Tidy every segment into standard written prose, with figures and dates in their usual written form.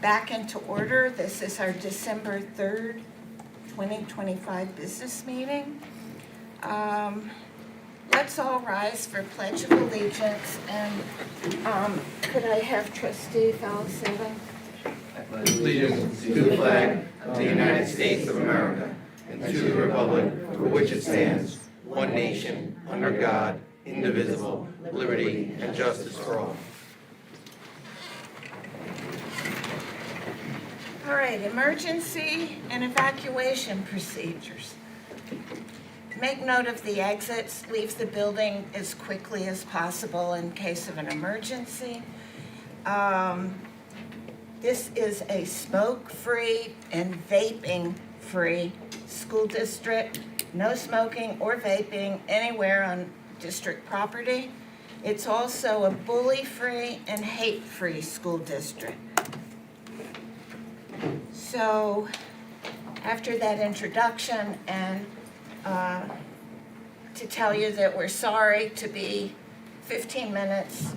back into order. This is our December 3rd, 2025 business meeting. Let's all rise for Pledge of Allegiance, and could I have Trustee Falsetta? Allegiance to the flag of the United States of America and to the republic for which it stands, one nation, under God, indivisible, liberty and justice for all. All right, emergency and evacuation procedures. Make note of the exits. Leave the building as quickly as possible in case of an emergency. This is a smoke-free and vaping-free school district. No smoking or vaping anywhere on district property. It's also a bully-free and hate-free school district. So, after that introduction, and to tell you that we're sorry to be 15 minutes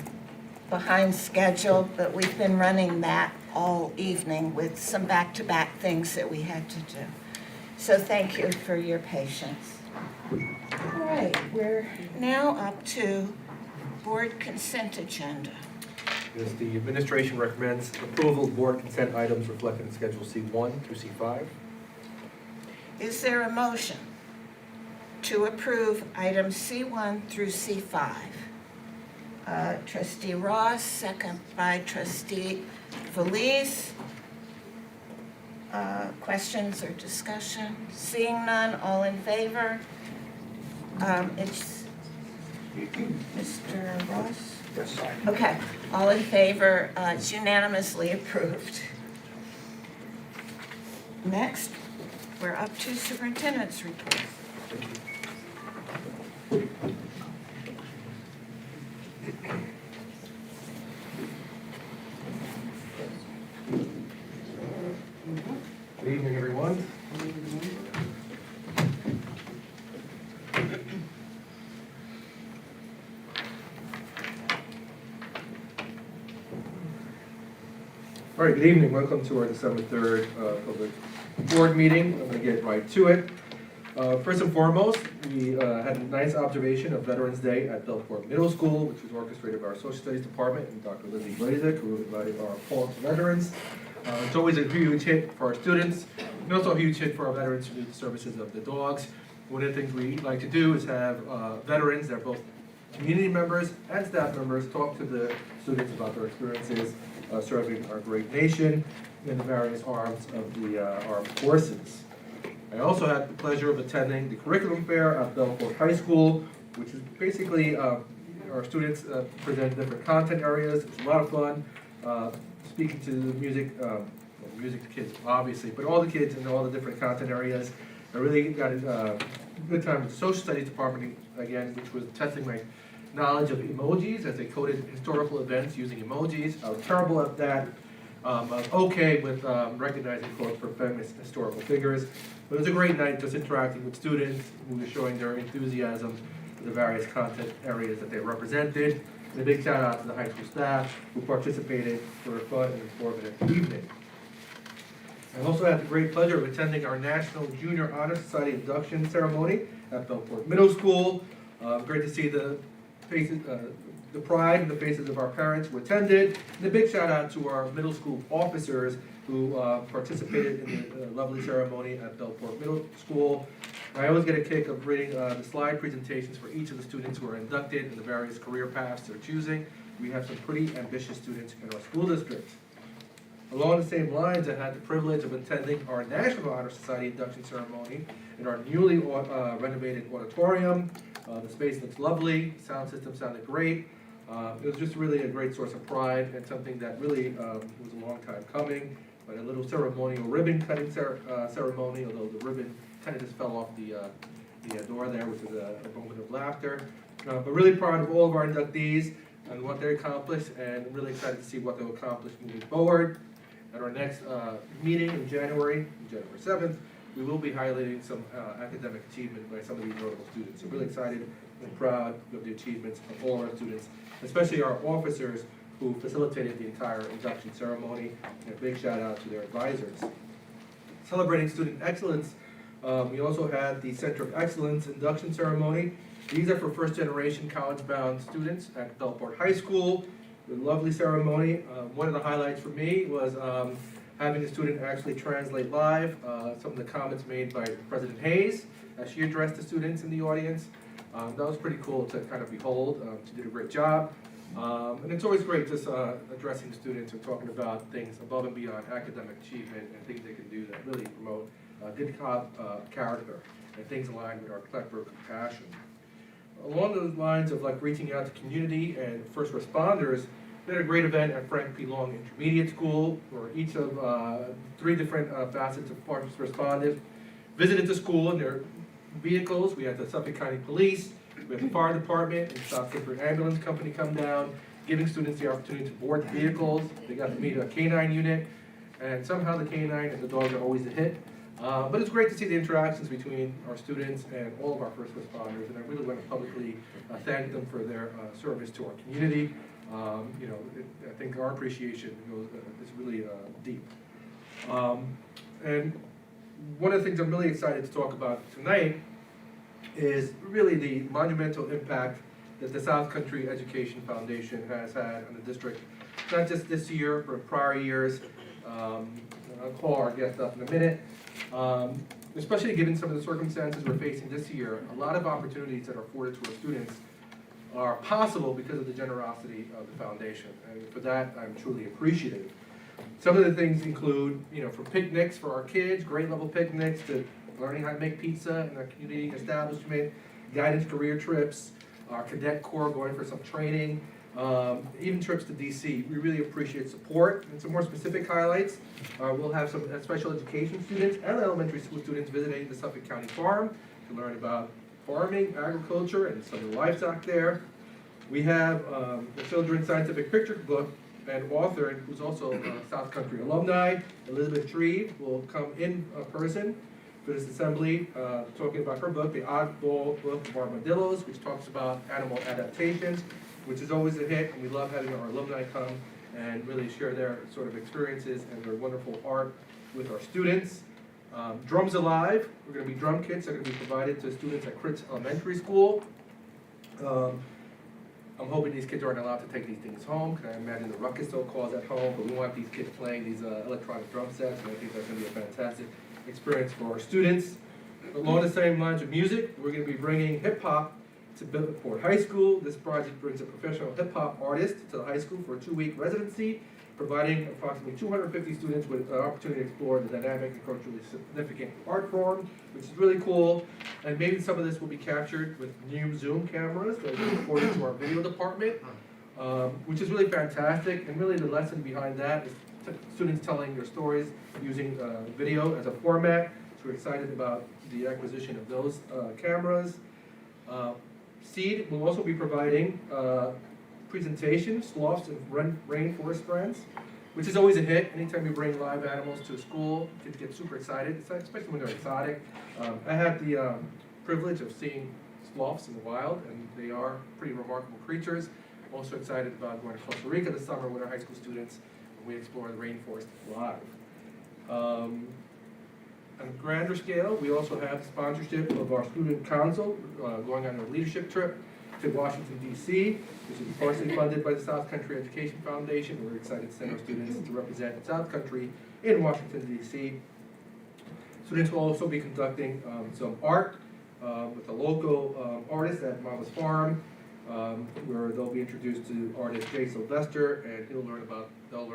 behind schedule, but we've been running that all evening with some back-to-back things that we had to do. So thank you for your patience. All right, we're now up to board consent agenda. Yes, the administration recommends approval of board consent items reflected in Schedule C1 through C5. Is there a motion to approve items C1 through C5? Trustee Ross, second by Trustee Felice. Questions or discussion? Seeing none, all in favor? It's Mr. Ross? Yes. Okay, all in favor, it's unanimously approved. Next, we're up to superintendent's report. Good evening, everyone. All right, good evening. Welcome to our December 3rd public board meeting. I'm going to get right to it. First and foremost, we had a nice observation of Veterans Day at Belport Middle School, which was orchestrated by our Social Studies Department and Dr. Lizzie Blazik, who invited our poem to veterans. It's always a huge hit for our students, and also a huge hit for our veterans who do the services of the dogs. One of the things we like to do is have veterans that are both community members and staff members talk to the students about their experiences serving our great nation in the various arms of the armed forces. I also had the pleasure of attending the curriculum fair at Belport High School, which is basically our students present different content areas. It's a lot of fun. Speaking to the music kids obviously, but all the kids in all the different content areas. I really got a good time with the Social Studies Department again, which was testing my knowledge of emojis as they coded historical events using emojis. I was terrible at that. I was okay with recognizing quotes for famous historical figures. But it was a great night just interacting with students who were showing their enthusiasm for the various content areas that they represented. And a big shout out to the high school staff who participated for a fun and informative evening. I also had the great pleasure of attending our National Junior Honor Society induction ceremony at Belport Middle School. Great to see the faces, the pride in the faces of our parents who attended. And a big shout out to our middle school officers who participated in the lovely ceremony at Belport Middle School. I always get a kick of reading the slide presentations for each of the students who are inducted in the various career paths they're choosing. We have some pretty ambitious students in our school district. Along the same lines, I had the privilege of attending our National Honor Society induction ceremony in our newly renovated auditorium. The space looks lovely, the sound system sounded great. It was just really a great source of pride and something that really was a long time coming. But a little ceremonial ribbon cutting ceremony, although the ribbon kind of just fell off the door there, which was a moment of laughter. But really proud of all of our inductees and what they accomplished, and really excited to see what they'll accomplish moving forward. At our next meeting in January 7th, we will be highlighting some academic achievement by some of these notable students. So really excited and proud of the achievements of all our students, especially our officers who facilitated the entire induction ceremony, and a big shout out to their advisors. Celebrating student excellence, we also had the Center of Excellence induction ceremony. These are for first-generation college-bound students at Belport High School. A lovely ceremony. One of the highlights for me was having a student actually translate live some of the comments made by President Hayes as she addressed the students in the audience. That was pretty cool to kind of behold. She did a great job. And it's always great just addressing students and talking about things above and beyond academic achievement and things they can do that really promote good character and things aligned with our Kleckberg compassion. Along those lines of like reaching out to community and first responders, we had a great event at Frank P. Long Intermediate School where each of 3 different facets of first responders visited the school in their vehicles. We had the Suffolk County Police, we had the fire department and South Central Ambulance Company come down, giving students the opportunity to board the vehicles. They got to meet a canine unit, and somehow the canine and the dogs are always a hit. But it's great to see the interactions between our students and all of our first responders, and I really want to publicly thank them for their service to our community. I think our appreciation is really deep. And one of the things I'm really excited to talk about tonight is really the monumental impact that the South Country Education Foundation has had on the district, not just this year, but prior years. I'll call our guest up in a minute. Especially given some of the circumstances we're facing this year, a lot of opportunities that are afforded to our students are possible because of the generosity of the foundation. And for that, I'm truly appreciative. Some of the things include, from picnics for our kids, grade level picnics, to learning how to make pizza in our community establishment, guidance career trips, our cadet corps going for some training, even trips to DC. We really appreciate support. And some more specific highlights, we'll have some special education students and elementary school students visiting the Suffolk County Farm to learn about farming, agriculture, and some of the livestock there. We have the Children's Scientific Picture Book and author, who's also a South Country alumni, Elizabeth Treve, will come in person for this assembly, talking about her book, The Oddball Book of Armadillos, which talks about animal adaptations, which is always a hit, and we love having our alumni come and really share their sort of experiences and their wonderful art with our students. Drums Alive, we're going to be drum kits that are going to be provided to students at Critz Elementary School. I'm hoping these kids aren't allowed to take these things home, because I imagine the ruckus they'll cause at home, but we want these kids playing these electronic drum sets, and I think that's going to be a fantastic experience for our students. Along the same lines of music, we're going to be bringing hip-hop to Belport High School. This project brings a professional hip-hop artist to the high school for a 2-week residency, providing approximately 250 students with an opportunity to explore the dynamic and culturally significant art form, which is really cool. And maybe some of this will be captured with new Zoom cameras that are reported to our video department, which is really fantastic. And really the lesson behind that is students telling their stories using video as a format. So we're excited about the acquisition of those cameras. Seed will also be providing presentations, sloths and rainforest friends, which is always a hit. Anytime you bring live animals to a school, kids get super excited, especially when they're exotic. I had the privilege of seeing sloths in the wild, and they are pretty remarkable creatures. I'm also excited about going to Costa Rica this summer with our high school students when we explore the rainforest live. On a grander scale, we also have sponsorship of our student council going on a leadership trip to Washington, D.C., which is partially funded by the South Country Education Foundation. We're excited to send our students to represent South Country in Washington, D.C. Students will also be conducting some art with a local artist at Mama's Farm, where they'll be introduced to artist Jay Sylvester, and they'll learn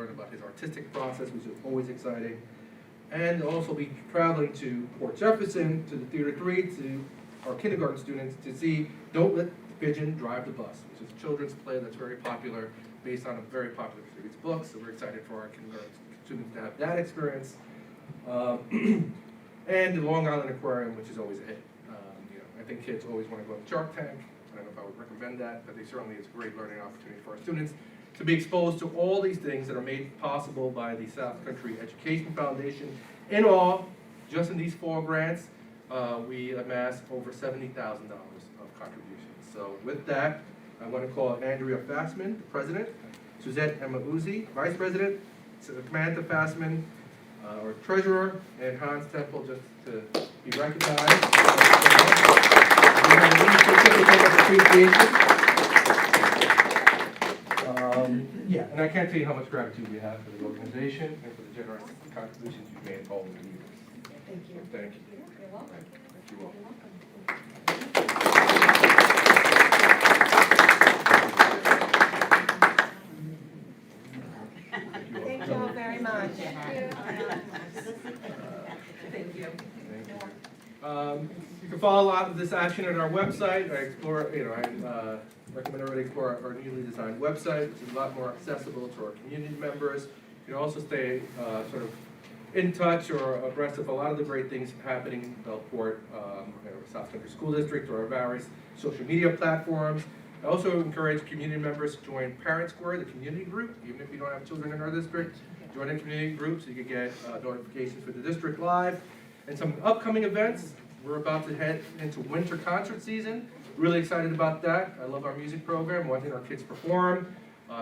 about his artistic process, which is always exciting. And they'll also be traveling to Port Jefferson, to the Theater 3, to our kindergarten students to see Don't Let the Pigeon Drive the Bus, which is a children's play that's very popular, based on a very popular series book. So we're excited for our kindergarten students to have that experience. And the Long Island Aquarium, which is always a hit. I think kids always want to go to Shark Tank. I don't know if I would recommend that, but certainly it's a great learning opportunity for our students to be exposed to all these things that are made possible by the South Country Education Foundation. In all, just in these 4 grants, we amassed over $70,000 of contributions. So with that, I want to call Andrea Faxman, the president, Suzette Emma Uzi, Vice President, Samantha Fassman, our Treasurer, and Hans Temple, just to be recognized. We have a little certificate of appreciation. Yeah, and I can't tell you how much gratitude we have for the organization and for the generous contributions you've made all over the years. Thank you. Thank you. You're welcome. You're welcome. Thank you all very much. Thank you. You can follow a lot of this action on our website. I recommend everybody explore our newly designed website, which is a lot more accessible to our community members. You can also stay sort of in touch or abreast of a lot of the great things happening in Bellport, South Country School District, or our various social media platforms. I also encourage community members to join Parent Square, the community group, even if you don't have children in our district. Join a community group so you can get notifications for the district live. And some upcoming events. We're about to head into winter concert season. Really excited about that. I love our music program, watching our kids perform.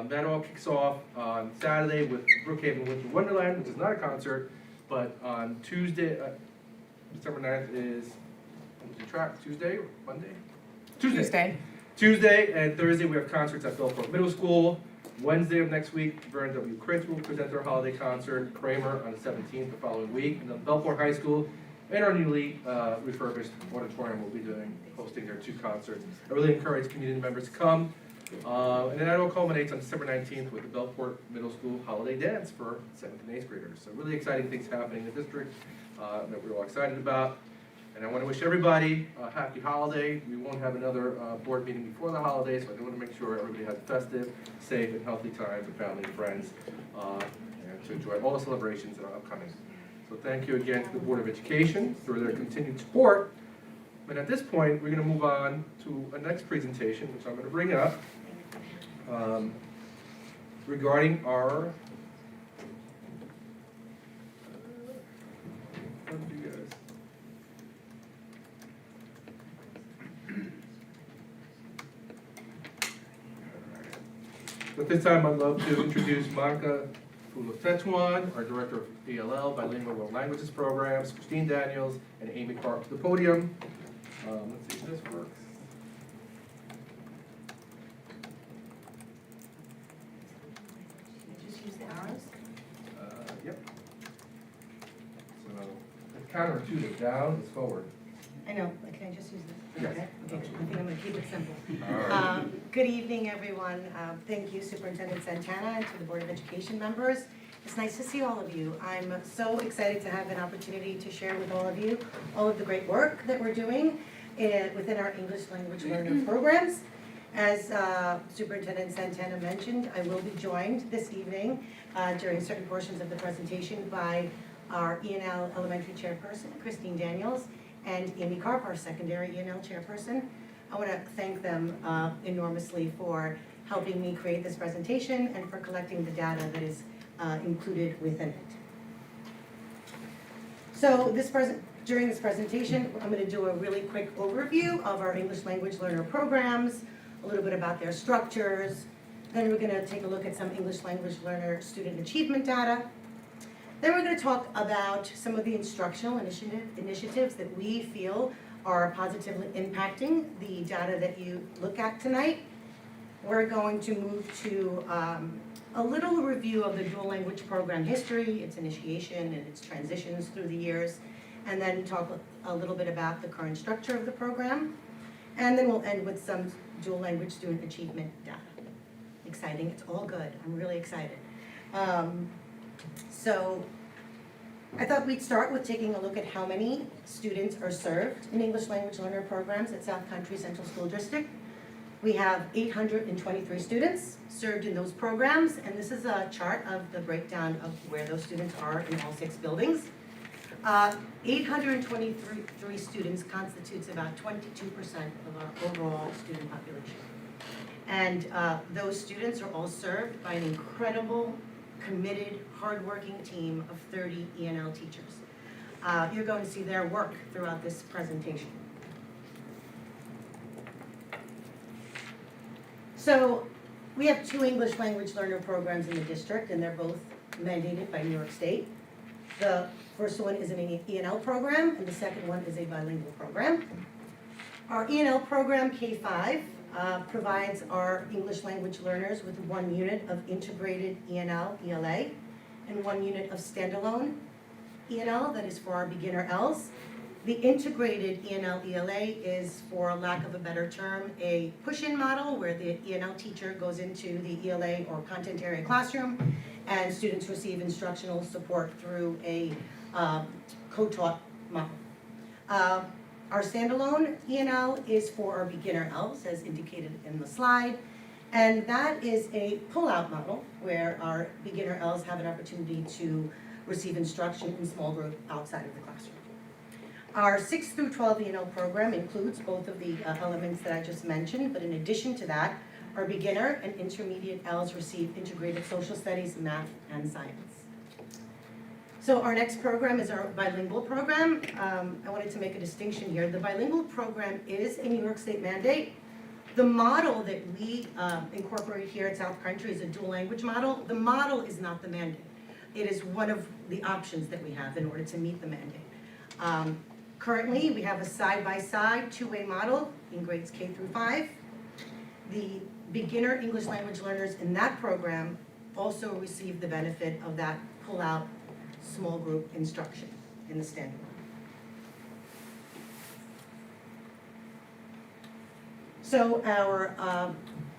That all kicks off on Saturday with Brookhaven Winter Wonderland, which is not a concert, but on Tuesday, December 9th is, Tuesday or Monday? Tuesday and Thursday we have concerts at Bellport Middle School. Wednesday of next week, Vernon W. Chris will present their holiday concert, Kramer on the 17th the following week, and then Bellport High School and our newly refurbished auditorium will be hosting their 2 concerts. I really encourage community members to come. And then that all culminates on December 19th with the Bellport Middle School Holiday Dance for 7th and 8th graders. So really exciting things happening in the district that we're all excited about. And I want to wish everybody a happy holiday. We won't have another board meeting before the holidays, so I do want to make sure everybody has a festive, safe, and healthy time with family and friends and to enjoy all the celebrations that are upcoming. So thank you again to the Board of Education for their continued support. And at this point, we're going to move on to a next presentation, which I'm going to bring up, regarding our At this time, I'd love to introduce Monica Fulo-Tetuan, our Director of ELL, Bilingual World Languages Programs, Christine Daniels, and Amy Clark to the podium. Let's see if this works. Just use the arrows? Yep. So, the counterintuitive, down is forward. I know, but can I just use this? Yes. Okay, I think I'm gonna keep it simple. All right. Good evening, everyone. Thank you, Superintendent Santana, and to the Board of Education members. It's nice to see all of you. I'm so excited to have an opportunity to share with all of you all of the great work that we're doing within our English language learner programs. As Superintendent Santana mentioned, I will be joined this evening during certain portions of the presentation by our E&L Elementary Chairperson, Christine Daniels, and Amy Karp, our secondary E&L chairperson. I want to thank them enormously for helping me create this presentation and for collecting the data that is included within it. So during this presentation, I'm going to do a really quick overview of our English language learner programs, a little bit about their structures. Then we're going to take a look at some English language learner student achievement data. Then we're going to talk about some of the instructional initiatives that we feel are positively impacting the data that you look at tonight. We're going to move to a little review of the dual language program history, its initiation and its transitions through the years, and then talk a little bit about the current structure of the program. And then we'll end with some dual language student achievement data. Exciting, it's all good, I'm really excited. So I thought we'd start with taking a look at how many students are served in English language learner programs at South Country Central School District. We have 823 students served in those programs, and this is a chart of the breakdown of where those students are in all 6 buildings. 823 students constitutes about 22% of our overall student population. And those students are all served by an incredible, committed, hardworking team of 30 E&L teachers. You're going to see their work throughout this presentation. So We have 2 English language learner programs in the district, and they're both mandated by New York State. The first one is an E&L program, and the second one is a bilingual program. Our E&L program, K-5, provides our English language learners with 1 unit of integrated E&L, ELA, and 1 unit of standalone E&L, that is for our beginner Ls. The integrated E&L, ELA is, for lack of a better term, a push-in model where the E&L teacher goes into the ELA or content area classroom, and students receive instructional support through a co-taught model. Our standalone E&L is for our beginner Ls, as indicated in the slide, and that is a pull-out model where our beginner Ls have an opportunity to receive instruction in small group outside of the classroom. Our 6 through 12 E&L program includes both of the elements that I just mentioned, but in addition to that, our beginner and intermediate Ls receive integrated social studies, math, and science. So our next program is our bilingual program. I wanted to make a distinction here. The bilingual program is a New York State mandate. The model that we incorporate here at South Country is a dual language model. The model is not the mandate. It is one of the options that we have in order to meet the mandate. Currently, we have a side-by-side 2-way model in grades K through 5. The beginner English language learners in that program also receive the benefit of that pull-out small group instruction in the standalone. So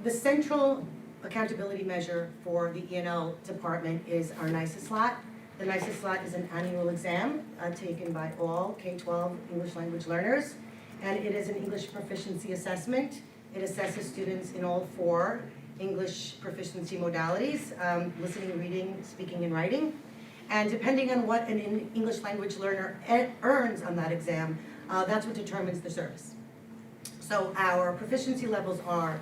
the central accountability measure for the E&L department is our NYSESLAT. The NYSESLAT is an annual exam taken by all K-12 English language learners, and it is an English proficiency assessment. It assesses students in all 4 English proficiency modalities, listening, reading, speaking, and writing. And depending on what an English language learner earns on that exam, that's what determines the service. So our proficiency levels are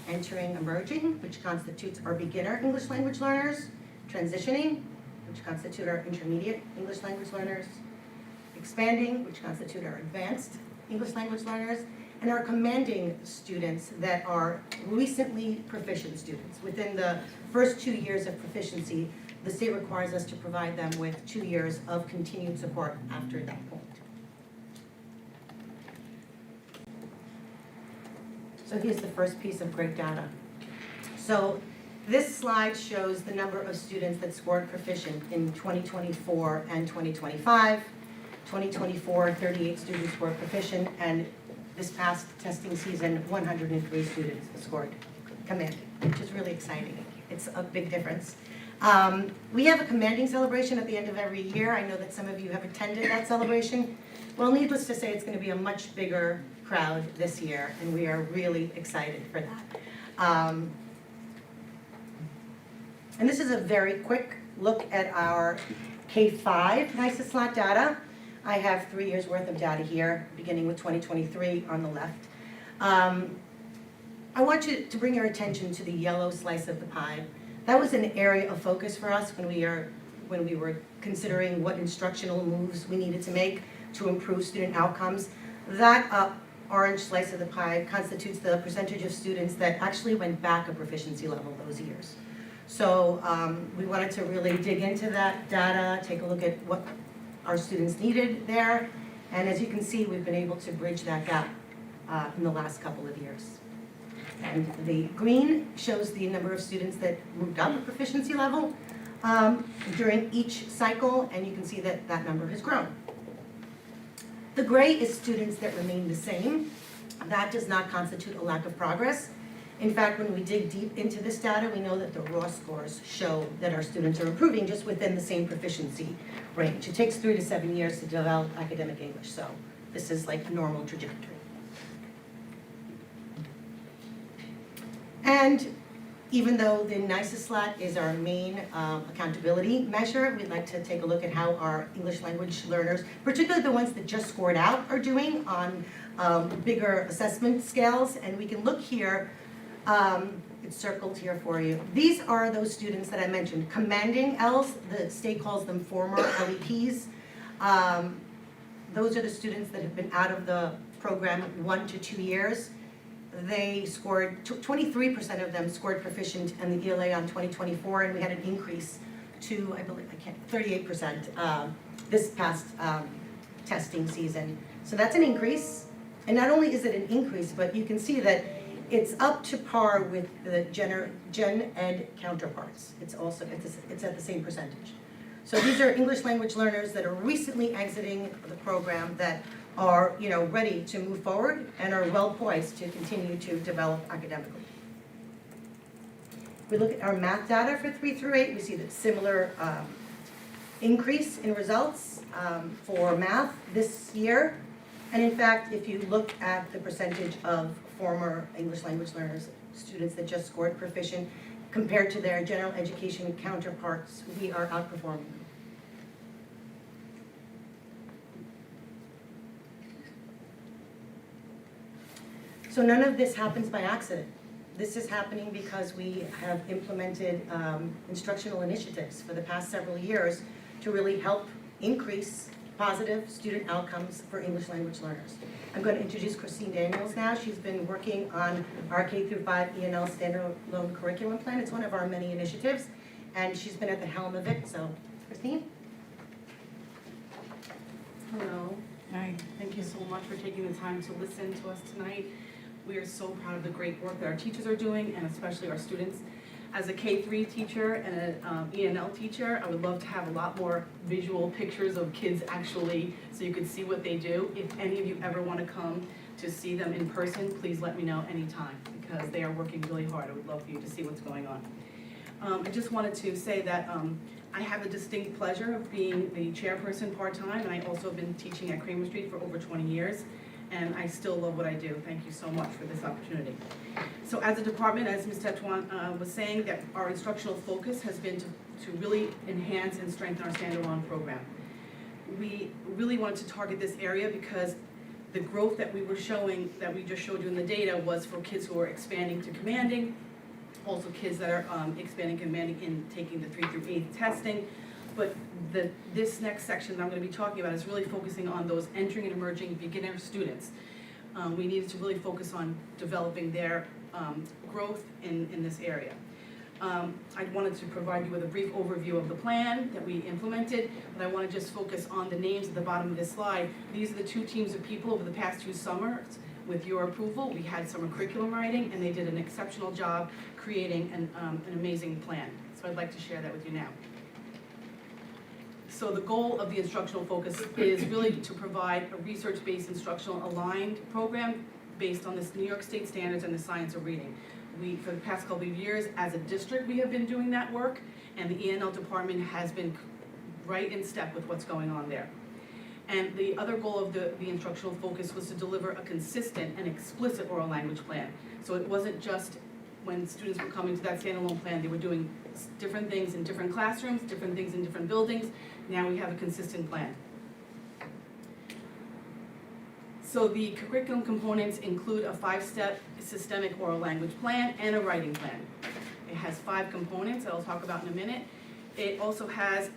entering emerging, which constitutes our beginner English language learners, transitioning, which constitute our intermediate English language learners, expanding, which constitute our advanced English language learners, and our commanding students that are recently proficient students. Within the first 2 years of proficiency, the state requires us to provide them with 2 years of continued support after that point. So here's the first piece of great data. So this slide shows the number of students that scored proficient in 2024 and 2025. 2024, 38 students scored proficient, and this past testing season, 103 students scored commanding, which is really exciting. It's a big difference. We have a commanding celebration at the end of every year. I know that some of you have attended that celebration. Well, needless to say, it's going to be a much bigger crowd this year, and we are really excited for that. And this is a very quick look at our K-5 NYSESLAT data. I have 3 years worth of data here, beginning with 2023 on the left. I want you to bring your attention to the yellow slice of the pie. That was an area of focus for us when we were considering what instructional moves we needed to make to improve student outcomes. That orange slice of the pie constitutes the percentage of students that actually went back a proficiency level those years. So we wanted to really dig into that data, take a look at what our students needed there, and as you can see, we've been able to bridge that gap in the last couple of years. And the green shows the number of students that moved up a proficiency level during each cycle, and you can see that that number has grown. The gray is students that remain the same. That does not constitute a lack of progress. In fact, when we dig deep into this data, we know that the raw scores show that our students are improving just within the same proficiency range. It takes 3 to 7 years to develop academic English, so this is like normal trajectory. And even though the NYSESLAT is our main accountability measure, we'd like to take a look at how our English language learners, particularly the ones that just scored out, are doing on bigger assessment scales. And we can look here, it's circled here for you. These are those students that I mentioned, commanding Ls, the state calls them former LEPs. Those are the students that have been out of the program 1 to 2 years. they scored, 23% of them scored proficient in the ELA on 2024, and we had an increase to, I believe, 38% this past testing season. So that's an increase, and not only is it an increase, but you can see that it's up to par with the gen ed counterparts. It's at the same percentage. So these are English language learners that are recently exiting the program that are, ready to move forward and are well poised to continue to develop academically. We look at our math data for 3 through 8, we see that similar increase in results for math this year. And in fact, if you look at the percentage of former English language learners, students that just scored proficient, compared to their general education counterparts, we are outperforming them. So none of this happens by accident. This is happening because we have implemented instructional initiatives for the past several years to really help increase positive student outcomes for English language learners. I'm going to introduce Christine Daniels now. She's been working on our K through 5 ENL standalone curriculum plan. It's one of our many initiatives, and she's been at the helm of it. So, Christine? Hello. Hi. Thank you so much for taking the time to listen to us tonight. We are so proud of the great work that our teachers are doing, and especially our students. As a K-3 teacher and an ENL teacher, I would love to have a lot more visual pictures of kids actually, so you could see what they do. If any of you ever want to come to see them in person, please let me know anytime, because they are working really hard. I would love for you to see what's going on. I just wanted to say that I have the distinct pleasure of being the chairperson part-time, and I also have been teaching at Kramer Street for over 20 years. And I still love what I do. Thank you so much for this opportunity. So as a department, as Ms. Tetuan was saying, that our instructional focus has been to really enhance and strengthen our standalone program. We really wanted to target this area because the growth that we were showing, that we just showed you in the data, was for kids who are expanding to commanding, also kids that are expanding commanding in taking the 3 through 8 testing. But this next section that I'm going to be talking about is really focusing on those entering and emerging beginner students. We needed to really focus on developing their growth in this area. I wanted to provide you with a brief overview of the plan that we implemented, but I want to just focus on the names at the bottom of this slide. These are the 2 teams of people over the past 2 summers. With your approval, we had summer curriculum writing, and they did an exceptional job creating an amazing plan. So I'd like to share that with you now. So the goal of the instructional focus is really to provide a research-based instructional aligned program based on the New York State standards and the science of reading. For the past couple of years, as a district, we have been doing that work, and the ENL department has been right in step with what's going on there. And the other goal of the instructional focus was to deliver a consistent and explicit oral language plan. So it wasn't just when students were coming to that standalone plan, they were doing different things in different classrooms, different things in different buildings. Now we have a consistent plan. So the curriculum components include a 5-step systemic oral language plan and a writing plan. It has 5 components that I'll talk about in a minute. It also has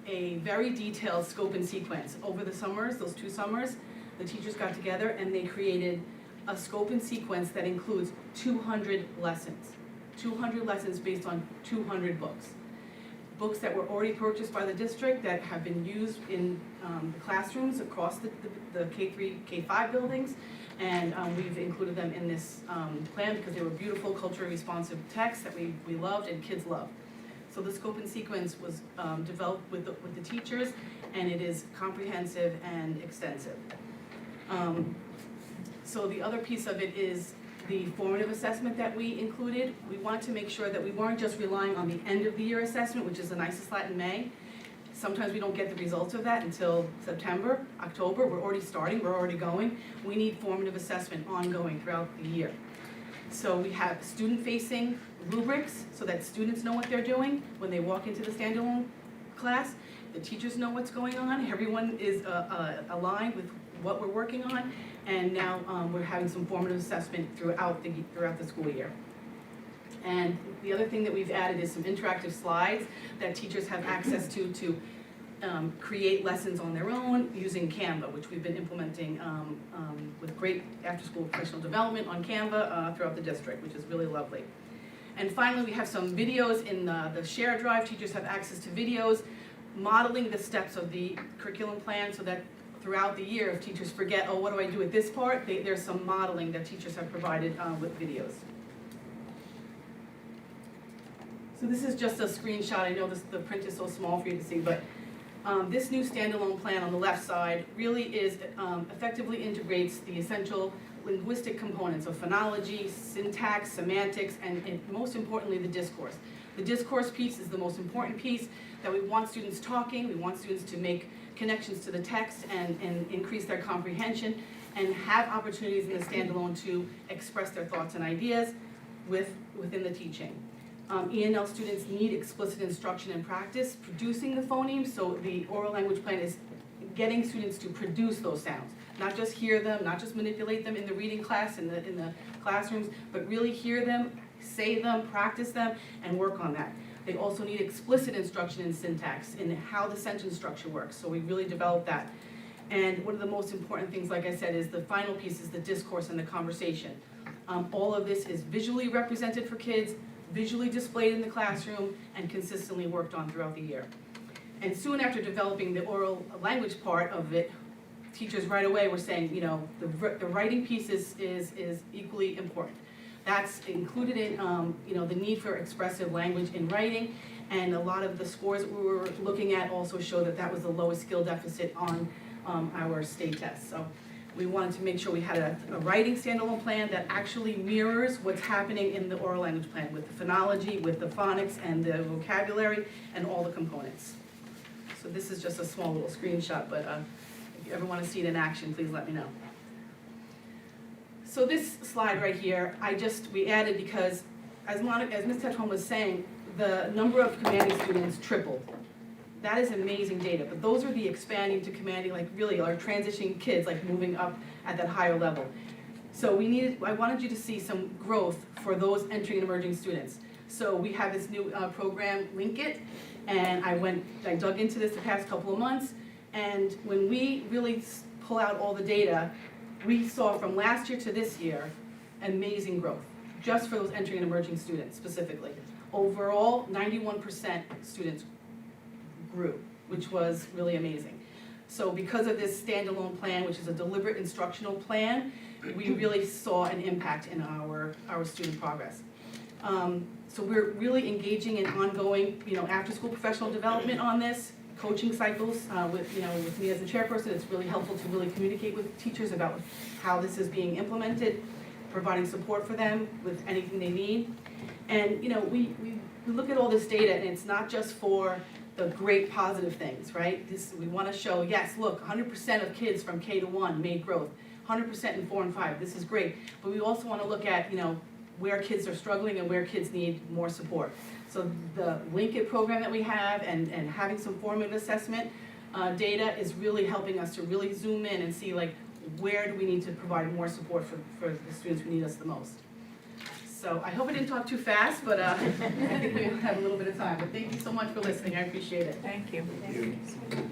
a very detailed scope and sequence. Over the summers, those 2 summers, the teachers got together and they created a scope and sequence that includes 200 lessons. 200 lessons based on 200 books. Books that were already purchased by the district that have been used in the classrooms across the K3, K5 buildings, and we've included them in this plan because they were beautiful, culturally responsive texts that we loved and kids loved. So the scope and sequence was developed with the teachers, and it is comprehensive and extensive. So the other piece of it is the formative assessment that we included. We wanted to make sure that we weren't just relying on the end of the year assessment, which is the NYSESLAT in May. Sometimes we don't get the results of that until September, October. We're already starting, we're already going. We need formative assessment ongoing throughout the year. So we have student-facing rubrics so that students know what they're doing when they walk into the standalone class. The teachers know what's going on. Everyone is aligned with what we're working on. And now we're having some formative assessment throughout the school year. And the other thing that we've added is some interactive slides that teachers have access to create lessons on their own using Canva, which we've been implementing with great after-school professional development on Canva throughout the district, which is really lovely. And finally, we have some videos in the share drive. Teachers have access to videos modeling the steps of the curriculum plan so that throughout the year, if teachers forget, oh, what do I do at this part? There's some modeling that teachers have provided with videos. So this is just a screenshot. I know the print is so small for you to see, but this new standalone plan on the left side really is effectively integrates the essential linguistic components of phonology, syntax, semantics, and most importantly, the discourse. The discourse piece is the most important piece that we want students talking. We want students to make connections to the text and increase their comprehension and have opportunities in the standalone to express their thoughts and ideas within the teaching. ENL students need explicit instruction and practice producing the phonemes, so the oral language plan is getting students to produce those sounds. Not just hear them, not just manipulate them in the reading class, in the classrooms, but really hear them, say them, practice them, and work on that. They also need explicit instruction in syntax, in how the sentence structure works, so we really developed that. And one of the most important things, like I said, is the final piece is the discourse and the conversation. All of this is visually represented for kids, visually displayed in the classroom, and consistently worked on throughout the year. And soon after developing the oral language part of it, teachers right away were saying, you know, the writing piece is equally important. That's included in, you know, the need for expressive language in writing, and a lot of the scores that we were looking at also show that that was the lowest skill deficit on our state tests. So we wanted to make sure we had a writing standalone plan that actually mirrors what's happening in the oral language plan with the phonology, with the phonics and the vocabulary and all the components. So this is just a small little screenshot, but if you ever want to see it in action, please let me know. So this slide right here, we added because, as Ms. Tetron was saying, the number of commanding students tripled. That is amazing data, but those are the expanding to commanding, like really our transitioning kids, like moving up at that higher level. So I wanted you to see some growth for those entering and emerging students. So we have this new program, Link It, and I dug into this the past couple of months, and when we really pull out all the data, we saw from last year to this year, amazing growth, just for those entering and emerging students specifically. Overall, 91% students grew, which was really amazing. So because of this standalone plan, which is a deliberate instructional plan, we really saw an impact in our student progress. So we're really engaging in ongoing, after-school professional development on this, coaching cycles with me as a chairperson. It's really helpful to really communicate with teachers about how this is being implemented, providing support for them with anything they need. And we look at all this data, and it's not just for the great positive things, right? We want to show, yes, look, 100% of kids from K to 1 made growth, 100% in 4 and 5. This is great, but we also want to look at where kids are struggling and where kids need more support. So the Link It program that we have and having some formative assessment data is really helping us to really zoom in and see where do we need to provide more support for the students who need us the most. So I hope I didn't talk too fast, but I think we have a little bit of time. But thank you so much for listening. I appreciate it. Thank you.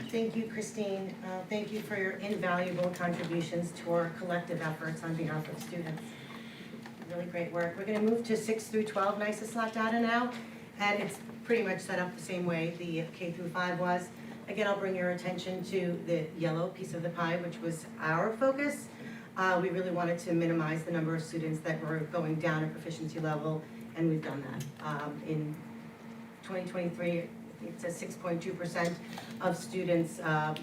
Thank you, Christine. Thank you for your invaluable contributions to our collective efforts on behalf of students. Really great work. We're going to move to 6 through 12 NYSESLAT data now, and it's pretty much set up the same way the K through 5 was. Again, I'll bring your attention to the yellow piece of the pie, which was our focus. We really wanted to minimize the number of students that were going down a proficiency level, and we've done that. In 2023, it says 6.2% of students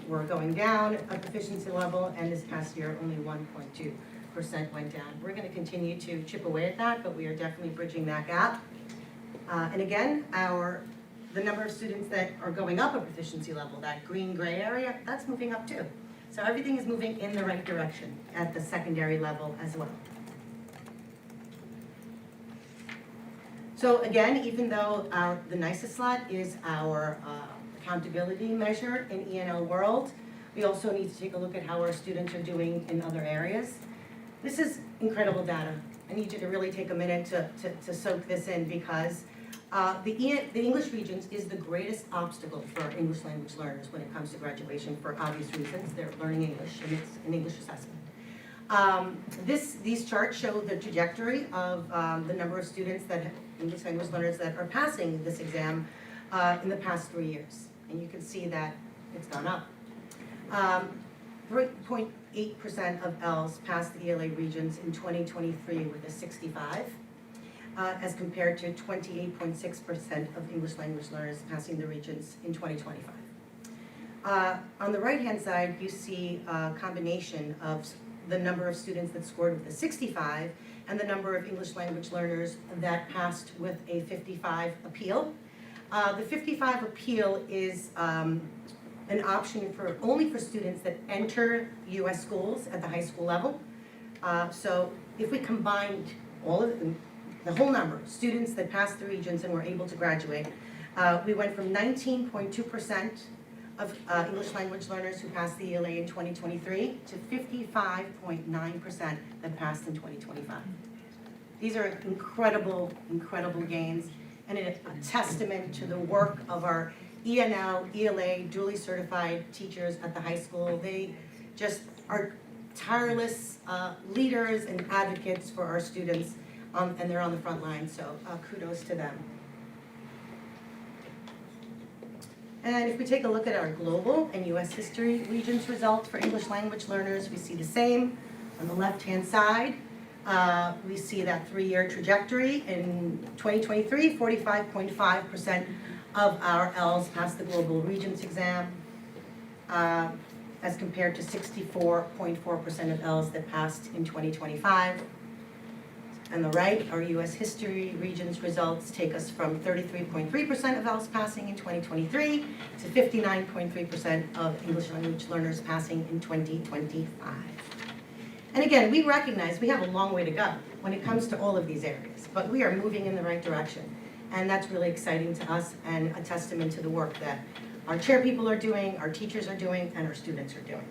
were going down a proficiency level, and this past year, only 1.2% went down. We're going to continue to chip away at that, but we are definitely bridging that gap. And again, the number of students that are going up a proficiency level, that green-gray area, that's moving up too. So everything is moving in the right direction at the secondary level as well. So again, even though the NYSESLAT is our accountability measure in ENL world, we also need to take a look at how our students are doing in other areas. This is incredible data. I need you to really take a minute to soak this in, because The English Regents is the greatest obstacle for English language learners when it comes to graduation for obvious reasons. They're learning English and it's an English assessment. These charts show the trajectory of the number of students English language learners that are passing this exam in the past 3 years. And you can see that it's gone up. 3.8% of ELs passed the ELA Regents in 2023 with a 65. As compared to 28.6% of English language learners passing the Regents in 2025. On the right-hand side, you see a combination of the number of students that scored with a 65 and the number of English language learners that passed with a 55 appeal. The 55 appeal is an option only for students that enter U.S. schools at the high school level. So if we combined all of them, the whole number of students that passed the Regents and were able to graduate, we went from 19.2% of English language learners who passed the ELA in 2023 to 55.9% that passed in 2025. These are incredible, incredible gains and a testament to the work of our ENL, ELA, duly certified teachers at the high school. They just are tireless leaders and advocates for our students. And they're on the front line, so kudos to them. And if we take a look at our global and U.S. history Regents results for English language learners, we see the same. On the left-hand side, we see that 3-year trajectory. In 2023, 45.5% of our ELs passed the global Regents exam, as compared to 64.4% of ELs that passed in 2025. On the right, our U.S. history Regents results take us from 33.3% of ELs passing in 2023 to 59.3% of English language learners passing in 2025. And again, we recognize we have a long way to go when it comes to all of these areas, but we are moving in the right direction. And that's really exciting to us and a testament to the work that our chair people are doing, our teachers are doing, and our students are doing.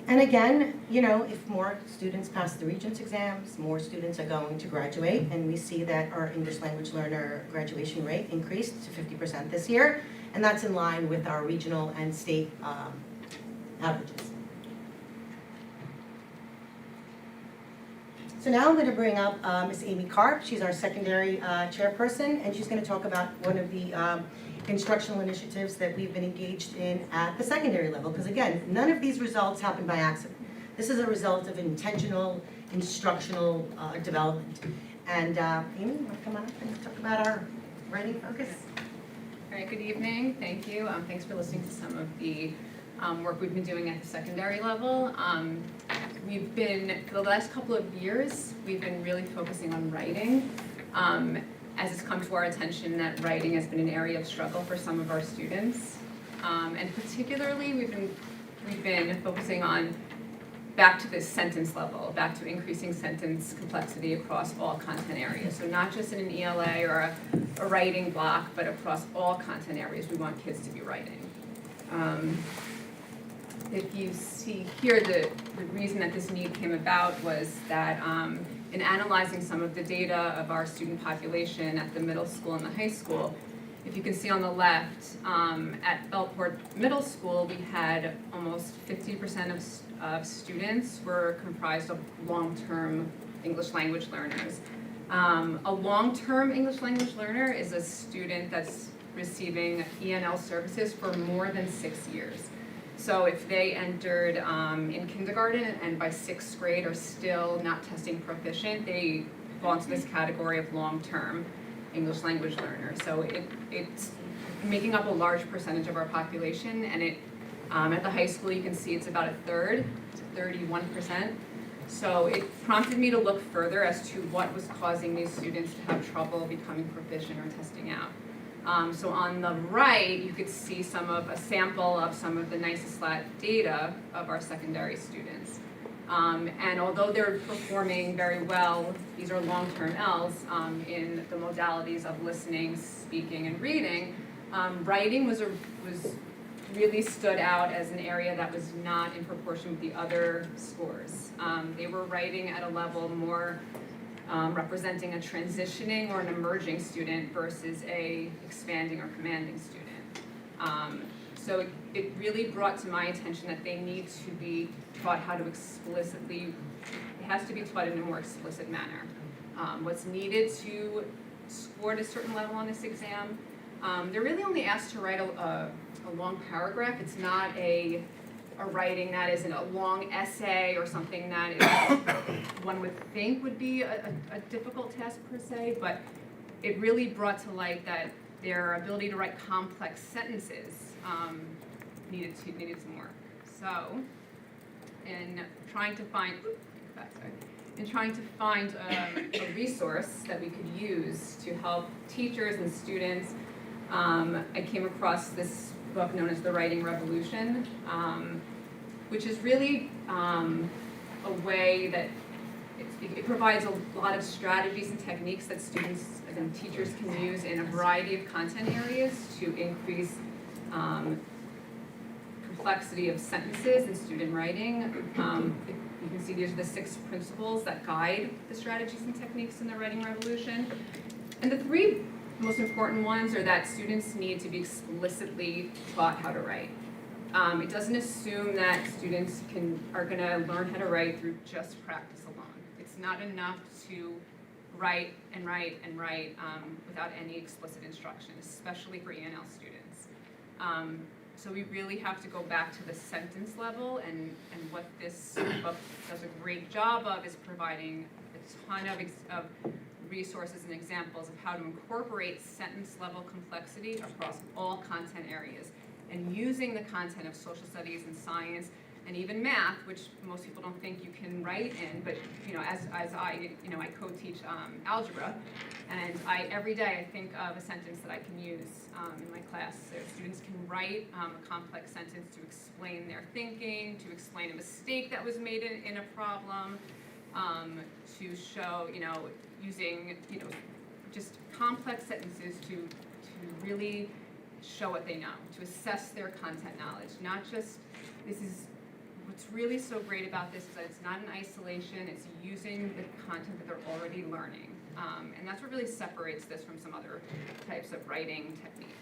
And again, you know, if more students pass the Regents exams, more students are going to graduate, and we see that our English language learner graduation rate increased to 50% this year, and that's in line with our regional and state averages. So now I'm going to bring up Ms. Amy Karp. She's our secondary chairperson, and she's going to talk about one of the instructional initiatives that we've been engaged in at the secondary level. Because again, none of these results happen by accident. This is a result of intentional instructional development. And Amy, you want to come up and talk about our writing focus? All right, good evening. Thank you. Thanks for listening to some of the work we've been doing at the secondary level. We've been, for the last couple of years, we've been really focusing on writing. As it's come to our attention that writing has been an area of struggle for some of our students. And particularly, we've been focusing on back to this sentence level, back to increasing sentence complexity across all content areas. So not just in an ELA or a writing block, but across all content areas we want kids to be writing. If you see here, the reason that this need came about was that in analyzing some of the data of our student population at the middle school and the high school, if you can see on the left, at Belport Middle School, we had almost 50% of students were comprised of long-term English language learners. A long-term English language learner is a student that's receiving ENL services for more than 6 years. So if they entered in kindergarten and by 6th grade are still not testing proficient, they fall into this category of long-term English language learners. So it's making up a large percentage of our population, and at the high school you can see it's about a third, it's 31%. So it prompted me to look further as to what was causing these students to have trouble becoming proficient or testing out. So on the right, you could see a sample of some of the NYSESLAT data of our secondary students. And although they're performing very well, these are long-term ELs in the modalities of listening, speaking, and reading, writing was really stood out as an area that was not in proportion with the other scores. They were writing at a level more representing a transitioning or an emerging student versus a expanding or commanding student. So it really brought to my attention that they need to be taught how to explicitly, it has to be taught in a more explicit manner. What's needed to score at a certain level on this exam, they're really only asked to write a long paragraph. It's not a writing that isn't a long essay or something that is, one would think would be a difficult task per se, but it really brought to light that their ability to write complex sentences needed some work. So, in trying to find a resource that we could use to help teachers and students, I came across this book known as The Writing Revolution, which is really a way that it provides a lot of strategies and techniques that students and teachers can use in a variety of content areas to increase complexity of sentences in student writing. You can see these are the 6 principles that guide the strategies and techniques in the Writing Revolution. And the 3 most important ones are that students need to be explicitly taught how to write. It doesn't assume that students are going to learn how to write through just practice alone. It's not enough to write and write and write without any explicit instruction, especially for ENL students. So we really have to go back to the sentence level, and what this book does a great job of is providing a ton of resources and examples of how to incorporate sentence level complexity across all content areas, and using the content of social studies and science and even math, which most people don't think you can write in, but as I co-teach algebra, and every day I think of a sentence that I can use in my class. So students can write a complex sentence to explain their thinking, to explain a mistake that was made in a problem, to show, using, just complex sentences to really show what they know, to assess their content knowledge. Not just, what's really so great about this is that it's not in isolation, it's using the content that they're already learning. And that's what really separates this from some other types of writing techniques.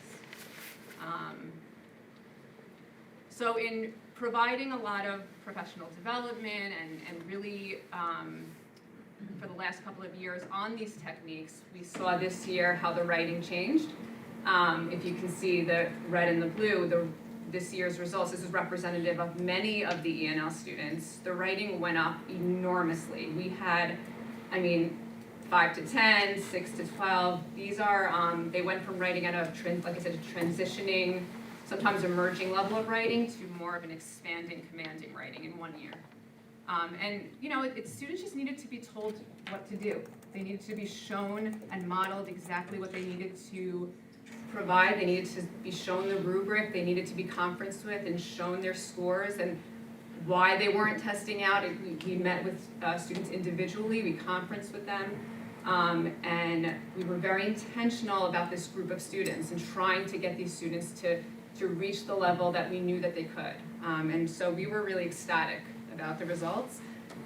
So in providing a lot of professional development and really for the last couple of years on these techniques, we saw this year how the writing changed. If you can see the red and the blue, this year's results, this is representative of many of the ENL students. The writing went up enormously. We had, 5 to 10, 6 to 12. These are, they went from writing at like I said, transitioning, sometimes emerging level of writing to more of an expanding, commanding writing in 1 year. Students just needed to be told what to do. They needed to be shown and modeled exactly what they needed to provide. They needed to be shown the rubric. They needed to be conferenced with and shown their scores and why they weren't testing out. We met with students individually. We conferenced with them. And we were very intentional about this group of students and trying to get these students to reach the level that we knew that they could. And so we were really ecstatic about the results.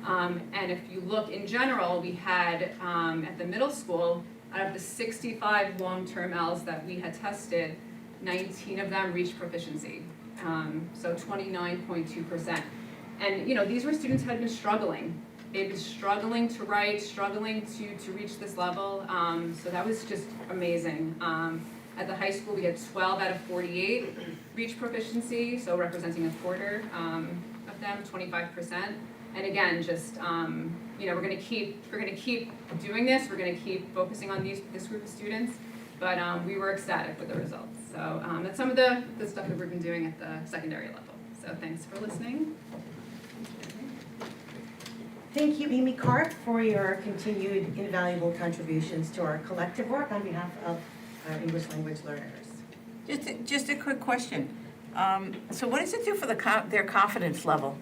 And if you look in general, we had at the middle school, out of the 65 long-term Ls that we had tested, 19 of them reached proficiency, so 29.2%. And these were students who had been struggling. They'd been struggling to write, struggling to reach this level, so that was just amazing. At the high school, we had 12 out of 48 reach proficiency, so representing a quarter of them, 25%. And again, just we're going to keep doing this. We're going to keep focusing on this group of students. But we were ecstatic with the results. So that's some of the stuff that we've been doing at the secondary level. So thanks for listening. Thank you, Amy Karp, for your continued invaluable contributions to our collective work on behalf of our English language learners. Just a quick question. So what does it do for their confidence level?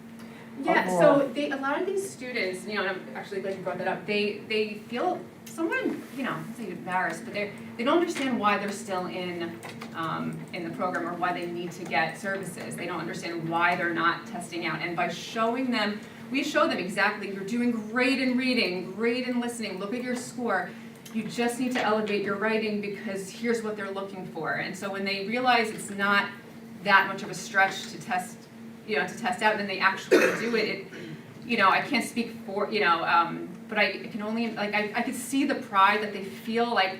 Yeah, overall? so a lot of these students, and I'm actually glad you brought that up, they feel somewhat, I'd say embarrassed, but they don't understand why they're still in the program or why they need to get services. They don't understand why they're not testing out. And by showing them we show them exactly, you're doing great in reading, great in listening, look at your score. You just need to elevate your writing because here's what they're looking for. And so when they realize it's not that much of a stretch to test, to test out, and then they actually do it, I can't speak for, but I can only, I could see the pride that they feel like,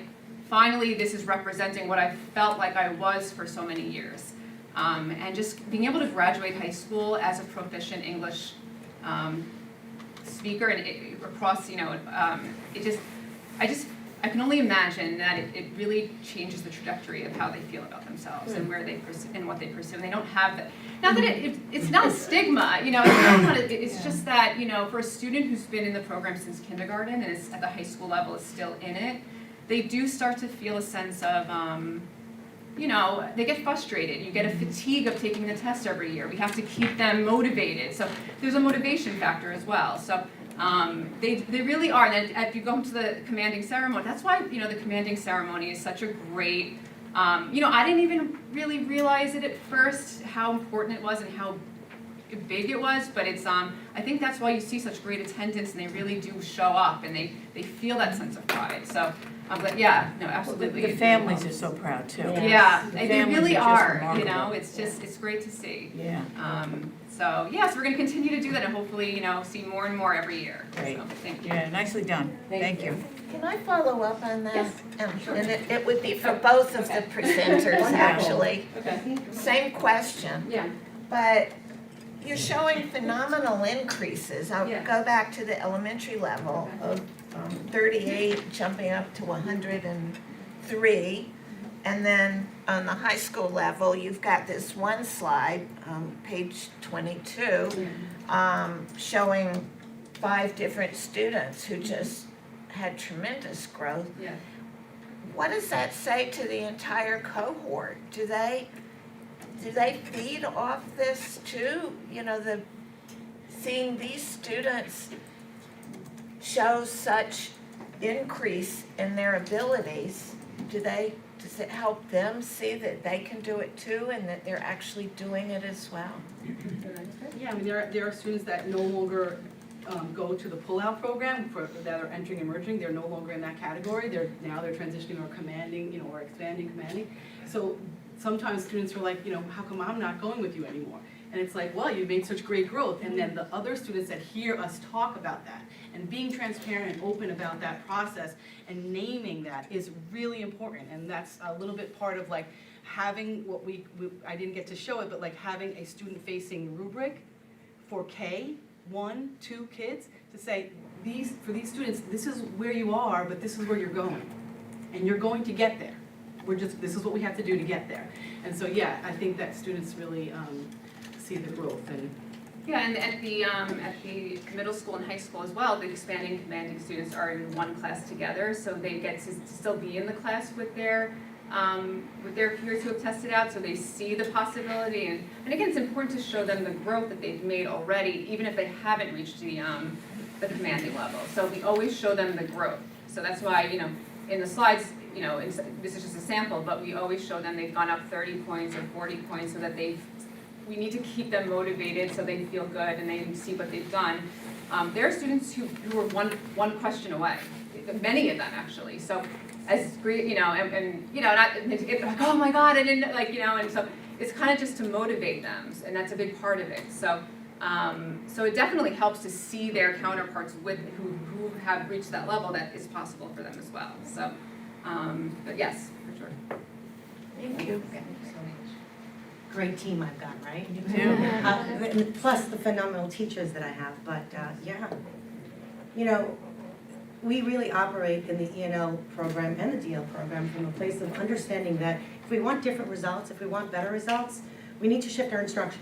finally, this is representing what I felt like I was for so many years. And just being able to graduate high school as a proficient English speaker and across, I can only imagine that it really changes the trajectory of how they feel about themselves and where they and what they pursue. And they don't have that. Not that it's not a stigma, it's just that, for a student who's been in the program since kindergarten and is at the high school level is still in it, they do start to feel a sense of, they get frustrated. You get a fatigue of taking the test every year. We have to keep them motivated. So there's a motivation factor as well. So they really are. And if you go to the commanding ceremony, that's why, the commanding ceremony is such a great, I didn't even really realize it at first, how important it was and how big it was, but it's, I think that's why you see such great attendance and they really do show up and they feel that sense of pride. So, but yeah, no, absolutely. The families are so proud too. Yeah, The they families really are just are, remarkable. it's great to see. Yeah. So we're gonna continue to do that and hopefully, see more and more every year. Great. So, thank you. Yeah, nicely done. Thank you. Can I follow up on that? Yes. And it would be for both of the presenters, actually. Okay. Same question, Yeah. but you're showing phenomenal increases. I'll Yeah. go back to the elementary level of 38 jumping up to 103. And then on the high school level, you've got this one slide, page 22, showing 5 different students who just had tremendous growth. Yeah. What does that say to the entire cohort? Do they feed off this too? Seeing these students show such increase in their abilities, does it help them see that they can do it too and that they're actually doing it as well? Yeah, I mean, there are students that no longer go to the pull-out program that are entering and merging. They're no longer in that category. They're transitioning or commanding, or expanding commanding. So sometimes students are like, how come I'm not going with you anymore? And it's like, well, you made such great growth. And then the other students that hear us talk about that and being transparent and open about that process and naming that is really important. And that's a little bit part of like having what I didn't get to show it, but like having a student-facing rubric for K1, 2 kids to say, for these students, this is where you are, but this is where you're going. And you're going to get there. This is what we have to do to get there. And so, yeah, I think that students really see the growth. And Yeah, and at the middle school and high school as well, the expanding commanding students are in one class together, so they get to still be in the class with their peers who have tested out, so they see the possibility. And again, it's important to show them the growth that they've made already, even if they haven't reached the commanding level. So we always show them the growth. So that's why, in the slides, this is just a sample, but we always show them they've gone up 30 points or 40 points so that we need to keep them motivated so they feel good and they see what they've done. There are students who are one question away, many of them actually. So as great, not like, oh my God, I didn't, and so it's kind of just to motivate them, and that's a big part of it. So it definitely helps to see their counterparts who have reached that level that is possible for them as well. So, but yes, for sure. Thank you. Great team I've got, right? You too. Plus the phenomenal teachers that I have, but we really operate in the ENL program and the DL program from a place of understanding that if we want different results, if we want better results, we need to shift our instruction,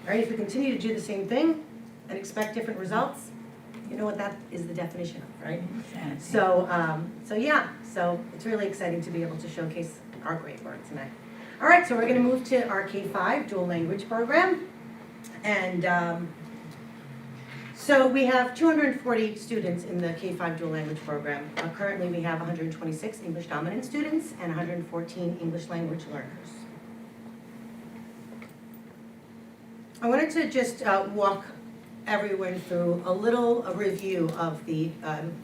right? If we continue to do the same thing and expect different results, you know what that is the definition of, right? So it's really exciting to be able to showcase our great work tonight. All right, so we're going to move to our K-5 dual language program. And so we have 240 students in the K-5 dual language program. Currently, we have 126 English dominant students and 114 English language learners. I wanted to just walk everyone through a review of the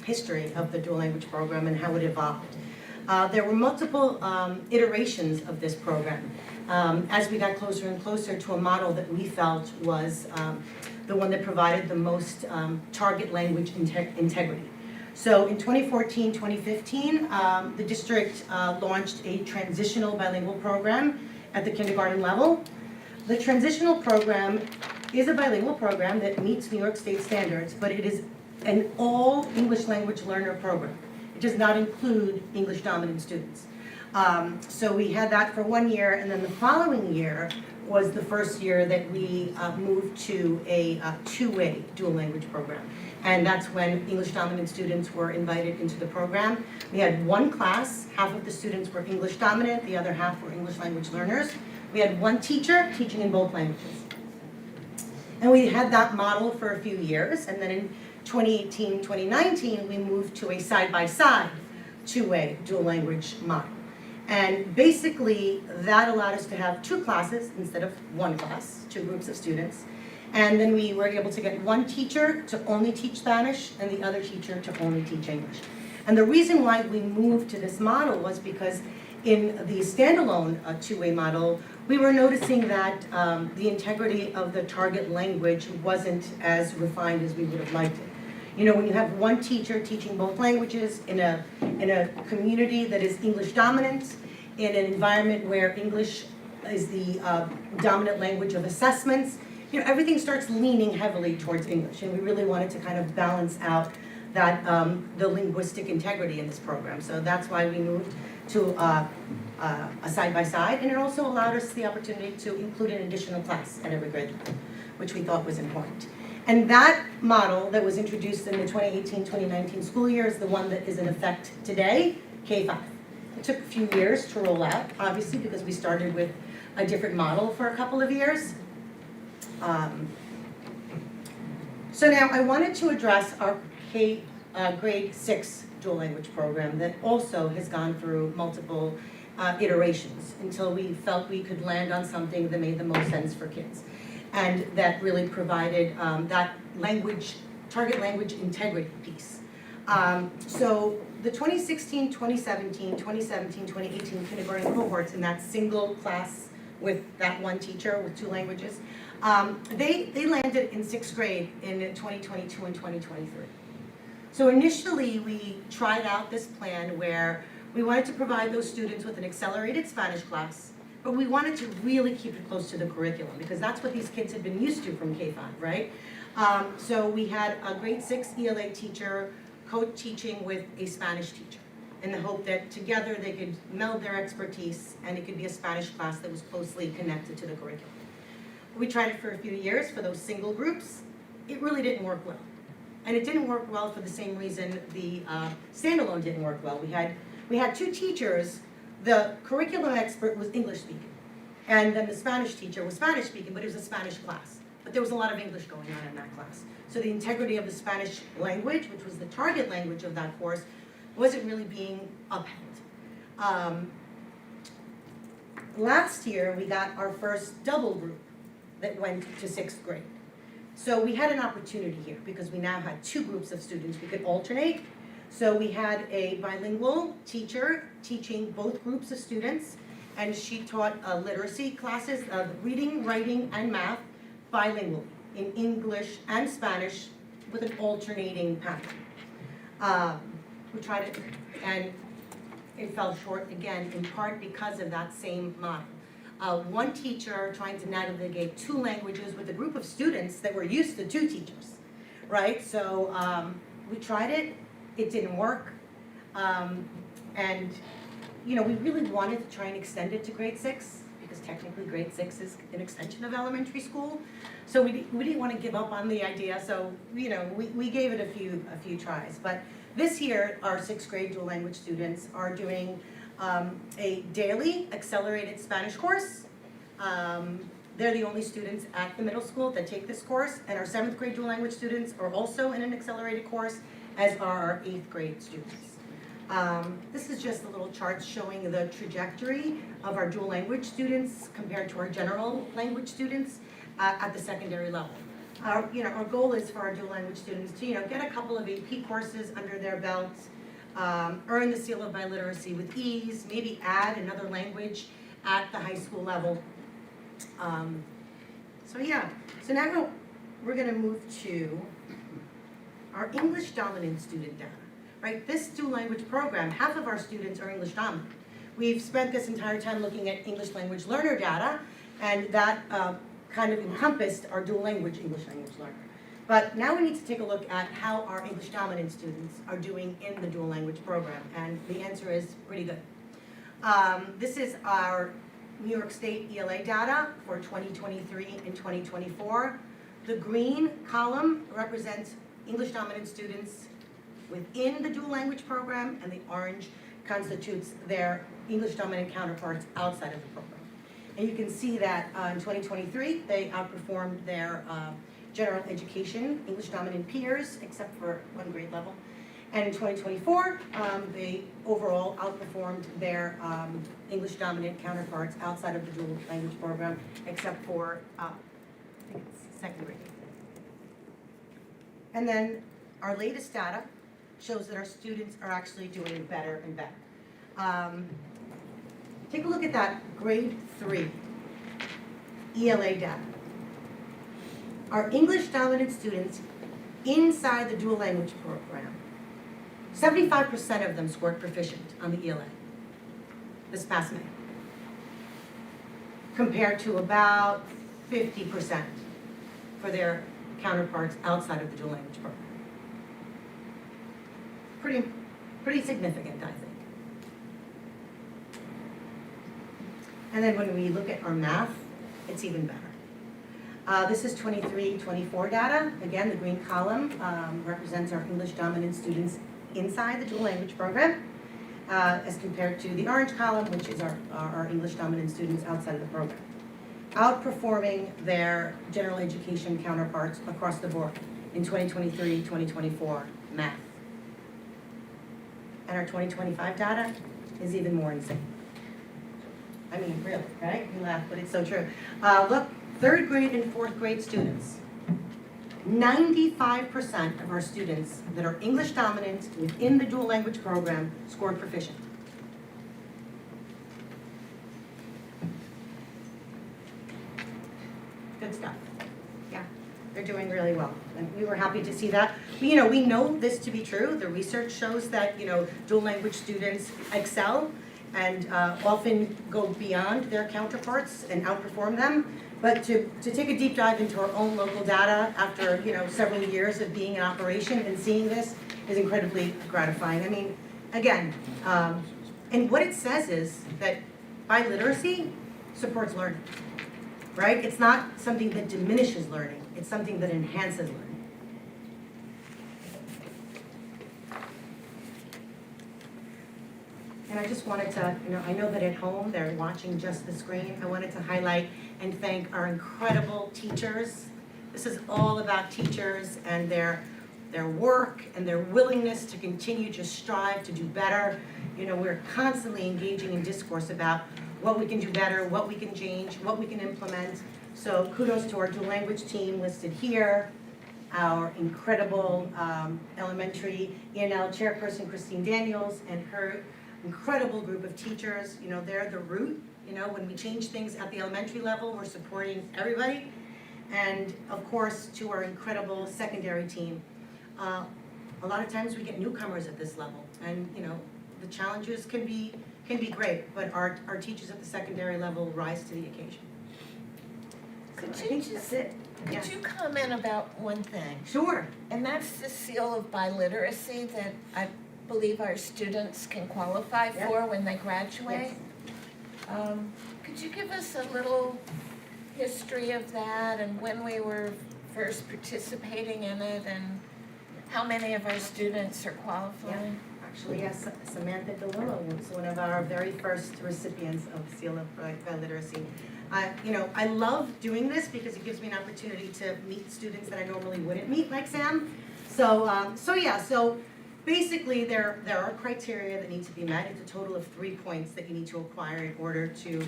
history of the dual language program and how it evolved. There were multiple iterations of this program as we got closer and closer to a model that we felt was the one that provided the most target language integrity. So in 2014, 2015, the district launched a transitional bilingual program at the kindergarten level. The transitional program is a bilingual program that meets New York State standards, but it is an all English language learner program. It does not include English dominant students. So we had that for 1 year, and then the following year was the first year that we moved to a two-way dual language program. And that's when English dominant students were invited into the program. We had one class, half of the students were English dominant, the other half were English language learners. We had one teacher teaching in both languages. And we had that model for a few years, and then in 2018, 2019, we moved to a side-by-side two-way dual language model. And basically, that allowed us to have two classes instead of one class, two groups of students. And then we were able to get one teacher to only teach Spanish and the other teacher to only teach English. And the reason why we moved to this model was because in the standalone two-way model, we were noticing that the integrity of the target language wasn't as refined as we would have liked it. You know, when you have one teacher teaching both languages in a community that is English dominant, in an environment where English is the dominant language of assessments, you know, everything starts leaning heavily towards English, and we really wanted to kind of balance out that the linguistic integrity in this program. So that's why we moved to a side-by-side, and it also allowed us the opportunity to include an additional class at every grade level, which we thought was important. And that model that was introduced in the 2018-2019 school year is the one that is in effect today, K-5. It took a few years to roll out, obviously, because we started with a different model for a couple of years. So now I wanted to address our grade 6 dual language program that also has gone through multiple iterations until we felt we could land on something that made the most sense for kids. And that really provided that target language integrity piece. So the 2016, 2017, 2018 kindergarten cohorts in that single class with that one teacher with two languages, they landed in 6th grade in 2022 and 2023. So initially we tried out this plan where we wanted to provide those students with an accelerated Spanish class, but we wanted to really keep it close to the curriculum because that's what these kids had been used to from K-5, right? So we had a grade 6 ELA teacher co-teaching with a Spanish teacher in the hope that together they could meld their expertise and it could be a Spanish class that was closely connected to the curriculum. We tried it for a few years for those single groups. It really didn't work well. And it didn't work well for the same reason the standalone didn't work well. We had two teachers. The curriculum expert was English speaking. And then the Spanish teacher was Spanish speaking, but it was a Spanish class. But there was a lot of English going on in that class. So the integrity of the Spanish language, which was the target language of that course, wasn't really being upheld. Last year, we got our first double group that went to 6th grade. So we had an opportunity here because we now had two groups of students. We could alternate. So we had a bilingual teacher teaching both groups of students, and she taught literacy classes of reading, writing, and math bilingually in English and Spanish with an alternating pattern. We tried it, and it fell short again, in part because of that same model. One teacher trying to navigate two languages with a group of students that were used to two teachers, right? So we tried it, it didn't work. And, you know, we really wanted to try and extend it to grade 6 because technically grade 6 is an extension of elementary school. So we didn't want to give up on the idea, so, you know, we gave it a few tries. But this year, our 6th grade dual language students are doing a daily accelerated Spanish course. They're the only students at the middle school that take this course, and our 7th grade dual language students are also in an accelerated course, as are our 8th grade students. This is just a little chart showing the trajectory of our dual language students compared to our general language students at the secondary level. Our goal is for our dual language students to, get a couple of AP courses under their belts, earn the seal of biliteracy with ease, maybe add another language at the high school level. So now we're gonna move to our English dominant student data, right? This dual language program, half of our students are English dominant. We've spent this entire time looking at English language learner data, and that kind of encompassed our dual language English language learner. But now we need to take a look at how our English dominant students are doing in the dual language program, and the answer is pretty good. This is our New York State ELA data for 2023 and 2024. The green column represents English dominant students within the dual language program, and the orange constitutes their English dominant counterparts outside of the program. And you can see that in 2023, they outperformed their general education English dominant peers, except for one grade level. And in 2024, they overall outperformed their English dominant counterparts outside of the dual language program, except for, I think it's second grade. And then our latest data shows that our students are actually doing better and better. Take a look at that grade 3 ELA data. Our English dominant students inside the dual language program, 75% of them scored proficient on the ELA this past May, compared to about 50% for their counterparts outside of the dual language program. Pretty significant, I think. And then when we look at our math, it's even better. This is 23-24 data. Again, the green column represents our English dominant students inside the dual language program, as compared to the orange column, which is our English dominant students outside of the program, outperforming their general education counterparts across the board in 2023-2024 math. And our 2025 data is even more insane. I mean, really, right? You laugh, but it's so true. Look, 3rd grade and 4th grade students. 95% of our students that are English dominant within the dual language program scored proficient. Good stuff. Yeah, they're doing really well. And we were happy to see that. But, we know this to be true. The research shows that, dual language students excel and often go beyond their counterparts and outperform them. But to take a deep dive into our own local data after, several years of being in operation and seeing this is incredibly gratifying. I mean, again, and what it says is that biliteracy supports learning, right? It's not something that diminishes learning. It's something that enhances learning. And I just wanted to, I know that at home they're watching just the screen. I wanted to highlight and thank our incredible teachers. This is all about teachers and their work and their willingness to continue to strive to do better. We're constantly engaging in discourse about what we can do better, what we can change, what we can implement. So kudos to our dual language team listed here, our incredible elementary ENL chairperson, Christine Daniels, and her incredible group of teachers. They're the root. When we change things at the elementary level, we're supporting everybody. And of course, to our incredible secondary team. A lot of times we get newcomers at this level, and the challenges can be great, but our teachers at the secondary level rise to the occasion. So I think that's it. Yeah. Could you comment about one thing? Sure. And that's the seal of biliteracy that I believe our students can qualify Yeah. for when they graduate. Yes. Could you give us a little history of that and when we were first participating in it and how many of our students are qualifying? Actually, yes, Samantha DeLillo was one of our very first recipients of the Seal of Biliteracy. I love doing this because it gives me an opportunity to meet students that I normally wouldn't meet, like Sam. So basically there are criteria that need to be met. It's a total of 3 points that you need to acquire in order to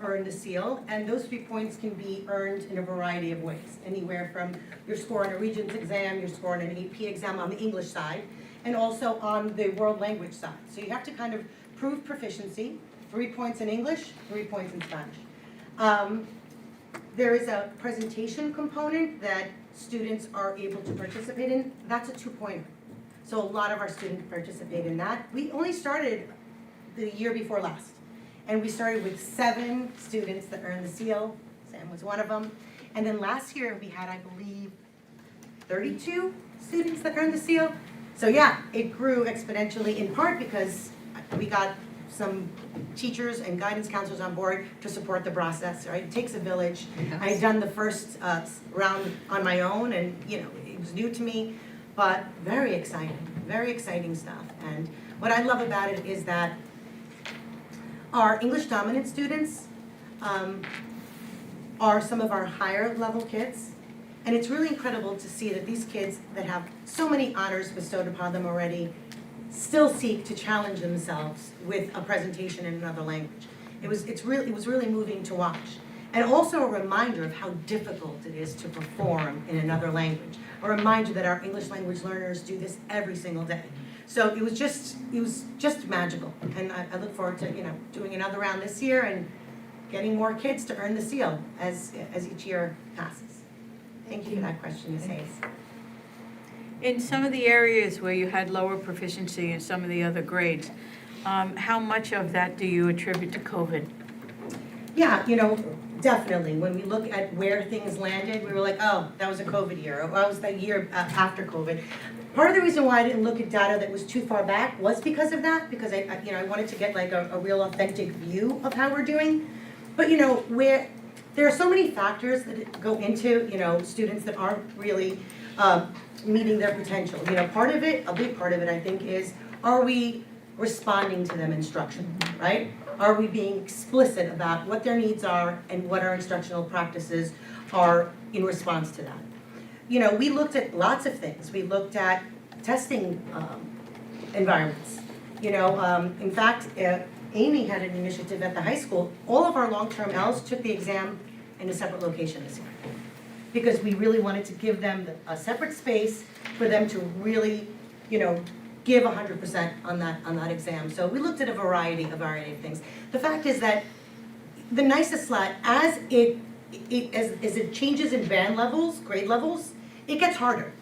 earn the seal, and those 3 points can be earned in a variety of ways, anywhere from your score on a Regents exam, your score on an AP exam on the English side, and also on the world language side. So you have to kind of prove proficiency, 3 points in English, 3 points in Spanish. There is a presentation component that students are able to participate in. That's a 2-pointer. So a lot of our students participate in that. We only started the year before last. And we started with 7 students that earned the seal. Sam was one of them. And then last year we had, I believe, 32 students that earned the seal. So yeah, it grew exponentially in part because we got some teachers and guidance counselors on board to support the process, right? It takes a village. I had done the first round on my own, and it was new to me, but very exciting stuff. And what I love about it is that our English dominant students are some of our higher level kids. And it's really incredible to see that these kids that have so many honors bestowed upon them already still seek to challenge themselves with a presentation in another language. It was really moving to watch. And also a reminder of how difficult it is to perform in another language. A reminder that our English language learners do this every single day. So it was just magical. And I look forward to, doing another round this year and getting more kids to earn the seal as each year passes. Thank you for that question, Ms. Hayes. In some of the areas where you had lower proficiency in some of the other grades, how much of that do you attribute to COVID? Yeah, definitely. When we look at where things landed, we were like, oh, that was a COVID year, or that was the year after COVID. Part of the reason why I didn't look at data that was too far back was because of that, because I wanted to get like a real authentic view of how we're doing. But where there are so many factors that go into students that aren't really meeting their potential. Part of it, a big part of it, I think, is are we responding to them instruction, right? Are we being explicit about what their needs are and what our instructional practices are in response to that? We looked at lots of things. We looked at testing environments. In fact, Amy had an initiative at the high school. All of our long-term Ls took the exam in a separate location this year, because we really wanted to give them a separate space for them to really, give 100% on that exam. So we looked at a variety of things. The fact is that the nicest slide, as it changes in band levels, grade levels, it gets harder.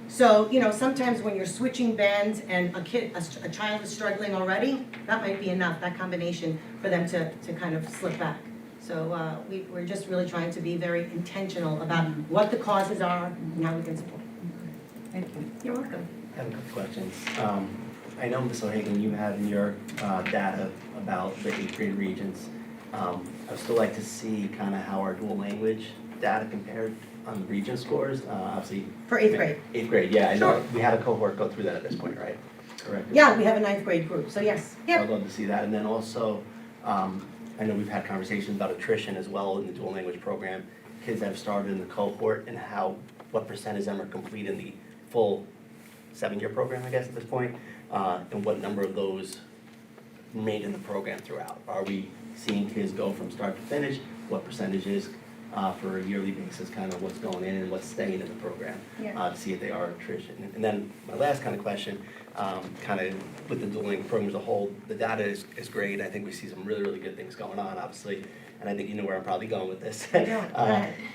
So, sometimes when you're switching bands and a child is struggling already, that might be enough, that combination, for them to kind of slip back. So we're just really trying to be very intentional about what the causes are and how we can support. Thank you. You're welcome. I have a couple questions. I know, Ms. O'Hagan, you have in your data about the 8th grade Regents. I'd still like to see kind of how our dual language data compared on the Regent scores. Obviously. For 8th grade. 8th grade, yeah. I know Sure. we had a cohort go through that at this point, right? Correct? Yeah, we have a 9th grade group, so yes. I'd love to see that. And then also, I know we've had conversations about attrition as well in the dual language program. Kids that have started in the cohort and what percentage of them are completing the full 7-year program, I guess, at this point, and what number of those remain in the program throughout. Are we seeing kids go from start to finish? What percentages for a yearly basis, kind of what's going in and what's staying in the program, to see if they are attrition. And then my last kind of question, kind of with the dual language program as a whole, the data is great. I think we see some really, really good things going on, obviously, and I think you know where I'm probably going with this.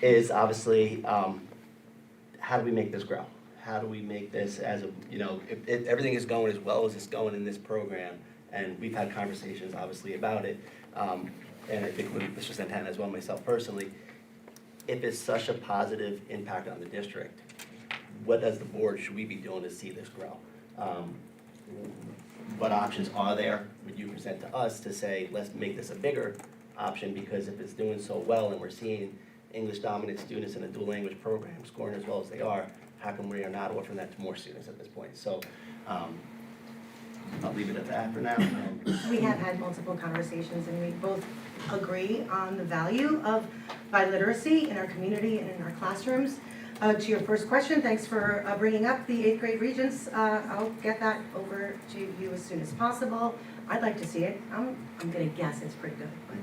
Is obviously, how do we make this grow? How do we make this as a, if everything is going as well as it's going in this program, and we've had conversations, obviously, about it, and I think with Mr. Santana as well, myself personally, if it's such a positive impact on the district, what as the board should we be doing to see this grow? What options are there, would you present to us to say, let's make this a bigger option, because if it's doing so well and we're seeing English dominant students in a dual language program scoring as well as they are, how come we are not offering that to more students at this point? So I'll leave it at that for now. We have had multiple conversations, and we both agree on the value of biliteracy in our community and in our classrooms. To your first question, thanks for bringing up the 8th grade Regents. I'll get that over to you as soon as possible. I'd like to see it. I'm gonna guess it's pretty good, but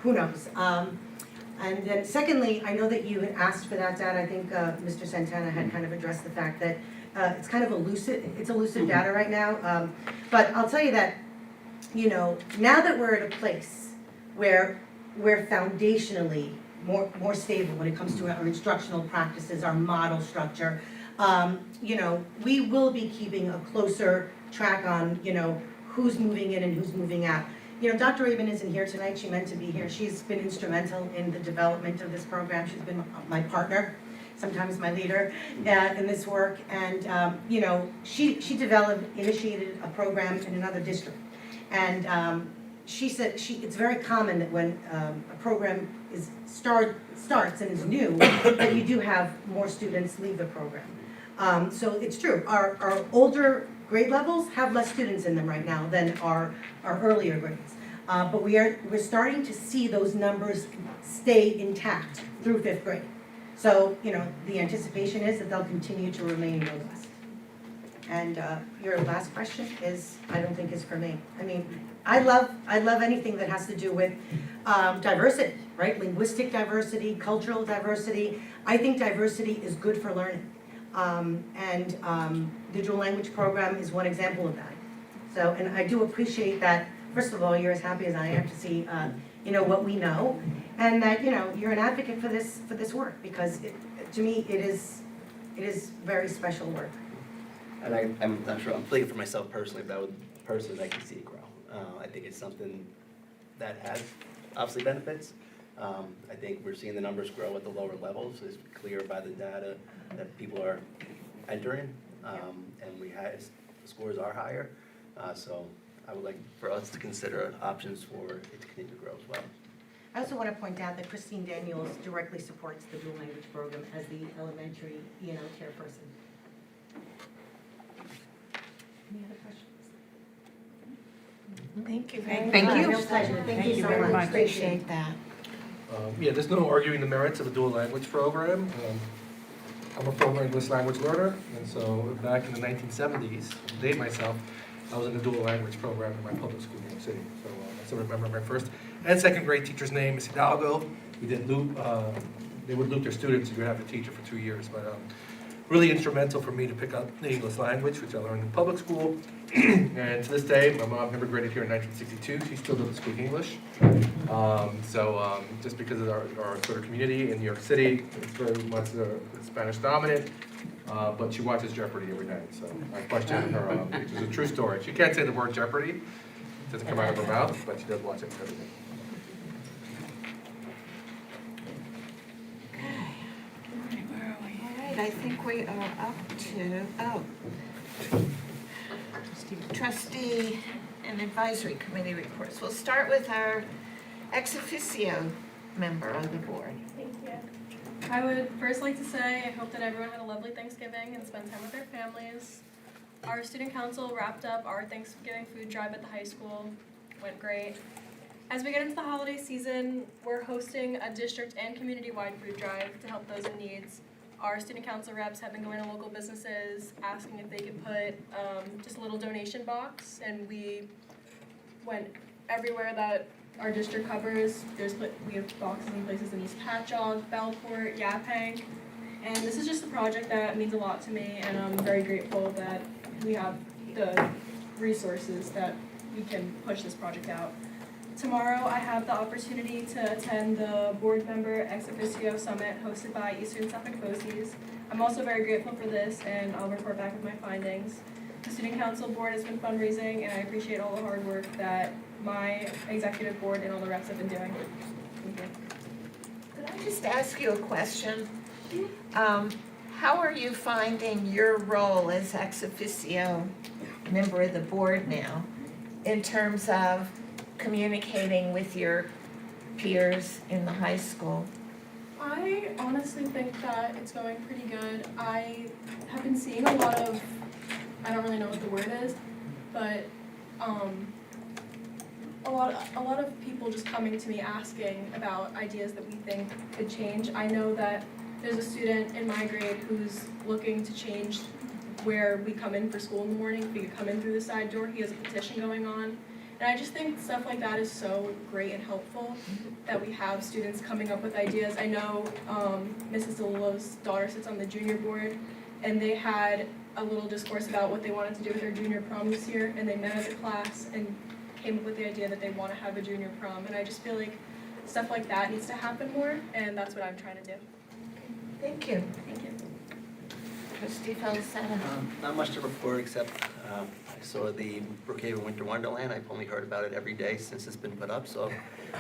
who knows? And then secondly, I know that you had asked for that data. I think Mr. Santana had kind of addressed the fact that it's kind of elusive data right now. But I'll tell you that, now that we're at a place where we're foundationally more stable when it comes to our instructional practices, our model structure, we will be keeping a closer track on, who's moving in and who's moving out. Dr. Rabin isn't here tonight. She meant to be here. She's been instrumental in the development of this program. She's been my partner, sometimes my leader in this work. And, she initiated a program in another district. And she said it's very common that when a program starts and is new, that you do have more students leave the program. So it's true. Our older grade levels have less students in them right now than our earlier grades. But we're starting to see those numbers stay intact through 5th grade. So, the anticipation is that they'll continue to remain robust. And your last question I don't think is for me. I mean, I love anything that has to do with diversity, right? Linguistic diversity, cultural diversity. I think diversity is good for learning. The dual language program is one example of that. So, and I do appreciate that, first of all, you're as happy as I am to see, what we know, and that, you're an advocate for this work, because to me, it is very special work. And I'm not sure, I'm speaking for myself personally, but I would personally like to see it grow. I think it's something that has obviously benefits. I think we're seeing the numbers grow at the lower levels. It's clear by the data that people are entering, and the scores are higher. So I would like for us to consider options for it to continue to grow as well. I also want to point out that Christine Daniels directly supports the dual language program as the elementary ENL chairperson. Any other questions? Thank you very much. Thank you. Real pleasure. Thank you so very much. much. Appreciate that. There's no arguing the merits of a dual language program. I'm a former English language learner, and so back in the 1970s, to date myself, I was in the dual language program in my public school in New York City. So I still remember my first and second grade teacher's name, Miss Hidalgo. We did loop, they would loop their students, you would have a teacher for 2 years, but really instrumental for me to pick up the English language, which I learned in public school. And to this day, my mom immigrated here in 1962. She still doesn't speak English. Just because of our sort of community in New York City, it's very much Spanish dominant. But she watches Jeopardy every night, so I questioned her, which is a true story. She can't say the word Jeopardy, it doesn't come out of her mouth, but she does watch it every night. All right, I think we are up to, trustee and advisory committee reports. We'll start with our ex officio member of the board. Thank you. I would first like to say I hope that everyone had a lovely Thanksgiving and spent time with their families. Our student council wrapped up our Thanksgiving food drive at the high school. Went great. As we get into the holiday season, we're hosting a district and community-wide food drive to help those in needs. Our student council reps have been going to local businesses, asking if they could put just a little donation box, and we went everywhere that our district covers. We have boxes in places in East Patchogue, Bellport, Yaphank, and this is just a project that means a lot to me, and I'm very grateful that we have the resources that we can push this project out. Tomorrow, I have the opportunity to attend the board member ex officio summit hosted by Eastern Suffolk BOCES. I'm also very grateful for this, and I'll report back with my findings. The student council board has been fundraising, and I appreciate all the hard work that my executive board and all the reps have been doing. Thank you. Could I just ask you a question? How are you finding your role as ex officio member of the board now in terms of communicating with your peers in the high school? I honestly think that it's going pretty good. I have been seeing a lot of, I don't really know what the word is, but a lot of people just coming to me asking about ideas that we think could change. I know that there's a student in my grade who's looking to change where we come in for school in the morning. If we could come in through the side door, he has a petition going on. And I just think stuff like that is so great and helpful, that we have students coming up with ideas. I know Mrs. DeLulo's daughter sits on the junior board, and they had a little discourse about what they wanted to do with their junior prom this year, and they met as a class and came up with the idea that they want to have a junior prom. And I just feel like stuff like that needs to happen more, and that's what I'm trying to do. Thank you. Thank you. Trustee Felisetta. Not much to report, except I saw the Brookhaven Winter Wonderland. I've only heard about it every day since it's been put up, so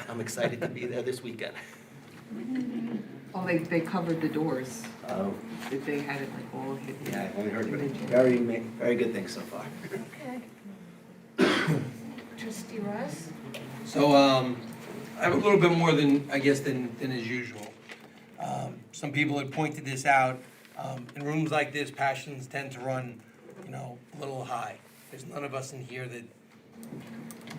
I'm excited to be there this weekend. Oh, they covered the doors. Oh, They had it like all hidden. yeah, I've only heard very good things so far. Okay. Trustee Ross? So, I have a little bit more than, I guess, than is usual. Some people had pointed this out. In rooms like this, passions tend to run, a little high. There's none of us in here that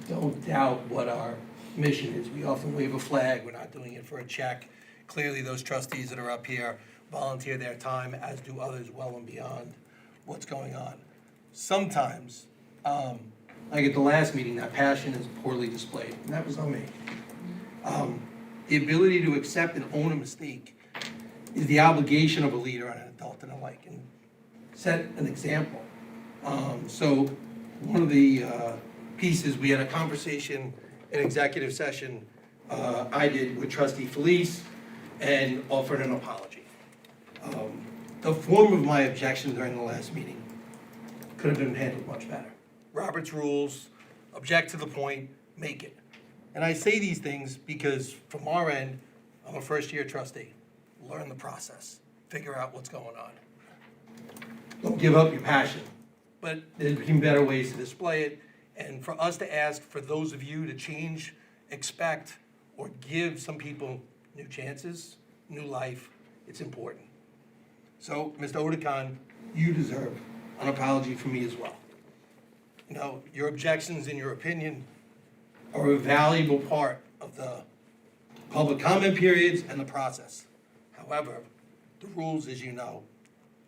don't doubt what our mission is. We often wave a flag, we're not doing it for a check. Clearly, those trustees that are up here volunteer their time, as do others well and beyond what's going on. Sometimes, like at the last meeting, that passion is poorly displayed, and that was on me. The ability to accept and own a mistake is the obligation of a leader and an adult and alike, and set an example. So one of the pieces, we had a conversation in executive session I did with Trustee Felice and offered an apology. The form of my objection during the last meeting could have been handled much better. Robert's rules, object to the point, make it. And I say these things because from our end, I'm a first-year trustee. Learn the process, figure out what's going on. Don't give up your passion, but there's been better ways to display it. And for us to ask for those of you to change, expect, or give some people new chances, new life, it's important. So, Mr. Otakon, you deserve an apology from me as well. Your objections and your opinion are a valuable part of the public comment periods and the process. However, the rules, as you know,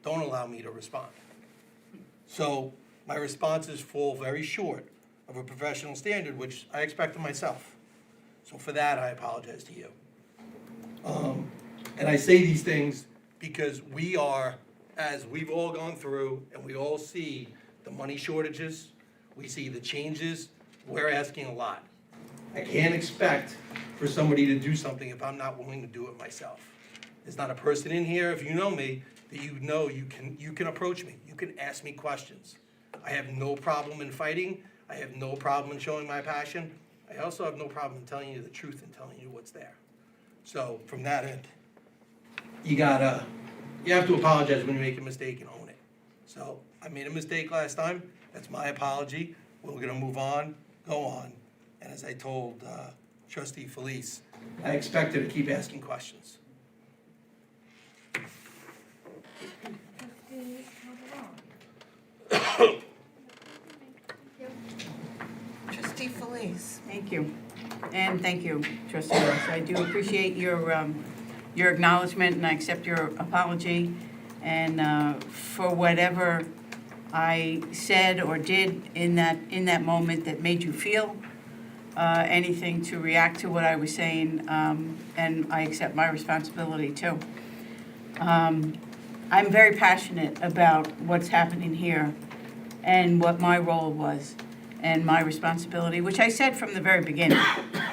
don't allow me to respond. So my responses fall very short of a professional standard, which I expect of myself. So for that, I apologize to you. And I say these things because we are, as we've all gone through, and we all see the money shortages, we see the changes, we're asking a lot. I can't expect for somebody to do something if I'm not willing to do it myself. There's not a person in here, if you know me, that you know you can approach me. You can ask me questions. I have no problem in fighting. I have no problem in showing my passion. I also have no problem in telling you the truth and telling you what's there. So from that end, you have to apologize when you make a mistake and own it. So I made a mistake last time. That's my apology. We're gonna move on, go on. And as I told Trustee Felice, I expect her to keep asking questions. Trustee Felice. Thank you. And thank you, Trustee Ross. I do appreciate your acknowledgement, and I accept your apology. And for whatever I said or did in that moment that made you feel anything to react to what I was saying, and I accept my responsibility too. I'm very passionate about what's happening here and what my role was and my responsibility, which I said from the very beginning.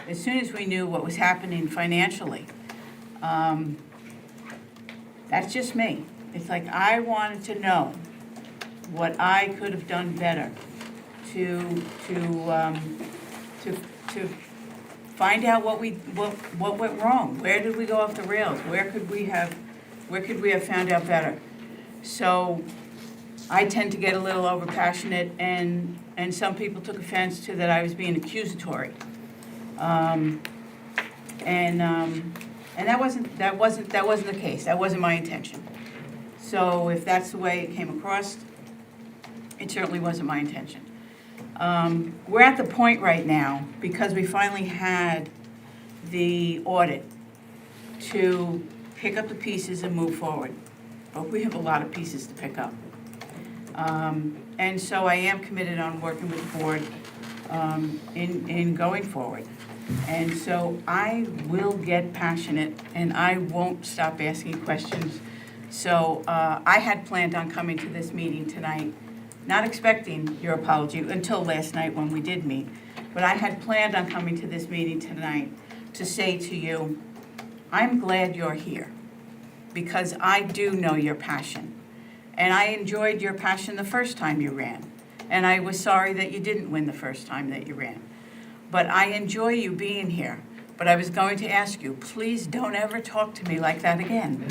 As soon as we knew what was happening financially, that's just me. It's like I wanted to know what I could have done better to find out what went wrong. Where did we go off the rails? Where could we have found out better? So I tend to get a little overpassionate, and some people took offense to that I was being accusatory. And that wasn't the case. That wasn't my intention. So if that's the way it came across, it certainly wasn't my intention. We're at the point right now, because we finally had the audit, to pick up the pieces and move forward. But we have a lot of pieces to pick up. And so I am committed on working with the board in going forward. And so I will get passionate and I won't stop asking questions. So I had planned on coming to this meeting tonight, not expecting your apology until last night when we did meet. But I had planned on coming to this meeting tonight to say to you, I'm glad you're here because I do know your passion. And I enjoyed your passion the first time you ran. And I was sorry that you didn't win the first time that you ran. But I enjoy you being here. But I was going to ask you, please don't ever talk to me like that again.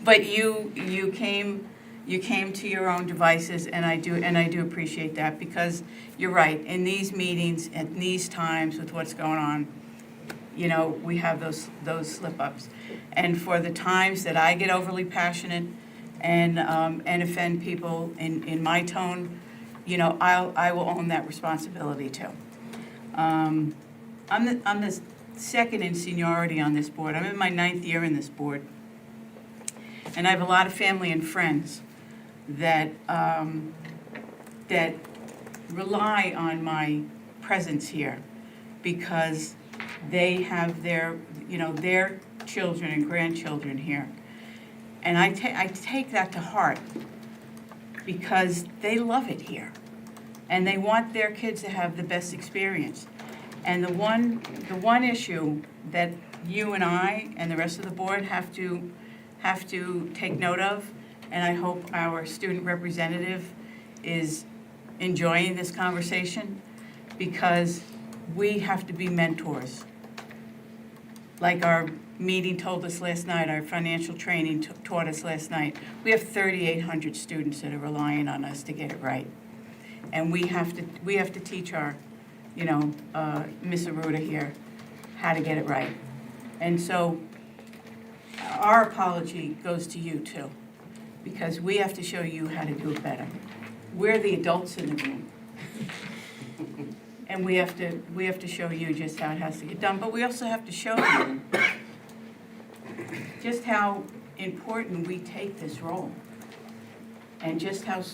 But you came to your own devices, and I do appreciate that, because you're right, in these meetings, at these times with what's going on, you know, we have those slip-ups. And for the times that I get overly passionate and offend people in my tone, you know, I will own that responsibility too. I'm the second in seniority on this board. I'm in my 9th year in this board. And I have a lot of family and friends that rely on my presence here because they have their children and grandchildren here. And I take that to heart because they love it here. And they want their kids to have the best experience. And the one issue that you and I and the rest of the board have to take note of, and I hope our student representative is enjoying this conversation, because we have to be mentors. Like our meeting told us last night, our financial training taught us last night, we have 3,800 students that are relying on us to get it right. And we have to teach our, Miss Aruda here, how to get it right. And so our apology goes to you too, because we have to show you how to do it better. We're the adults in the room. And we have to show you just how it has to get done, but we also have to show you just how important we take this role. And just how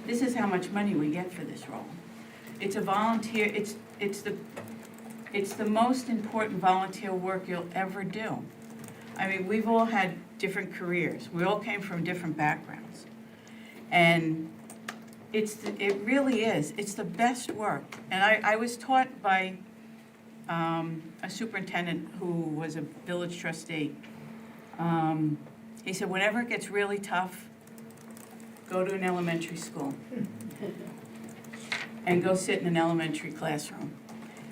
this is how much money we get for this role. It's a volunteer, it's the most important volunteer work you'll ever do. I mean, we've all had different careers. We all came from different backgrounds. And it really is. It's the best work. And I was taught by a superintendent who was a village trustee. He said, whenever it gets really tough, go to an elementary school and go sit in an elementary classroom.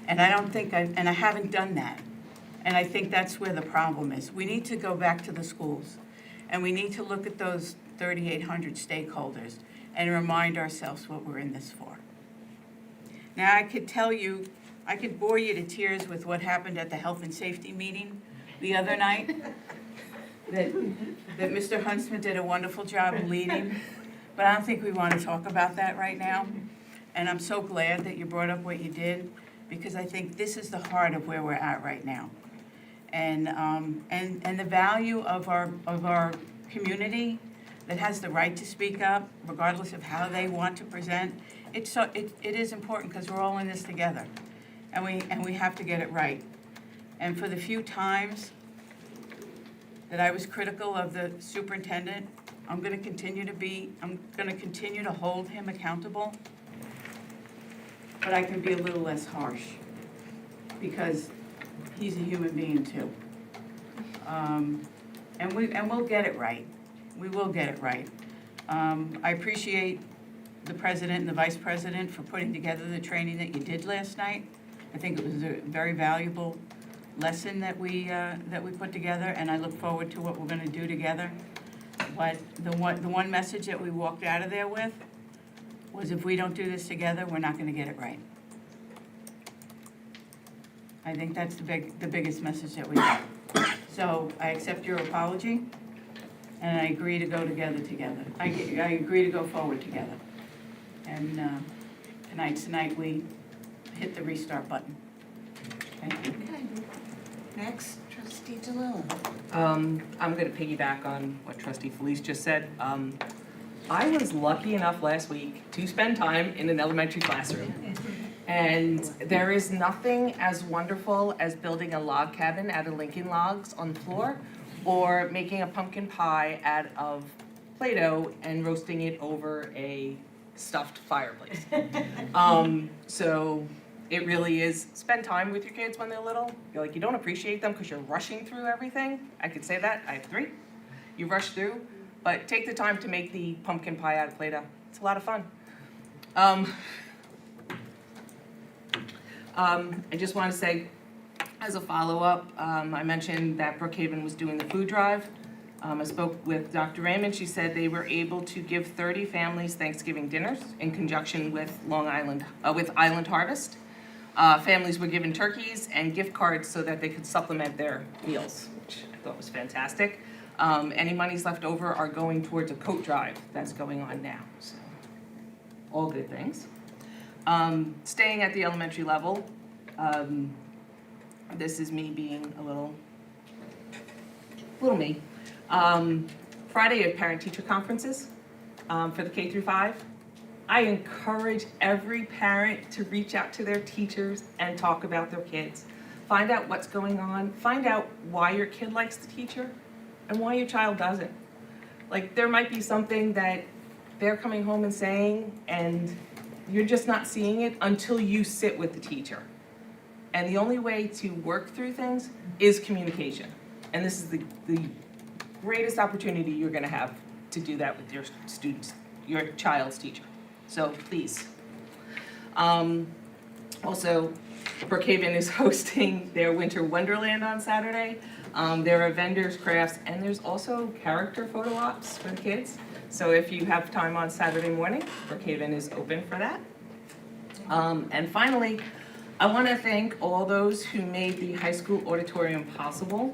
And I haven't done that. And I think that's where the problem is. We need to go back to the schools, and we need to look at those 3,800 stakeholders and remind ourselves what we're in this for. Now, I could bore you to tears with what happened at the health and safety meeting the other night, that Mr. Huntsman did a wonderful job of leading, but I don't think we want to talk about that right now. And I'm so glad that you brought up what you did, because I think this is the heart of where we're at right now. And the value of our community that has the right to speak up, regardless of how they want to present, it is important, because we're all in this together, and we have to get it right. And for the few times that I was critical of the superintendent, I'm going to continue to hold him accountable, but I can be a little less harsh, because he's a human being too. And we'll get it right. We will get it right. I appreciate the president and the vice president for putting together the training that you did last night. I think it was a very valuable lesson that we put together, and I look forward to what we're going to do together. But the one message that we walked out of there with was, if we don't do this together, we're not going to get it right. I think that's the biggest message that we got. So I accept your apology, and I agree to go together. I agree to go forward together. And tonight we hit the restart button. Thank you. Okay. Next, Trustee DeLillo. I'm going to piggyback on what Trustee Felice just said. I was lucky enough last week to spend time in an elementary classroom. And there is nothing as wonderful as building a log cabin out of Lincoln logs on the floor, or making a pumpkin pie out of Play-Doh and roasting it over a stuffed fireplace. So it really is, spend time with your kids when they're little. You're like, you don't appreciate them because you're rushing through everything. I could say that, I have 3. You rush through, but take the time to make the pumpkin pie out of Play-Doh. It's a lot of fun. I just want to say, as a follow-up, I mentioned that Brookhaven was doing the food drive. I spoke with Dr. Raymond. She said they were able to give 30 families Thanksgiving dinners in conjunction with Island Harvest. Families were given turkeys and gift cards so that they could supplement their meals, which I thought was fantastic. Any monies left over are going towards a coat drive that's going on now, so all good things. Staying at the elementary level, this is me being a little me. Friday are parent-teacher conferences for the K through 5. I encourage every parent to reach out to their teachers and talk about their kids. Find out what's going on, find out why your kid likes the teacher and why your child doesn't. Like, there might be something that they're coming home and saying, and you're just not seeing it until you sit with the teacher. And the only way to work through things is communication. And this is the greatest opportunity you're gonna have to do that with your students, your child's teacher. So please. Also, Brookhaven is hosting their Winter Wonderland on Saturday. There are vendors, crafts, and there's also character photo ops for the kids. So if you have time on Saturday morning, Brookhaven is open for that. And finally, I want to thank all those who made the high school auditorium possible.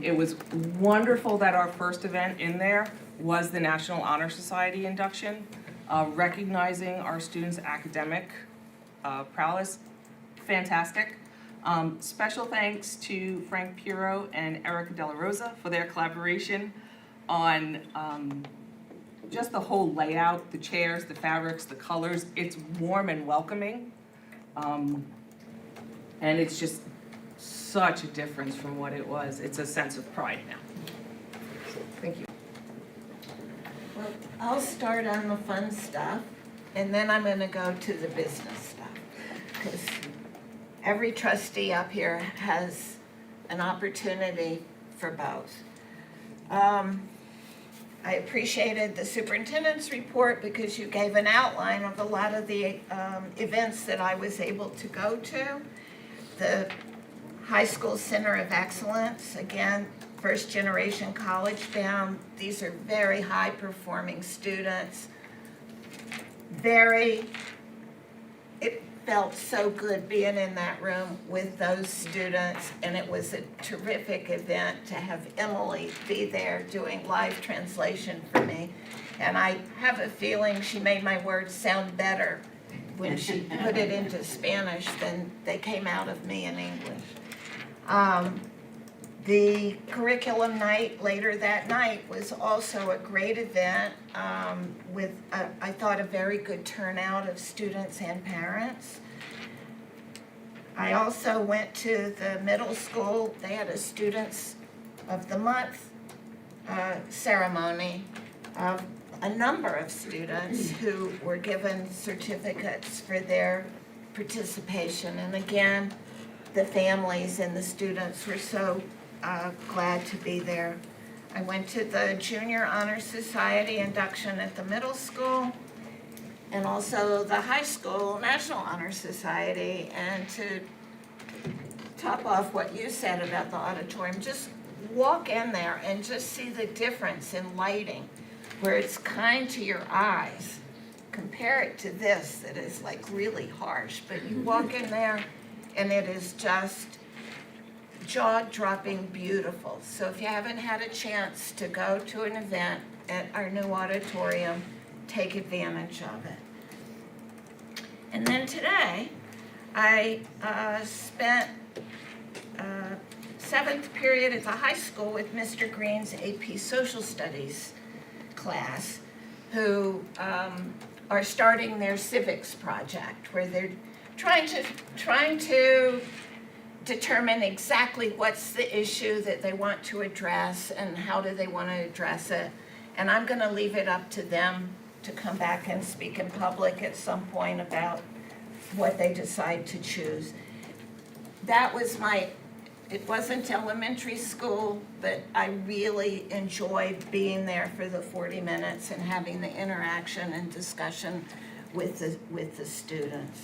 It was wonderful that our first event in there was the National Honor Society induction, recognizing our students' academic prowess. Fantastic. Special thanks to Frank Puro and Erica De La Rosa for their collaboration on just the whole layout, the chairs, the fabrics, the colors. It's warm and welcoming. And it's just such a difference from what it was. It's a sense of pride now. So, thank you. Well, I'll start on the fun stuff, and then I'm gonna go to the business stuff. Because every trustee up here has an opportunity for both. I appreciated the superintendent's report because you gave an outline of a lot of the events that I was able to go to. The High School Center of Excellence, again, first generation college bound. These are very high performing students. It felt so good being in that room with those students, and it was a terrific event to have Emily be there doing live translation for me. And I have a feeling she made my words sound better when she put it into Spanish than they came out of me in English. The curriculum night later that night was also a great event with, I thought, a very good turnout of students and parents. I also went to the middle school. They had a Students of the Month ceremony of a number of students who were given certificates for their participation. And again, the families and the students were so glad to be there. I went to the Junior Honor Society induction at the middle school and also the high school National Honor Society. And to top off what you said about the auditorium, just walk in there and just see the difference in lighting, where it's kind to your eyes. Compare it to this that is like really harsh, but you walk in there and it is just jaw-dropping beautiful. So if you haven't had a chance to go to an event at our new auditorium, take advantage of it. And then today, I spent 7th period at the high school with Mr. Green's AP Social Studies class. who are starting their civics project, where they're trying to determine exactly what's the issue that they want to address and how do they want to address it. And I'm going to leave it up to them to come back and speak in public at some point about what they decide to choose. That was it wasn't elementary school, but I really enjoyed being there for the 40 minutes and having the interaction and discussion with the students.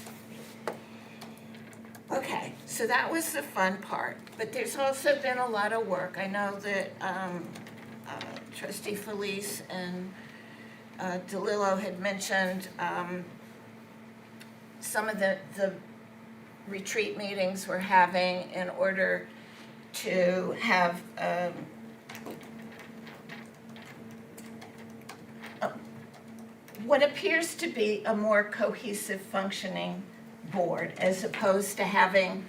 Okay, so that was the fun part, but there's also been a lot of work. I know that Trustee Felice and DeLillo had mentioned some of the retreat meetings we're having in order to have what appears to be a more cohesive functioning board, as opposed to having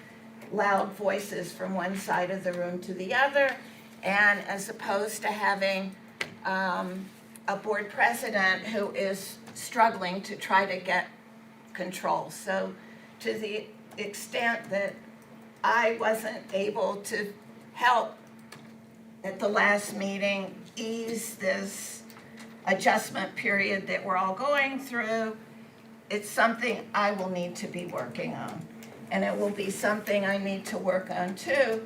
loud voices from one side of the room to the other, and as opposed to having a board president who is struggling to try to get control. So to the extent that I wasn't able to help at the last meeting ease this adjustment period that we're all going through, it's something I will need to be working on. And it will be something I need to work on too,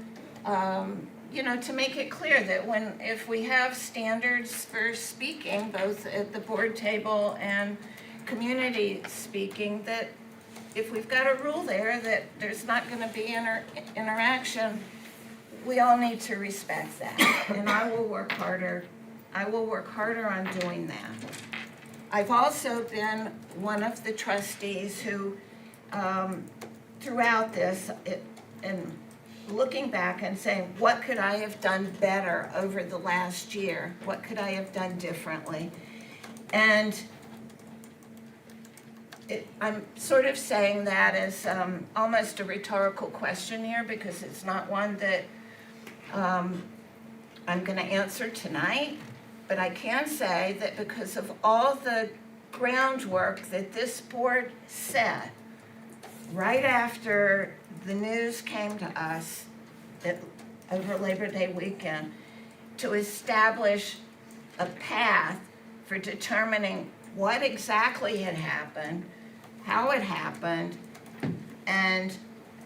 to make it clear that if we have standards for speaking, both at the board table and community speaking, that if we've got a rule there that there's not gonna be interaction, we all need to respect that. And I will work harder on doing that. I've also been one of the trustees who, throughout this, and looking back and saying, what could I have done better over the last year? What could I have done differently? And I'm sort of saying that as almost a rhetorical question here, because it's not one that I'm going to answer tonight. But I can say that because of all the groundwork that this board set right after the news came to us over Labor Day weekend, to establish a path for determining what exactly had happened, how it happened, and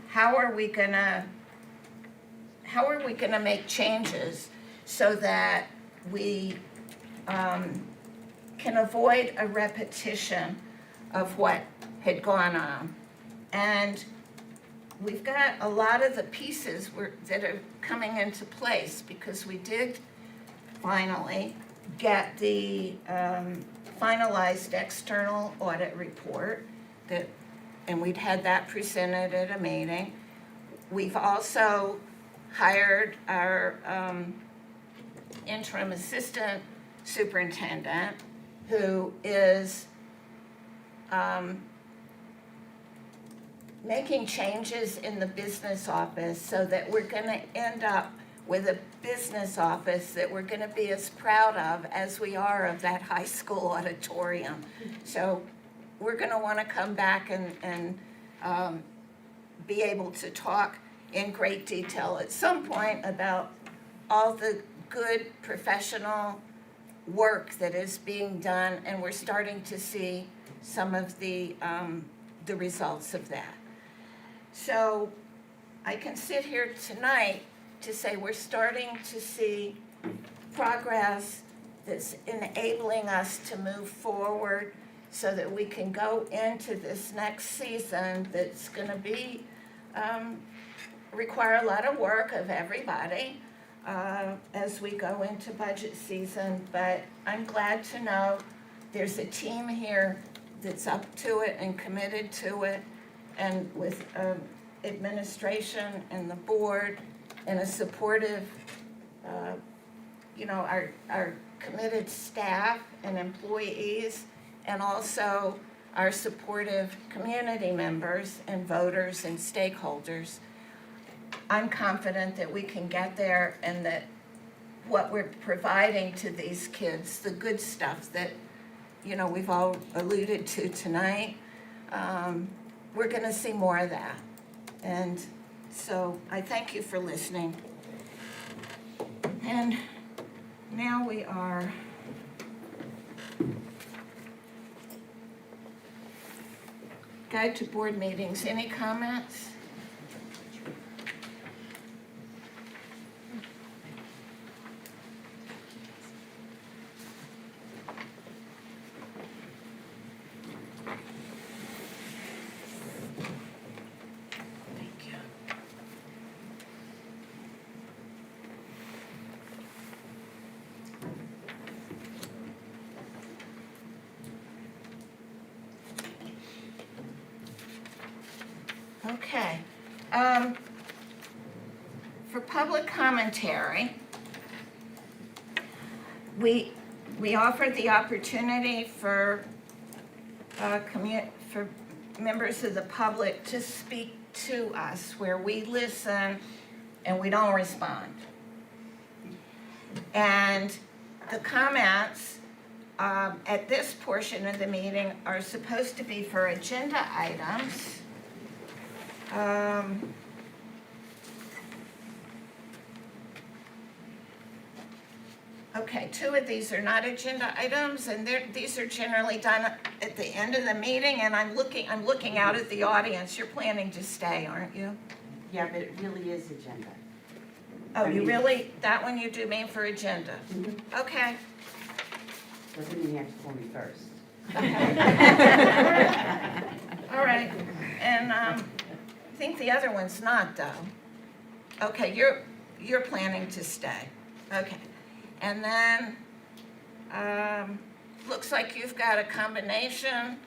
how are we gonna make changes so that we can avoid a repetition of what had gone on. And we've got a lot of the pieces that are coming into place, because we did finally get the finalized external audit report and we'd had that presented at a meeting. We've also hired our interim assistant superintendent, who is making changes in the business office so that we're going to end up with a business office that we're going to be as proud of as we are of that high school auditorium. So we're going to want to come back and be able to talk in great detail at some point about all the good professional work that is being done, and we're starting to see some of the results of that. So I can sit here tonight to say we're starting to see progress that's enabling us to move forward so that we can go into this next season that's going to be require a lot of work of everybody as we go into budget season. But I'm glad to know there's a team here that's up to it and committed to it, and with administration and the board and a supportive, our committed staff and employees, and also our supportive community members and voters and stakeholders. I'm confident that we can get there, and that what we're providing to these kids, the good stuff that we've all alluded to tonight, we're gonna see more of that. And so I thank you for listening. And now we are guide to board meetings. Any comments? Thank you. Okay. For public commentary, we offered the opportunity for for members of the public to speak to us, where we listen and we don't respond. And the comments at this portion of the meeting are supposed to be for agenda items. Okay, 2 of these are not agenda items, and these are generally done at the end of the meeting, and I'm looking out at the audience. You're planning to stay, aren't you? Yeah, but it really is agenda. Oh, you really, that one you do mean for agenda? Okay. Doesn't mean you have to call me first. All right, and I think the other one's not, though. Okay, you're planning to stay. Okay. And then, looks like you've got a combination.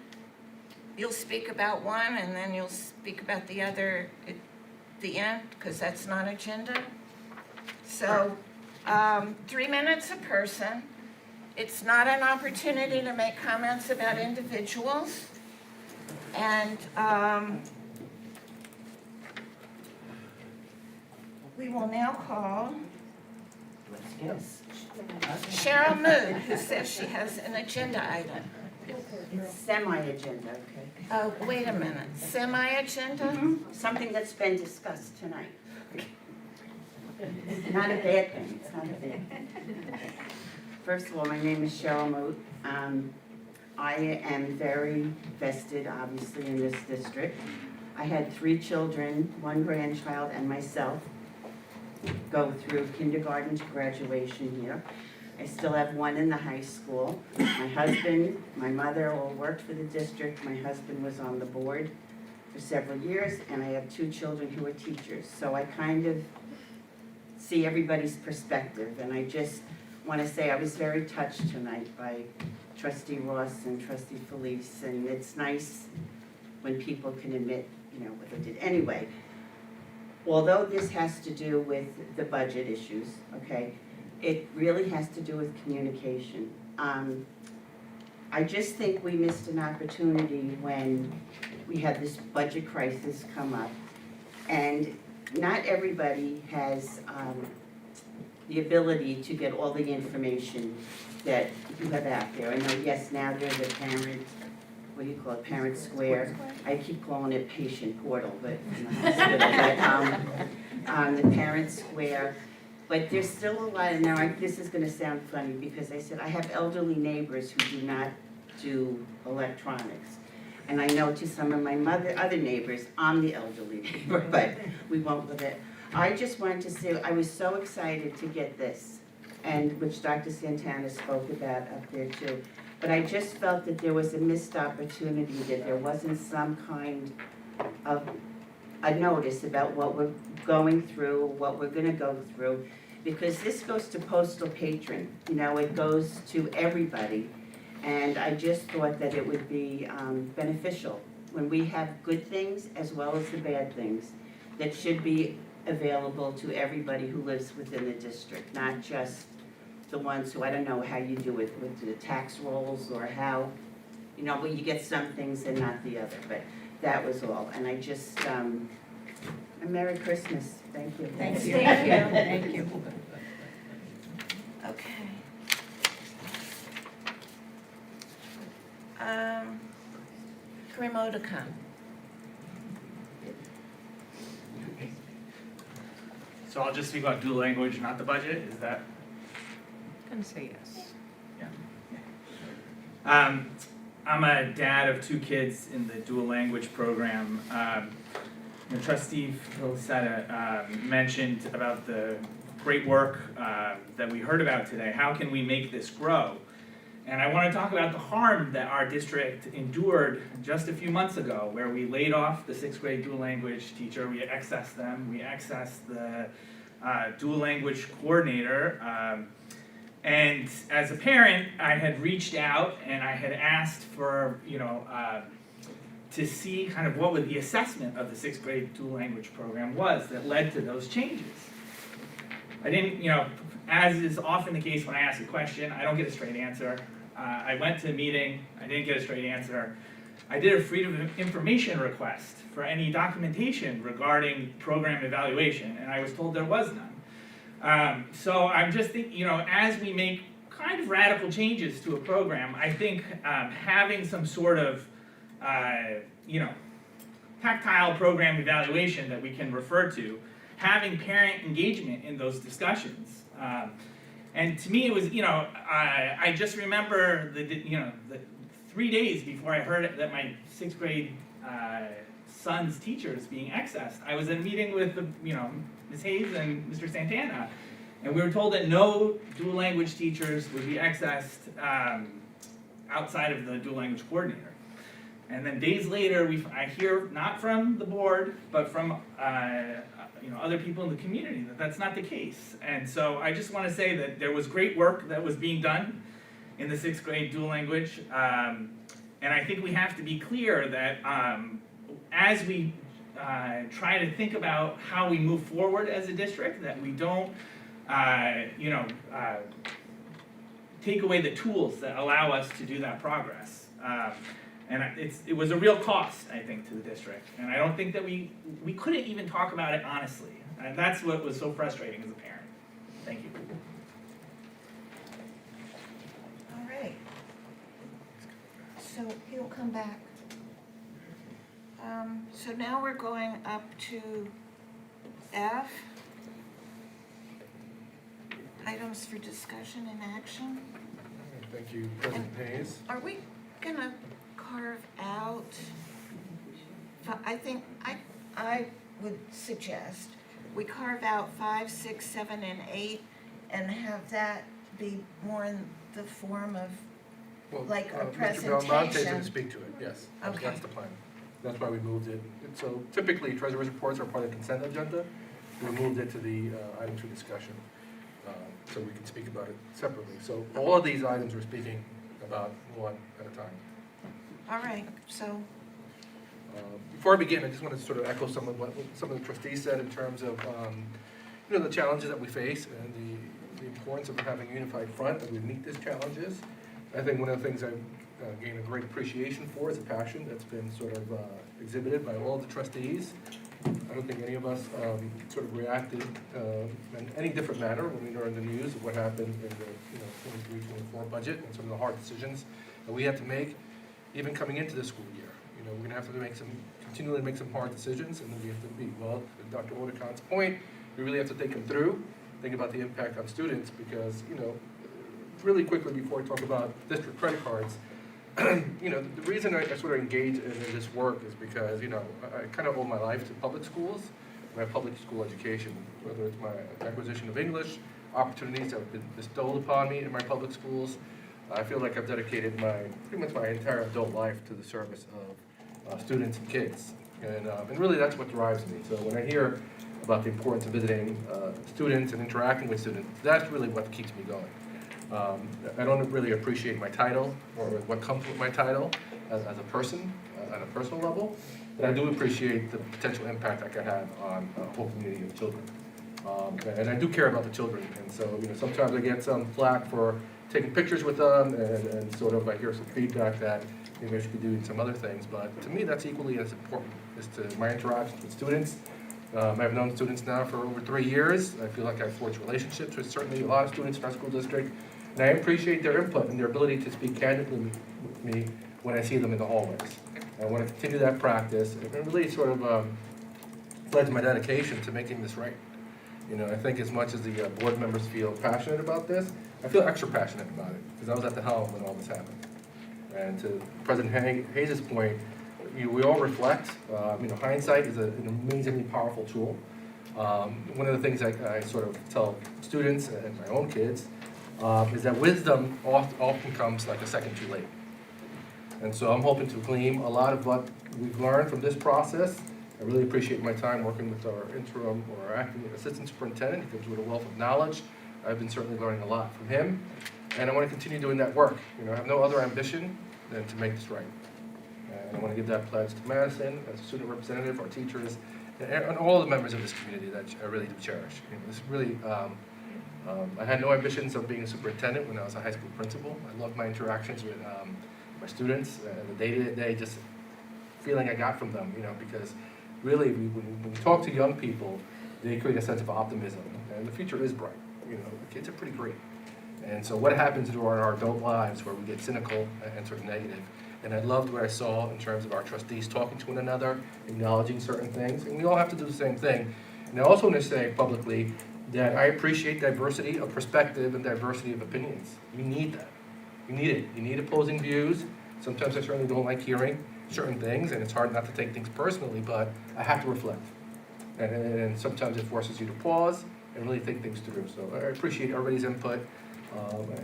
You'll speak about one, and then you'll speak about the other at the end, because that's not agenda. So, 3 minutes a person. It's not an opportunity to make comments about individuals. And, we will now call Cheryl Mood, who says she has an agenda item. It's semi-agenda, okay? Oh, wait a minute, semi-agenda? Something that's been discussed tonight. Not a bad thing, it's not a bad thing. First of all, my name is Cheryl Moot. I am very vested, obviously, in this district. I had 3 children, 1 grandchild, and myself go through kindergarten to graduation here. I still have 1 in the high school. My husband, my mother all worked for the district. My husband was on the board for several years, and I have 2 children who are teachers. So I kind of see everybody's perspective, and I just want to say I was very touched tonight by Trustee Ross and Trustee Felice, and it's nice when people can admit, what they did. Anyway, although this has to do with the budget issues, okay, it really has to do with communication. I just think we missed an opportunity when we had this budget crisis come up. And not everybody has the ability to get all the information that you have out there. I know, yes, now there's a parent, what do you call it, Parent Square? I keep calling it Patient Portal, but in the hospital, but the Parent Square. But there's still a lot, and now this is gonna sound funny, because I said I have elderly neighbors who do not do electronics. And I know to some of my other neighbors, I'm the elderly neighbor, but we won't with it. I just wanted to say, I was so excited to get this, and which Dr. Santana spoke about up there too. But I just felt that there was a missed opportunity, that there wasn't some kind of a notice about what we're going through, what we're gonna go through, because this goes to Postal Patron, it goes to everybody. And I just thought that it would be beneficial when we have good things as well as the bad things that should be available to everybody who lives within the district, not just the ones who, I don't know how you do it with the tax rolls or how, but you get some things and not the other, but that was all. And I just, a Merry Christmas, thank you. Thank you. Thank you. Okay. Grimo to come. So I'll just speak about dual language, not the budget, is that? Gonna say yes. I'm a dad of 2 kids in the dual language program. Trustee Felicetta mentioned about the great work that we heard about today. How can we make this grow? And I want to talk about the harm that our district endured just a few months ago, where we laid off the 6th grade dual language teacher, we accessed them, we accessed the dual language coordinator. And as a parent, I had reached out and I had asked for, to see kind of what the assessment of the 6th grade dual language program was that led to those changes. I didn't, as is often the case when I ask a question, I don't get a straight answer. I went to a meeting, I didn't get a straight answer. I did a freedom of information request for any documentation regarding program evaluation, and I was told there was none. So I'm just thinking, as we make kind of radical changes to a program, I think having some sort of, tactile program evaluation that we can refer to, having parent engagement in those discussions. And to me, it was, I just remember the 3 days before I heard that my 6th grade son's teacher is being accessed. I was in a meeting with Ms. Hayes and Mr. Santana, and we were told that no dual language teachers would be accessed outside of the dual language coordinator. And then days later, I hear not from the board, but from other people in the community that that's not the case. And so I just want to say that there was great work that was being done in the 6th grade dual language, and I think we have to be clear that as we try to think about how we move forward as a district, that we don't take away the tools that allow us to do that progress. And it was a real cost, I think, to the district. And I don't think that we couldn't even talk about it honestly. And that's what was so frustrating as a parent. Thank you. All right. So he'll come back. So now we're going up to F. Items for discussion and action. Thank you, President Hayes. Are we gonna carve out, I think, I would suggest we carve out 5, 6, 7, and 8 and have that be more in the form of, like a Mr. Belmonte is going presentation. to speak to it, yes. Okay. That's the plan. That's why we moved it. So typically, treasurer's reports are part of the consent agenda. We moved it to the items for discussion, so we can speak about it separately. So all of these items we're speaking about one at a time. All right, so, Before I begin, I just want to sort of echo some of what some of the trustees said in terms of, the challenges that we face and the importance of having a unified front as we meet these challenges. I think one of the things I've gained a great appreciation for is the passion that's been sort of exhibited by all the trustees. I don't think any of us sort of reacted in any different manner when we learned the news of what happened in the 23-24 budget and some of the hard decisions that we had to make, even coming into the school year. We're going to have to continually make some hard decisions, and then we have to be, well, to Dr. Odekon's point, we really have to think them through, think about the impact on students, because, really quickly before I talk about district credit cards, the reason I sort of engage in this work is because, I kind of owe my life to public schools, my public school education, whether it's my acquisition of English, opportunities that have been bestowed upon me in my public schools. I feel like I've dedicated pretty much my entire adult life to the service of students and kids. And really that's what drives me. So when I hear about the importance of visiting students and interacting with students, that's really what keeps me going. I don't really appreciate my title or what comes with my title as a person, at a personal level, but I do appreciate the potential impact I could have on a whole community of children. And I do care about the children, and so sometimes I get some flack for taking pictures with them, and sort of I hear some feedback that maybe I should be doing some other things, but to me that's equally as important as to my interactions with students. I've known students now for over 3 years. I feel like I've forged relationships with certainly a lot of students in our school district, and I appreciate their input and their ability to speak candidly with me when I see them in the hallways. And I want to continue that practice and really sort of pledge my dedication to making this right. You know, I think as much as the board members feel passionate about this, I feel extra passionate about it, because I was at the helm when all this happened. And to President Hayes' point, we all reflect. Hindsight is an amazingly powerful tool. One of the things I sort of tell students and my own kids is that wisdom often comes like a second too late. And so I'm hoping to glean a lot of what we've learned from this process. I really appreciate my time working with our interim or acting assistant superintendent. He comes with a wealth of knowledge. I've been certainly learning a lot from him, and I want to continue doing that work. I have no other ambition than to make this right. And I want to give that pledge to Madison, as a student representative, our teachers, and all the members of this community that I really do cherish. This really, I had no ambitions of being a superintendent when I was a high school principal. I loved my interactions with my students and the day-to-day just feeling I got from them, because really, when we talk to young people, they create a sense of optimism, and the future is bright. The kids are pretty great. And so what happens during our adult lives where we get cynical and sort of negative? And I loved what I saw in terms of our trustees talking to one another, acknowledging certain things, and we all have to do the same thing. And I also want to say publicly that I appreciate diversity of perspective and diversity of opinions. You need that. You need it. You need opposing views. Sometimes I certainly don't like hearing certain things, and it's hard not to take things personally, but I have to reflect. And sometimes it forces you to pause and really think things through. So I appreciate everybody's input,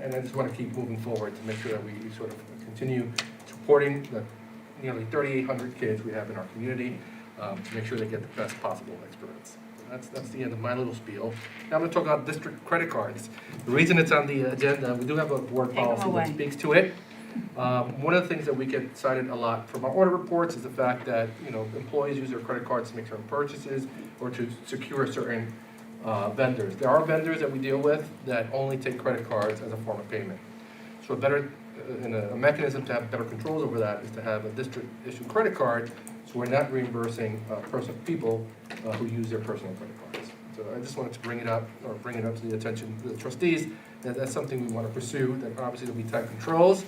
and I just want to keep moving forward to make sure that we sort of continue supporting the nearly 3,800 kids we have in our community to make sure they get the best possible experience. That's the end of my little spiel. Now I'm going to talk about district credit cards. The reason it's on the agenda, we do have a board policy that speaks to it. One of the things that we get cited a lot from our audit reports is the fact that employees use their credit cards to make certain purchases or to secure certain vendors. There are vendors that we deal with that only take credit cards as a form of payment. So a mechanism to have better controls over that is to have a district issued credit card, so we're not reimbursing people who use their personal credit cards. So I just wanted to bring it up to the attention of the trustees, that that's something we want to pursue, that obviously there'll be tight controls.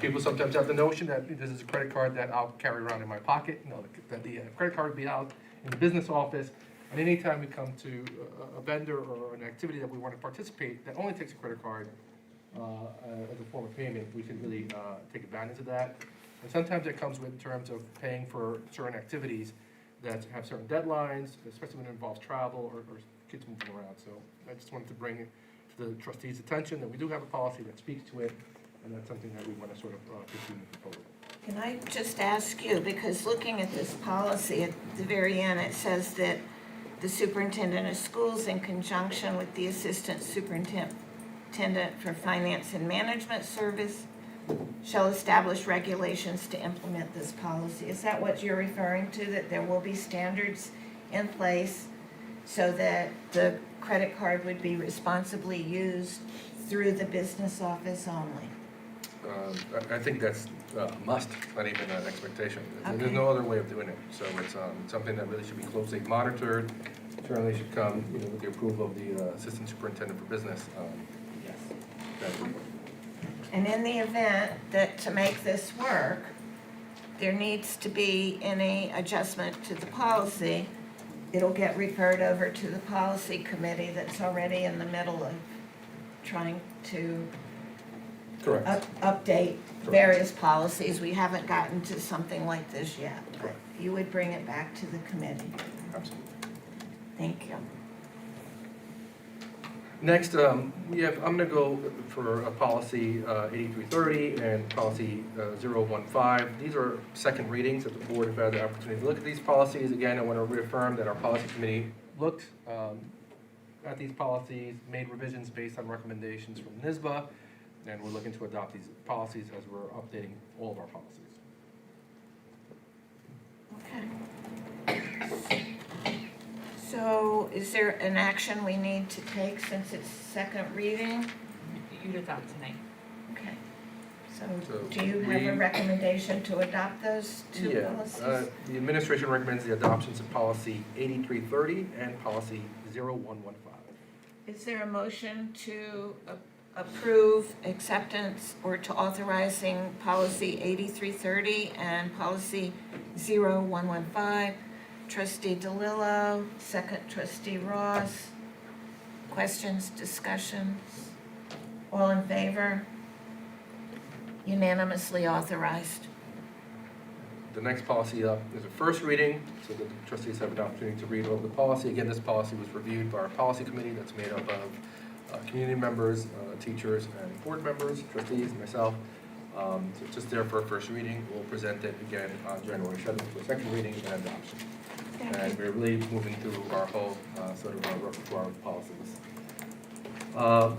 People sometimes have the notion that this is a credit card that I'll carry around in my pocket. No, that the credit card would be out in the business office, and anytime we come to a vendor or an activity that we want to participate that only takes a credit card as a form of payment, we can really take advantage of that. And sometimes it comes with in terms of paying for certain activities that have certain deadlines, especially when it involves travel or kids moving around. So I just wanted to bring it to the trustees' attention that we do have a policy that speaks to it, and that's something that we want to sort of pursue moving forward. Can I just ask you, because looking at this policy, at the very end, it says that the superintendent of schools, in conjunction with the assistant superintendent for finance and management service, shall establish regulations to implement this policy. Is that what you're referring to, that there will be standards in place so that the credit card would be responsibly used through the business office only? I think that's a must, not even an expectation. Okay. There's no other way of doing it. So it's something that really should be closely monitored. Certainly should come with the approval of the assistant superintendent for business. Yes. And in the event that to make this work, there needs to be any adjustment to the policy, it'll get referred over to the policy committee that's already in the middle of trying to update various policies. We haven't gotten to something like this yet, but you would bring it back to the committee. Absolutely. Thank you. Next, I'm going to go for a policy 8330 and policy 015. These are second readings that the board have had the opportunity to look at these policies. Again, I want to reaffirm that our policy committee looked at these policies, made revisions based on recommendations from NYSBA, and we're looking to adopt these policies as we're updating all of our policies. Okay. So is there an action we need to take since it's second reading? You'd adopt tonight. Okay. So do you have a recommendation to adopt those two policies? The administration recommends the adoptions of policy 8330 and policy 0115. Is there a motion to approve acceptance or to authorizing policy 8330 and policy 0115. Trustee DeLillo, second trustee Ross. Questions, discussions? All in favor? Unanimously authorized. The next policy up is a first reading, so the trustees have an opportunity to read over the policy. Again, this policy was reviewed by our policy committee that's made up of community members, teachers, and board members, trustees, and myself. So it's just there for a first reading. We'll present it again on January 7th for a second reading and adoption. And we're really moving through our whole sort of our repertoire of policies.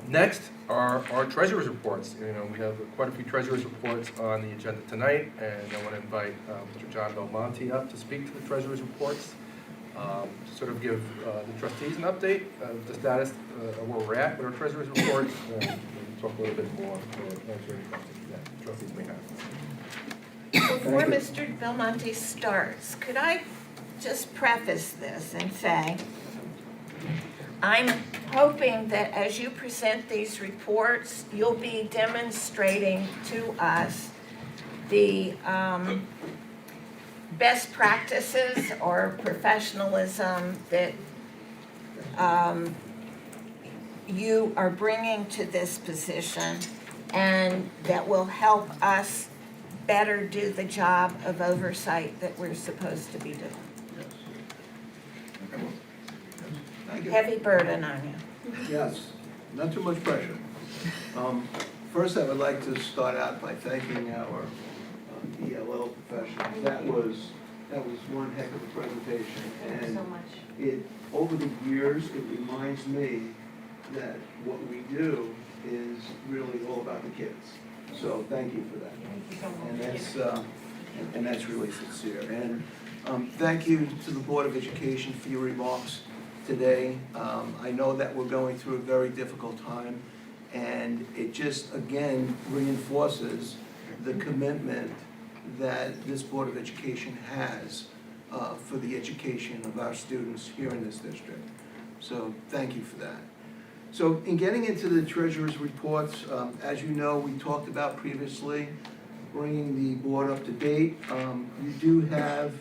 Next are our treasurer's reports. You know, we have quite a few treasurer's reports on the agenda tonight, and I want to invite Mr. John Belmonte up to speak to the treasurer's reports, to sort of give the trustees an update of the status of where we're at with our treasurer's reports, and maybe talk a little bit more or answer any questions that the trustees may have. Before Mr. Belmonte starts, could I just preface this and say, I'm hoping that as you present these reports, you'll be demonstrating to us the best practices or professionalism that you are bringing to this position, and that will help us better do the job of oversight that we're supposed to be doing. Heavy burden on you. Yes, not too much pressure. First, I would like to start out by thanking our ELL professionals. That was one heck of a presentation. Thank you so much. It, over the years, it reminds me that what we do is really all about the kids. So thank you for that. Thank you so much. And that's really sincere. And thank you to the Board of Education for your remarks today. I know that we're going through a very difficult time, and it just, again, reinforces the commitment that this Board of Education has for the education of our students here in this district. So thank you for that. So in getting into the treasurer's reports, as you know, we talked about previously bringing the board up to date. You do have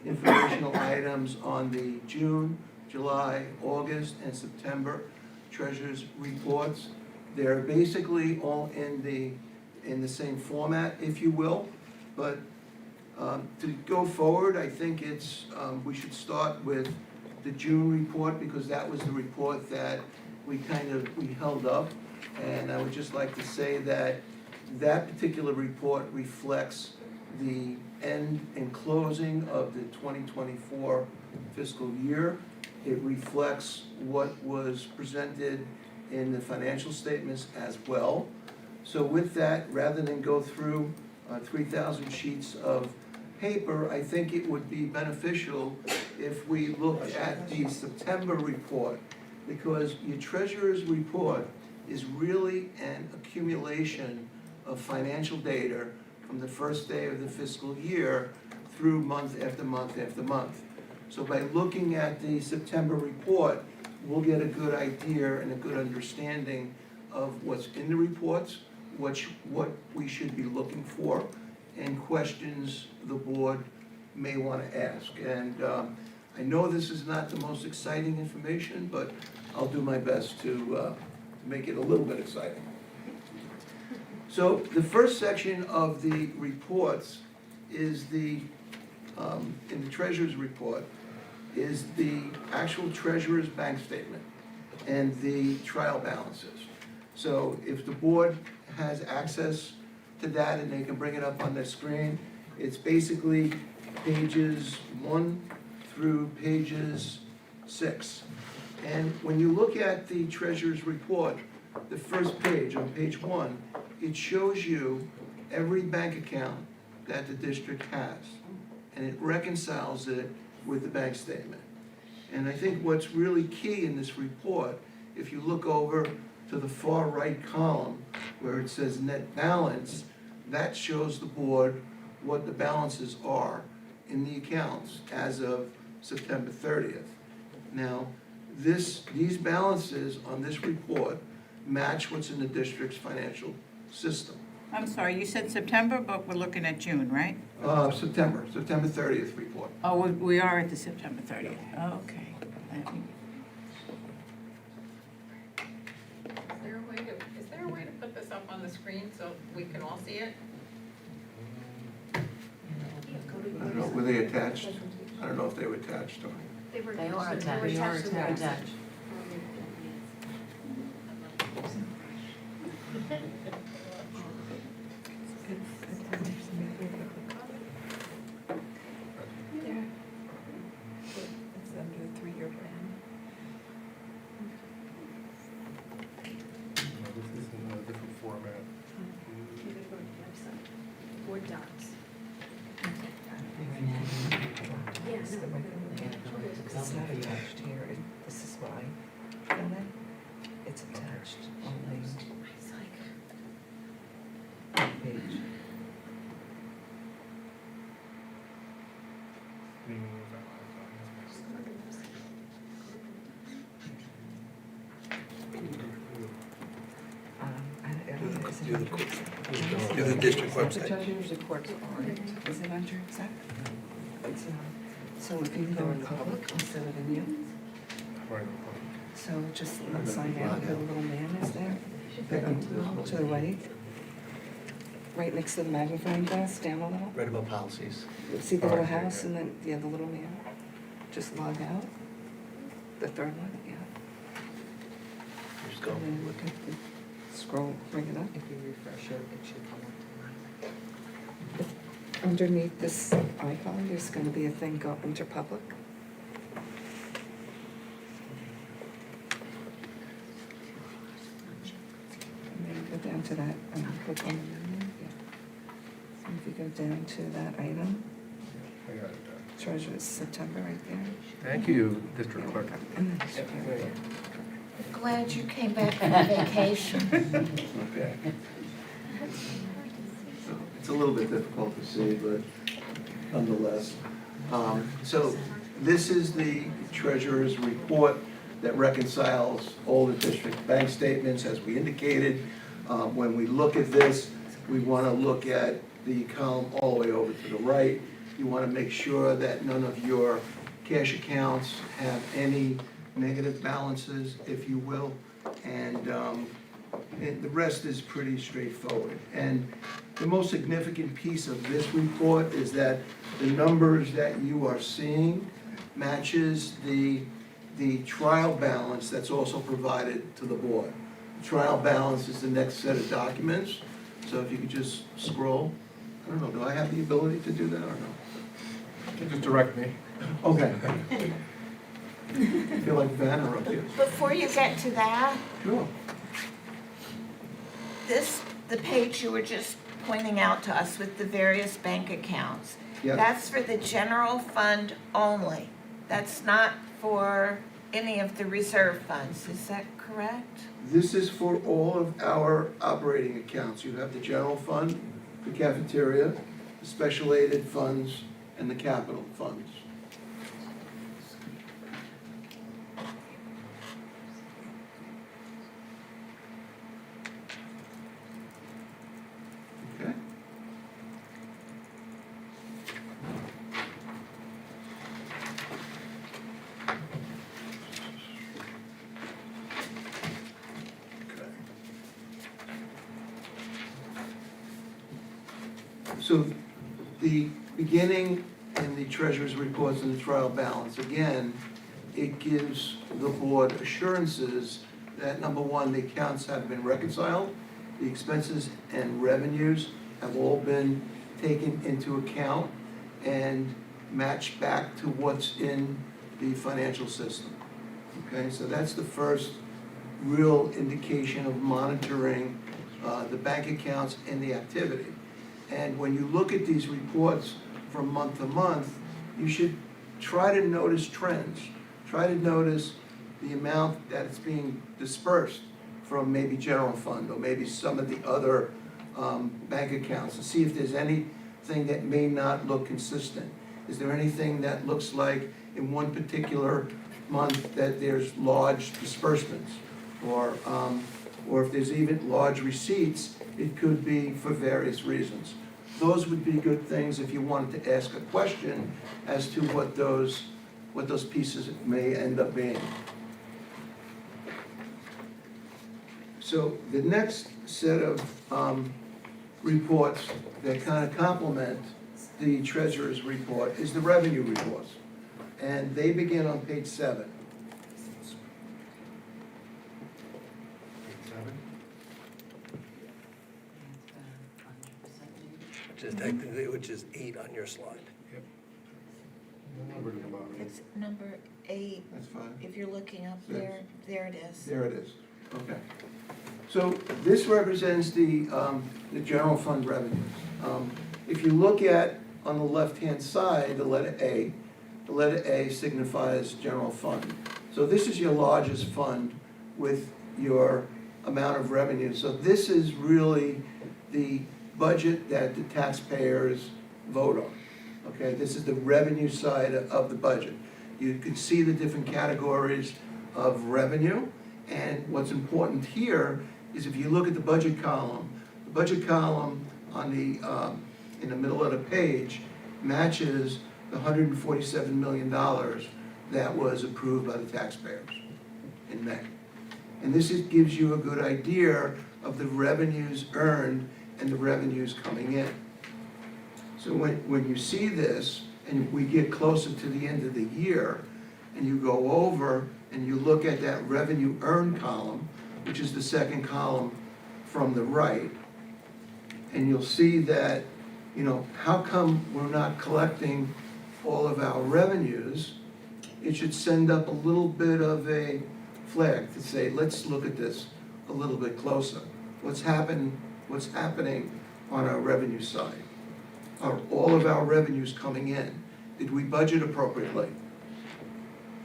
informational items on the June, July, August, and September treasurer's reports. They're basically all in the same format, if you will. But to go forward, I think we should start with the June report, because that was the report that we held up. And I would just like to say that that particular report reflects the end and closing of the 2024 fiscal year. It reflects what was presented in the financial statements as well. So with that, rather than go through 3,000 sheets of paper, I think it would be beneficial if we looked at the September report, because your treasurer's report is really an accumulation of financial data from the first day of the fiscal year through month after month after month. So by looking at the September report, we'll get a good idea and a good understanding of what's in the reports, what we should be looking for, and questions the board may want to ask. And I know this is not the most exciting information, but I'll do my best to make it a little bit exciting. So the first section of the reports is in the treasurer's report, is the actual treasurer's bank statement and the trial balances. So if the board has access to that and they can bring it up on the screen, it's basically pages 1 through pages 6. And when you look at the treasurer's report, the first page, on page 1, it shows you every bank account that the district has, and it reconciles it with the bank statement. And I think what's really key in this report, if you look over to the far right column where it says net balance, that shows the board what the balances are in the accounts as of September 30th. Now, these balances on this report match what's in the district's financial system. I'm sorry, you said September, but we're looking at June, right? September 30th report. Oh, we are at the September 30th. Okay. Is there a way to put this up on the screen so we can all see it? I don't know, were they attached? I don't know if they were attached or. They are attached. They are attached. It's under the 3-year plan. This is in a different format. Board docs. Yes. It's not attached here, this is why. It's attached on the page. Do the district website. The treasurer's reports aren't, is it under exact? So if you go in public, instead of in you, Right. so just sign out, the little man is there, to the right next to the magnifying glass, down a little. Read about policies. See the little house and then, yeah, the little man, just log out, the third one, yeah. Just go. And then look at the, scroll, bring it up. If you refresh it, it should come up. Underneath this icon, there's gonna be a thing go enter public. And then go down to that, click on the menu, yeah. And if you go down to that item, I got it. Treasurer's September right there. Thank you, District Clerk. And then it's here. Glad you came back from vacation. Okay. It's a little bit difficult to see, but nonetheless. So this is the treasurer's report that reconciles all the district bank statements, as we indicated. When we look at this, we want to look at the column all the way over to the right. You want to make sure that none of your cash accounts have any negative balances, if you will, and the rest is pretty straightforward. And the most significant piece of this report is that the numbers that you are seeing matches the trial balance that's also provided to the board. The trial balance is the next set of documents, so if you could just scroll. I don't know, do I have the ability to do that or no? Just direct me. Okay. I feel like Vanna up here. Before you get to that, Sure. the page you were just pointing out to us with the various bank accounts, Yeah. that's for the general fund only. That's not for any of the reserve funds, is that correct? This is for all of our operating accounts. You have the general fund, the cafeteria, the special aided funds, and the capital funds. Okay? So the beginning in the treasurer's reports and the trial balance, again, it gives the board assurances that, number one, the accounts have been reconciled, the expenses and revenues have all been taken into account and matched back to what's in the financial system. Okay, so that's the first real indication of monitoring the bank accounts and the activity. And when you look at these reports from month to month, you should try to notice trends. Try to notice the amount that's being dispersed from maybe general fund or maybe some of the other bank accounts and see if there's anything that may not look consistent. Is there anything that looks like in one particular month that there's large disbursements or or if there's even large receipts, it could be for various reasons. Those would be good things if you wanted to ask a question as to what those pieces may end up being. So the next set of reports that kind of complement the treasurer's report is the revenue reports. And they begin on page 7. Which is 8 on your slide. It's number 8. That's fine. If you're looking up Six. there it is. There it is, okay. So this represents the general fund revenues. If you look at, on the left-hand side, the letter A signifies general fund. So this is your largest fund with your amount of revenue. So this is really the budget that the taxpayers vote on, okay? This is the revenue side of the budget. You can see the different categories of revenue, and what's important here is if you look at the budget column on the, in the middle of the page matches the $147 million that was approved by the taxpayers in May. And this gives you a good idea of the revenues earned and the revenues coming in. So when you see this, and we get closer to the end of the year, and you go over and you look at that revenue earned column, which is the second column from the right, and you'll see that, how come we're not collecting all of our revenues? It should send up a little bit of a flag to say, let's look at this a little bit closer. What's happening on our revenue side? Are all of our revenues coming in? Did we budget appropriately?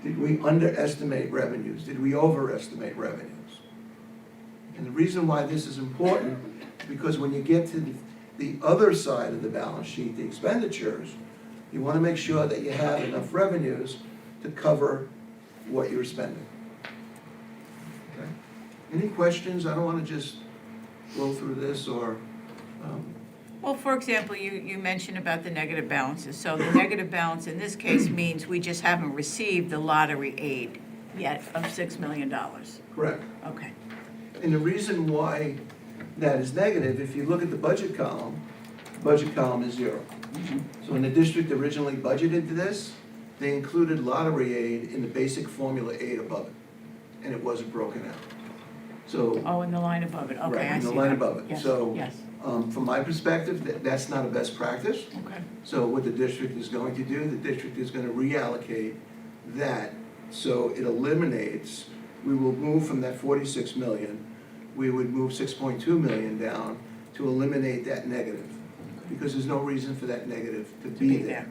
Did we underestimate revenues? Did we overestimate revenues? And the reason why this is important is because when you get to the other side of the balance sheet, the expenditures, you want to make sure that you have enough revenues to cover what you're spending. Okay? Any questions? I don't want to just go through this or... Well, for example, you mentioned about the negative balances. So the negative balance in this case means we just haven't received the lottery aid yet of $6 million. Correct. Okay. And the reason why that is negative, if you look at the budget column is 0. So when the district originally budgeted this, they included lottery aid in the basic formula aid above it, and it wasn't broken out. So. Oh, in the line above it, okay, Right, I in see the line that. above it. Yes, So, yes, from my perspective, that's not a best practice. okay. So what the district is going to do, the district is going to reallocate that, so it eliminates, we will move from that 46 million, we would move 6.2 million down to eliminate that negative, because there's no reason for that negative to be there.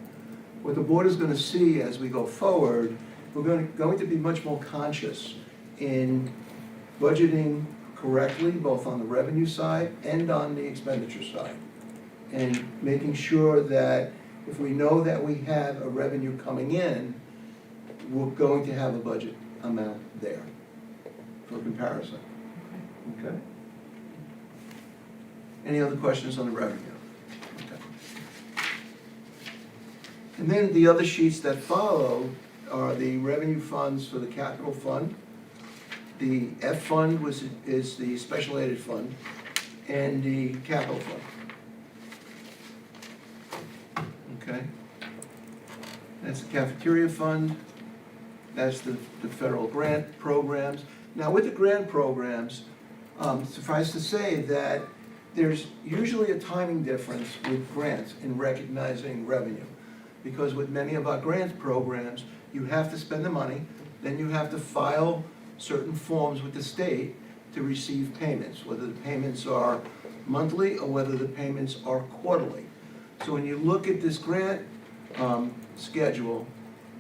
What the board is going to see as we go forward, we're going to be much more conscious in budgeting correctly, both on the revenue side and on the expenditure side. And making sure that if we know that we have a revenue coming in, we're going to have a budget amount there for comparison. Okay? Any other questions on the revenue? Okay. And then the other sheets that follow are the revenue funds for the capital fund. The F fund is the special aided fund, and the capital fund. Okay? That's the cafeteria fund, that's the federal grant programs. Now with the grant programs, suffice to say that there's usually a timing difference with grants in recognizing revenue. Because with many of our grant programs, you have to spend the money, then you have to file certain forms with the state to receive payments, whether the payments are monthly or whether the payments are quarterly. So when you look at this grant schedule,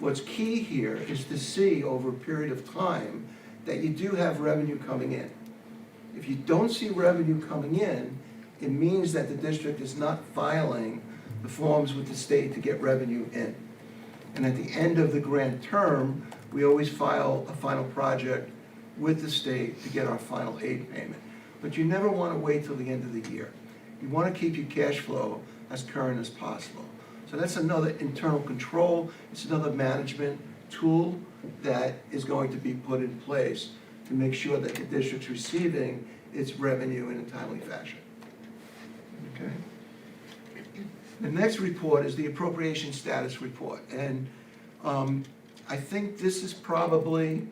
what's key here is to see over a period of time that you do have revenue coming in. If you don't see revenue coming in, it means that the district is not filing the forms with the state to get revenue in. And at the end of the grant term, we always file a final project with the state to get our final aid payment. But you never want to wait till the end of the year. You want to keep your cash flow as current as possible. So that's another internal control, it's another management tool that is going to be put in place to make sure that the district's receiving its revenue in a timely fashion. Okay? The next report is the appropriation status report, and I think this is probably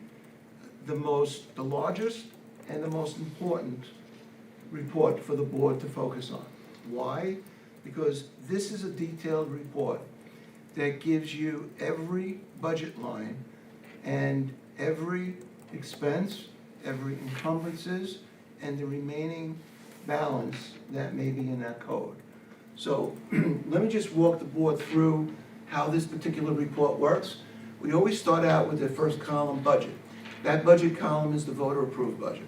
the largest and the most important report for the board to focus on. Why? Because this is a detailed report that gives you every budget line and every expense, every encumbrances, and the remaining balance that may be in that code. So let me just walk the board through how this particular report works. We always start out with the first column, budget. That budget column is the voter-approved budget,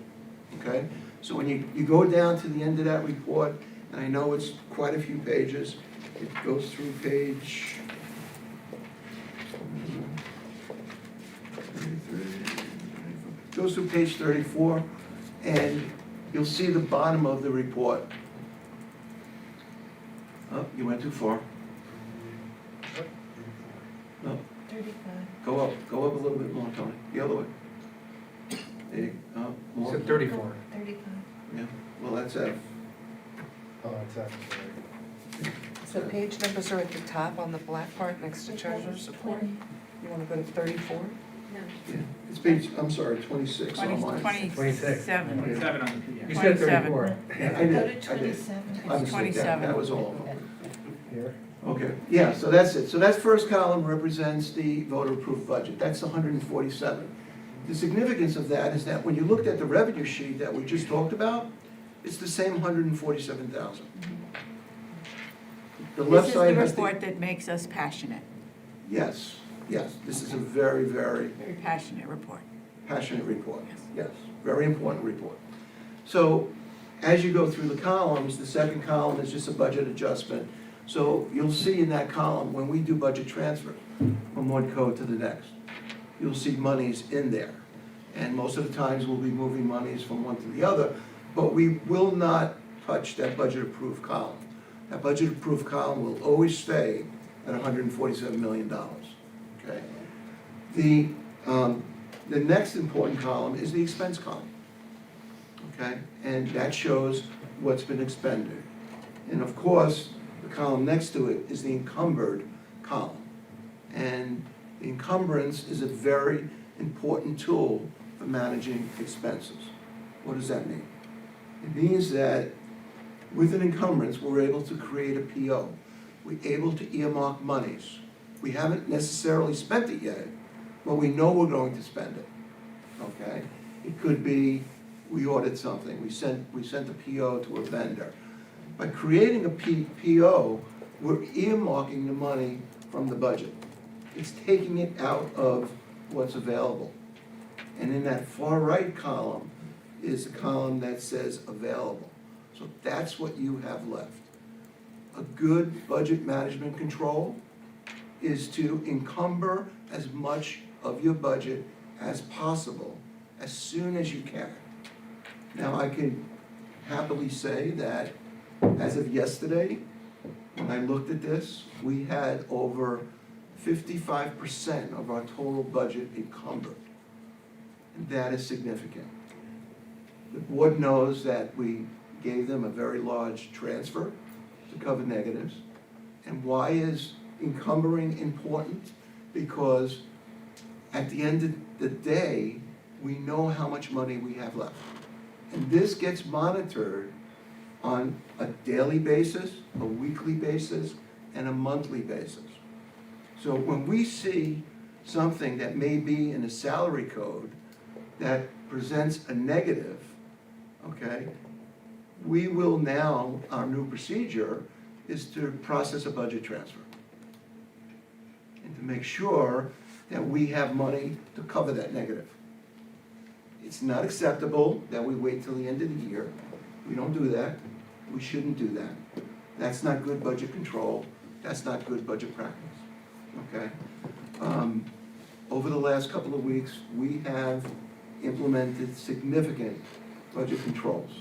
okay? So when you go down to the end of that report, and I know it's quite a few pages, it goes through page 34, and you'll see the bottom of the report. Oh, you went too far. No, 35. go up a little bit more, Tony, the other way. There you go, more. Said 34. 35. Yeah, well, that's F. Oh, that's actually. So page numbers are at the top on the black part next to treasurer's report? You want to go to 34? Yeah, it's page, I'm sorry, 26 on mine. 27. 27 on the PDF. You said 34. Yeah, I did, Go to I did. 27. I was 27. That was all of them. Here. Okay, yeah, so that's it. So that first column represents the voter-approved budget. That's 147. The significance of that is that when you looked at the revenue sheet that we just talked about, it's the same 147,000. The left This is side the has report that makes us passionate, Yes, yes, this is a very, very very passionate report. passionate report. Yes, very important report. So as you go through the columns, the second column is just a budget adjustment. So you'll see in that column, when we do budget transfer from one code to the next, you'll see monies in there. And most of the times, we'll be moving monies from one to the other, but we will not touch that budget-approved column. That budget-approved column will always stay at $147 million, okay? The next important column is the expense column, okay? And that shows what's been expended. And of course, the column next to it is the encumbered column. And the encumbrance is a very important tool for managing expenses. What does that mean? It means that with an encumbrance, we're able to create a PO. We're able to earmark monies. We haven't necessarily spent it yet, but we know we're going to spend it, okay? It could be we ordered something, we sent a PO to a vendor. By creating a PO, we're earmarking the money from the budget. It's taking it out of what's available. And in that far right column is a column that says available. So that's what you have left. A good budget management control is to encumber as much of your budget as possible as soon as you can. Now, I can happily say that as of yesterday, when I looked at this, we had over 55% of our total budget encumbered. And that is significant. The board knows that we gave them a very large transfer to cover negatives. And why is encumbering important? Because at the end of the day, we know how much money we have left. And this gets monitored on a daily basis, a weekly basis, and a monthly basis. So when we see something that may be in a salary code that presents a negative, okay, we will now, our new procedure is to process a budget transfer and to make sure that we have money to cover that negative. It's not acceptable that we wait till the end of the year. We don't do that. We shouldn't do that. That's not good budget control. That's not good budget practice, okay? Over the last couple of weeks, we have implemented significant budget controls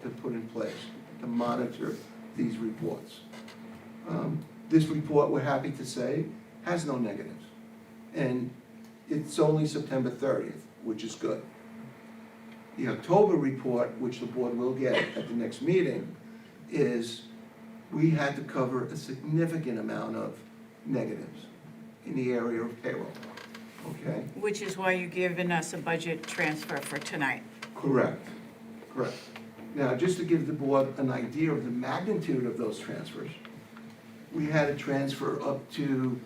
to put in place to monitor these reports. This report, we're happy to say, has no negatives. And it's only September 30th, which is good. The October report, which the board will get at the next meeting, is we had to cover a significant amount of negatives in the area of payroll, okay? Which is why you're giving us a budget transfer for tonight. Correct, correct. Now, just to give the board an idea of the magnitude of those transfers, we had to transfer up to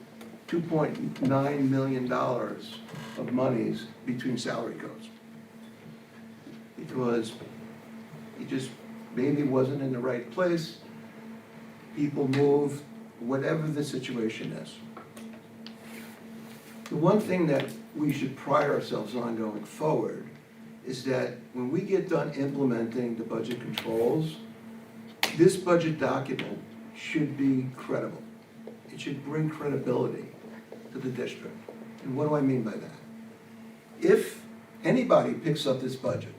$2.9 million of monies between salary codes. Because it just maybe wasn't in the right place, people moved, whatever the situation is. The one thing that we should pride ourselves on going forward is that when we get done implementing the budget controls, this budget document should be credible. It should bring credibility to the district. And what do I mean by that? If anybody picks up this budget,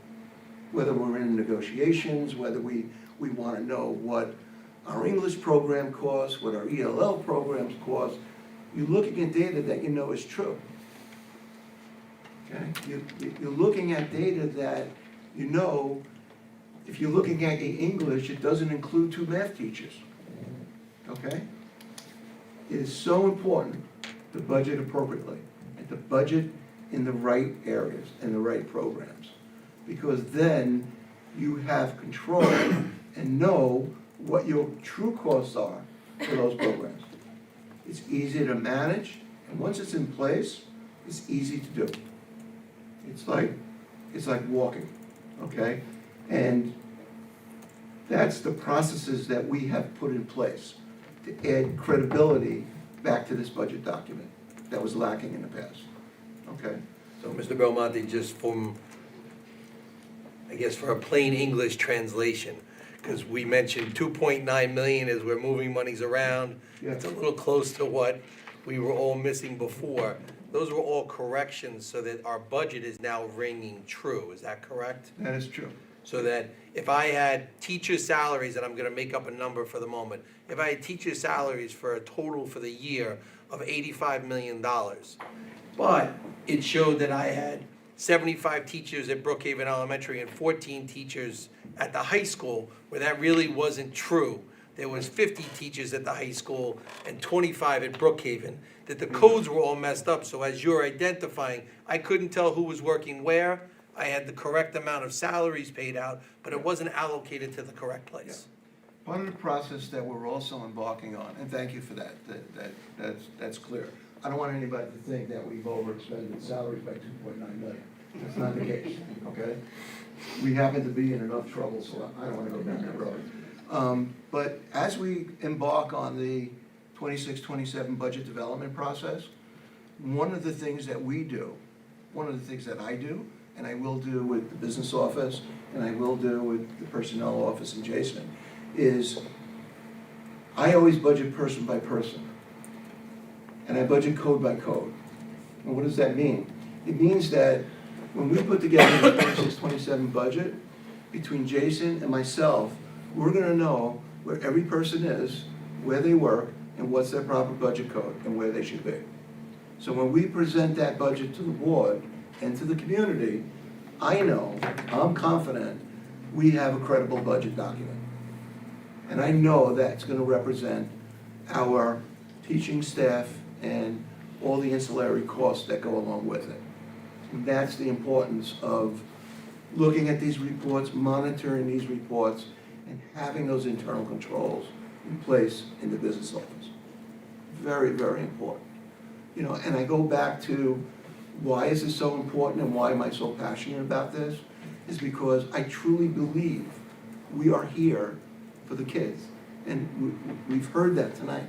whether we're in negotiations, whether we want to know what our English program costs, what our ELL programs cost, you're looking at data that you know is true. Okay? You're looking at data that you know, if you're looking at the English, it doesn't include 2 math teachers. Okay? It is so important to budget appropriately and to budget in the right areas and the right programs. Because then you have control and know what your true costs are for those programs. It's easy to manage, and once it's in place, it's easy to do. It's like walking, okay? And that's the processes that we have put in place to add credibility back to this budget document that was lacking in the past, okay? So, Mr. Belmonte, just from, I guess, for a plain English translation, because we mentioned 2.9 million as we're moving monies around. It's a little close to what we were all missing before. Those were all corrections so that our budget is now ringing true. Is that correct? That is true. So that if I had teacher salaries, and I'm gonna make up a number for the moment, if I had teacher salaries for a total for the year of $85 million, but it showed that I had 75 teachers at Brookhaven Elementary and 14 teachers at the high school, where that really wasn't true. There was 50 teachers at the high school and 25 at Brookhaven, that the codes were all messed up, so as you're identifying, I couldn't tell who was working where. I had the correct amount of salaries paid out, but it wasn't allocated to the correct place. Part of the process that we're also embarking on, and thank you for that, that's clear. I don't want anybody to think that we've overexpended salaries by 2.9 million. That's not the case, okay? We happen to be in enough trouble, so I don't want to go down that road. But as we embark on the 26-27 budget development process, one of the things that we do, one of the things that I do, and I will do with the business office, and I will do with the personnel office and Jason, is I always budget person by person. And I budget code by code. And what does that mean? It means that when we put together the 26-27 budget, between Jason and myself, we're gonna know where every person is, where they work, and what's their proper budget code, and where they should be. So when we present that budget to the board and to the community, I know, I'm confident, we have a credible budget document. And I know that's gonna represent our teaching staff and all the ancillary costs that go along with it. And that's the importance of looking at these reports, monitoring these reports, and having those internal controls in place in the business office. Very, very important. You know, and I go back to why is this so important and why am I so passionate about this? Is because I truly believe we are here for the kids. And we've heard that tonight.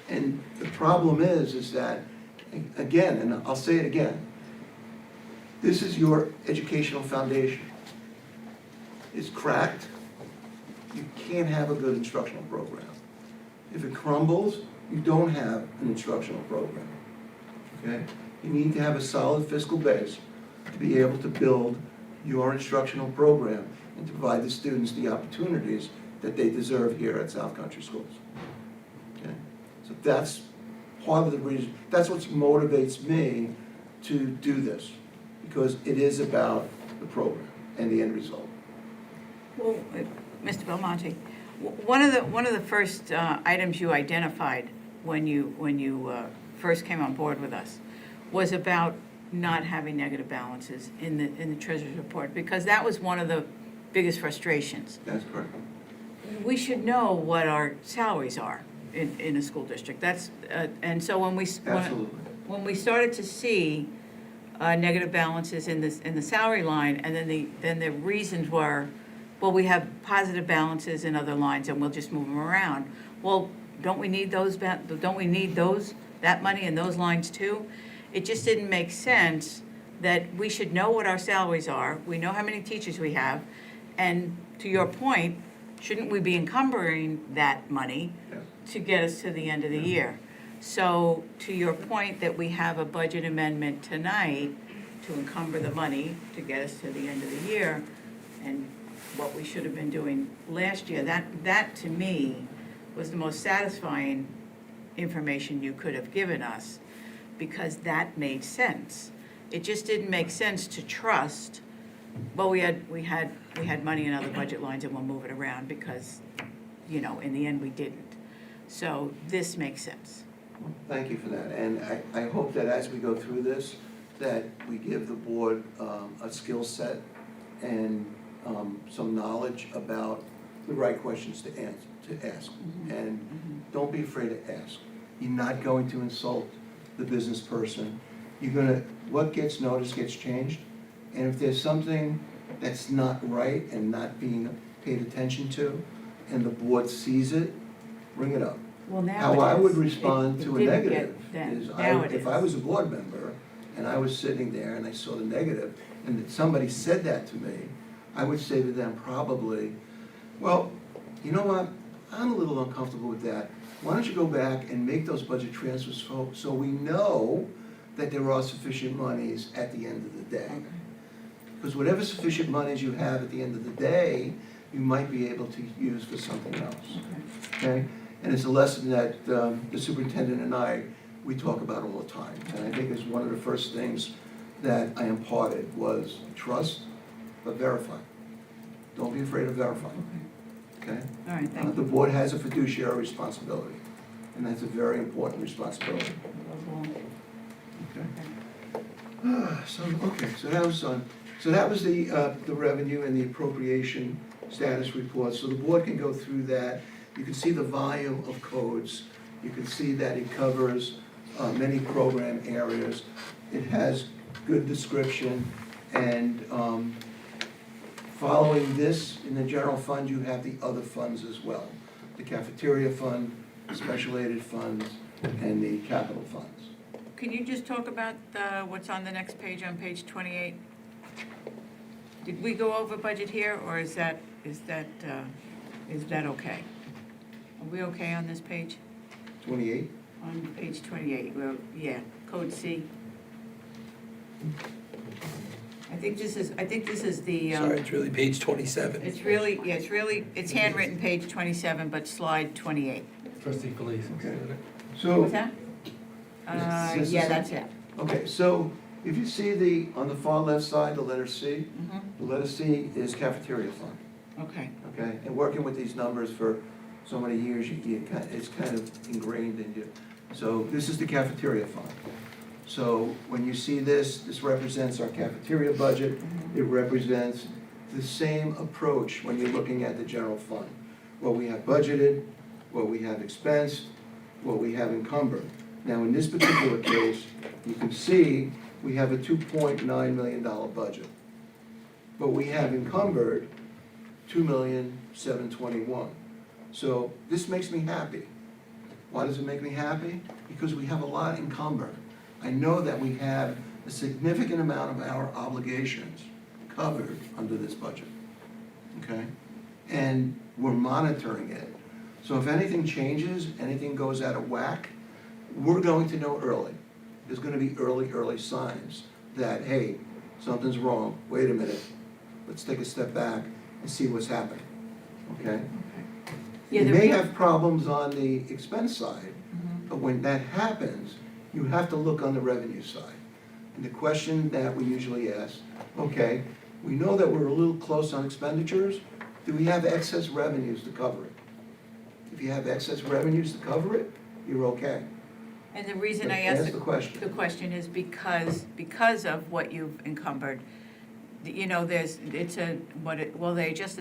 And the problem is that, again, and I'll say it again, this is your educational foundation. It's cracked, you can't have a good instructional program. If it crumbles, you don't have an instructional program, okay? You need to have a solid fiscal base to be able to build your instructional program and to provide the students the opportunities that they deserve here at South Country Schools. Okay? So that's part of the reason, that's what motivates me to do this, because it is about the program and the end result. Well, Mr. Belmonte, one of the first items you identified when you first came on board with us was about not having negative balances in the treasurer's report, because that was one of the biggest frustrations. That's correct. We should know what our salaries are in a school district. That's, and so Absolutely. when we started to see negative balances in the salary line, and then the reasons were, well, we have positive balances in other lines and we'll just move them around. Well, don't we need that money in those lines too? It just didn't make sense that we should know what our salaries are, we know how many teachers we have, and to your point, shouldn't we be encumbering that money to get us to the end of the year? So to your point that we have a budget amendment tonight to encumber the money to get us to the end of the year, and what we should have been doing last year, that to me was the most satisfying information you could have given us, because that made sense. It just didn't make sense to trust, well, we had money in other budget lines and we'll move it around because, in the end, we didn't. So this makes sense. Thank you for that, and I hope that as we go through this, that we give the board a skill set and some knowledge about the right questions to ask. And don't be afraid to ask. You're not going to insult the business person. What gets noticed gets changed, and if there's something that's not right and not being paid attention to, and the board sees it, bring it up. Well, now How I would respond to a didn't get negative then. is, Now it if I was a board member and I was sitting there and I saw the negative and that somebody said that to me, I would say to them probably, well, you know what, I'm a little uncomfortable with that. Why don't you go back and make those budget transfers so we know that there are sufficient monies at the end of the day. Because whatever sufficient monies you have at the end of the day, you might be able to use for something else. Okay? And it's a lesson that the superintendent and we talk about all the time. And I think it's one of the first things that I imparted was trust, but verify. Don't be afraid of verifying. Okay? All right, thank The you. board has a fiduciary responsibility, and that's a very important responsibility. Okay. So that was the revenue and the appropriation status report. So the board can go through that. You can see the volume of codes. You can see that it covers many program areas. It has good description, and following this, in the general fund, you have the other funds as well. The cafeteria fund, special aided funds, and the capital funds. Can you just talk about what's on the next page, on page 28? Did we go over budget here, or is that okay? Are we okay on this page? 28? On page 28, yeah, code C. I think this is the. Sorry, it's really page 27. It's handwritten page 27, but slide 28. Trustee Felice. Okay. So. What's that? This is Yeah, it? that's it. Okay, so if you see on the far left side, the letter C, the letter C is cafeteria fund, Okay. okay? And working with these numbers for so many years, it's kind of ingrained in you. So this is the cafeteria fund. So when you see this represents our cafeteria budget. It represents the same approach when you're looking at the general fund. What we have budgeted, what we have expensed, what we have encumbered. Now, in this particular case, you can see we have a $2.9 million budget. But we have encumbered $2,721,000. So this makes me happy. Why does it make me happy? Because we have a lot encumbered. I know that we have a significant amount of our obligations covered under this budget, okay? And we're monitoring it. So if anything changes, anything goes out of whack, we're going to know early. There's gonna be early signs that, hey, something's wrong, wait a minute, let's take a step back and see what's happening, okay? Yeah, You the may real- have problems on the expense side, but when that happens, you have to look on the revenue side. And the question that we usually ask, okay, we know that we're a little close on expenditures, do we have excess revenues to cover it? If you have excess revenues to cover it, you're okay. And the reason I Ask asked the question. the question is because of what you've encumbered. You know, they adjusted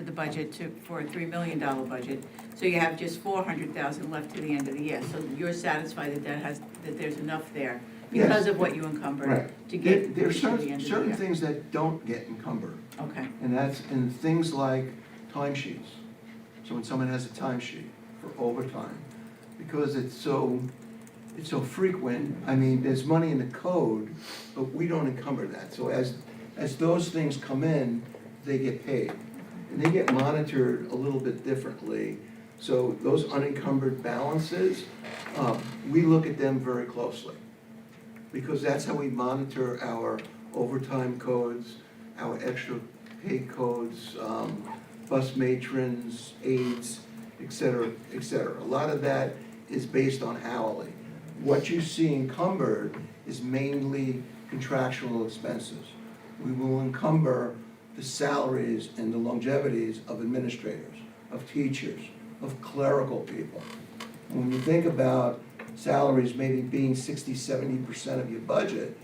the budget for a $3 million budget, so you have just 400,000 left to the end of the year. So you're satisfied that there's enough there because Yes. of what you encumbered Right. to get There are to the end certain, of the certain year. things that don't get encumbered, Okay, and that's in things like timesheets. So when someone has a timesheet for overtime, because it's so frequent, I mean, there's money in the code, but we don't encumber that. So as those things come in, they get paid. And they get monitored a little bit differently. So those unencumbered balances, we look at them very closely. Because that's how we monitor our overtime codes, our extra pay codes, bus matrons, aides, et cetera, et cetera. A lot of that is based on hourly. What you see encumbered is mainly contractual expenses. We will encumber the salaries and the longevities of administrators, of teachers, of clerical people. And when you think about salaries maybe being 60–70% of your budget,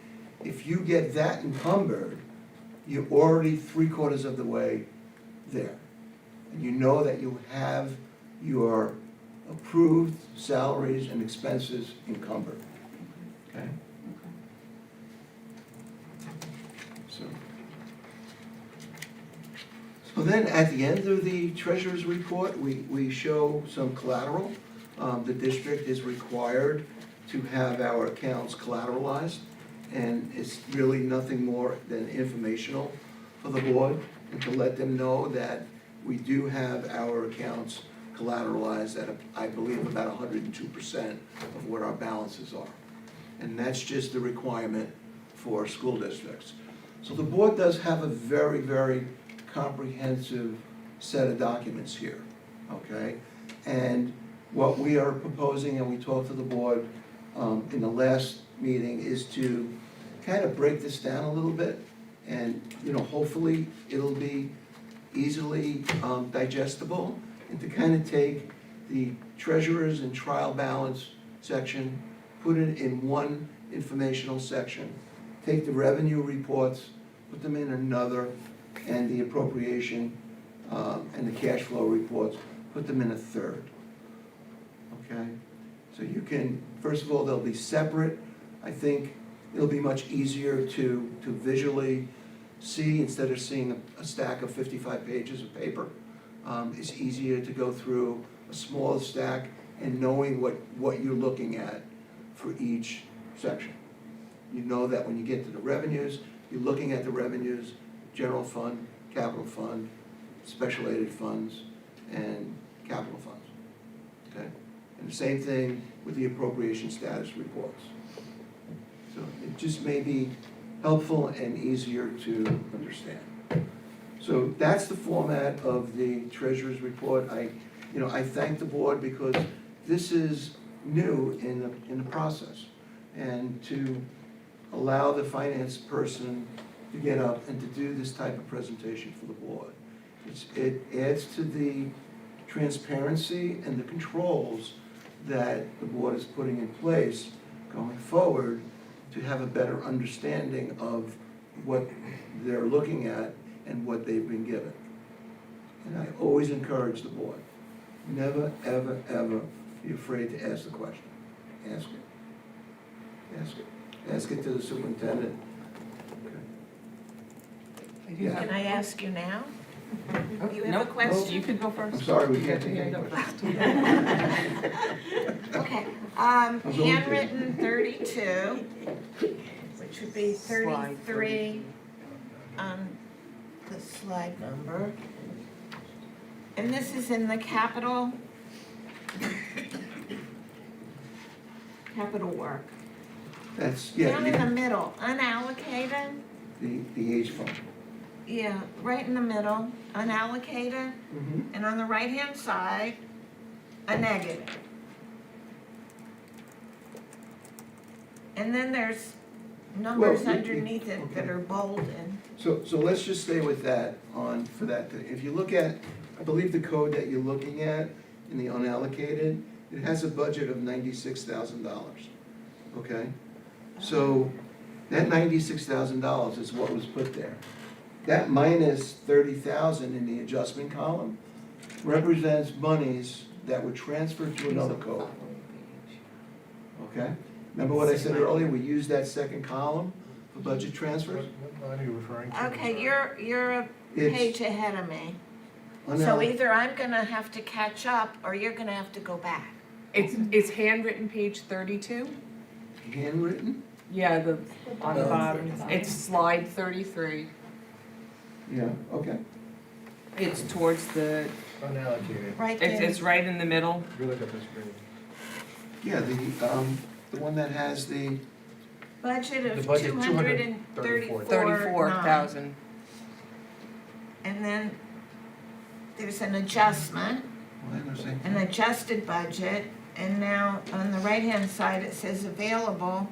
if you get that encumbered, you're already 3/4 of the way there. And you know that you have your approved salaries and expenses encumbered, okay? So then at the end of the treasurer's report, we show some collateral. The district is required to have our accounts collateralized, and it's really nothing more than informational for the board, and to let them know that we do have our accounts collateralized at, I believe, about 102% of what our balances are. And that's just the requirement for school districts. So the board does have a very, very comprehensive set of documents here, okay? And what we are proposing, and we talked to the board in the last meeting, is to kind of break this down a little bit. And, you know, hopefully it'll be easily digestible, and to kind of take the treasurer's and trial balance section, put it in one informational section, take the revenue reports, put them in another, and the appropriation and the cash flow reports, put them in a third. Okay? So you can, first of all, they'll be separate. I think it'll be much easier to visually see, instead of seeing a stack of 55 pages of paper. It's easier to go through a smaller stack and knowing what you're looking at for each section. You know that when you get to the revenues, you're looking at the revenues, general fund, capital fund, special aided funds, and capital funds, okay? And the same thing with the appropriation status reports. So it just may be helpful and easier to understand. So that's the format of the treasurer's report. I thank the board because this is new in the process. And to allow the finance person to get up and to do this type of presentation for the board, it adds to the transparency and the controls that the board is putting in place going forward to have a better understanding of what they're looking at and what they've been given. And I always encourage the board, never, ever, ever be afraid to ask the question. Ask it. Ask it. Ask it to the superintendent. Yeah. Can I ask you now? You have a Nope. question? You could go first. I'm sorry, we can't take any questions. Okay, going to. handwritten 32, which would be 33 on the slide number. And this is in the capital work. That's, Down in the yeah, middle, unallocated, the age fund. Yeah, right in the middle, unallocated, Mhm. and on the right-hand side, a negative. And then there's numbers Well, underneath it that okay. are bolded. So let's just stay with that for that. If you look at, I believe the code that you're looking at in the unallocated, it has a budget of $96,000, okay? So that $96,000 is what was put there. That minus 30,000 in the adjustment column represents monies that were transferred to another code, okay? Remember what I said earlier, we used that second column for budget transfers? What line are you referring to? Okay, you're a It's page ahead of me. So unallocated. either I'm gonna have to catch up, or you're gonna have to go back. It's handwritten page 32? Handwritten? Yeah, on the bottom. It's slide 33. Yeah, okay. It's towards the, Unallocated. Right there. it's right in the middle. If you look at the screen. Yeah, the one that has the, Budget of The budget, 234,900. 34,000. And then there's an adjustment, well, hang on a second. an adjusted budget, and now on the right-hand side, it says available,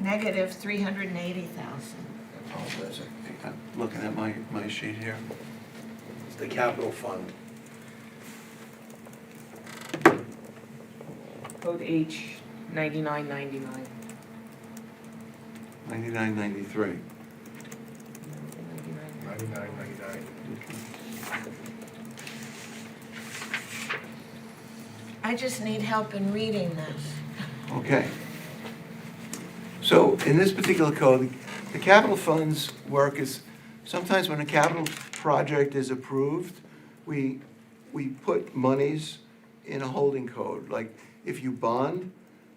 negative 380,000. I apologize, I'm looking at my sheet here. It's the capital fund. Code H 9999. 9993. 99.99. I just need help in reading this. Okay. So in this particular code, the capital funds work is, sometimes when a capital project is approved, we put monies in a holding code. Like if you bond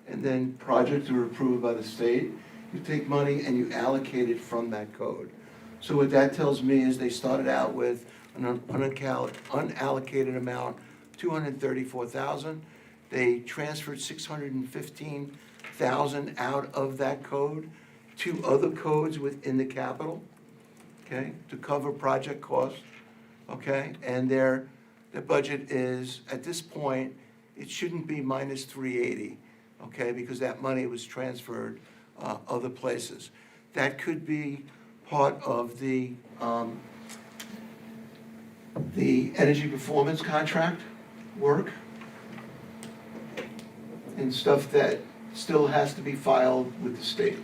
and then projects are approved by the state, you take money and you allocate it from that code. So what that tells me is they started out with an unallocated amount, 234,000. They transferred 615,000 out of that code to other codes within the capital, okay, to cover project costs, okay? And their budget is, at this point, it shouldn't be minus 380, okay, because that money was transferred other places. That could be part of the energy performance contract work and stuff that still has to be filed with the state.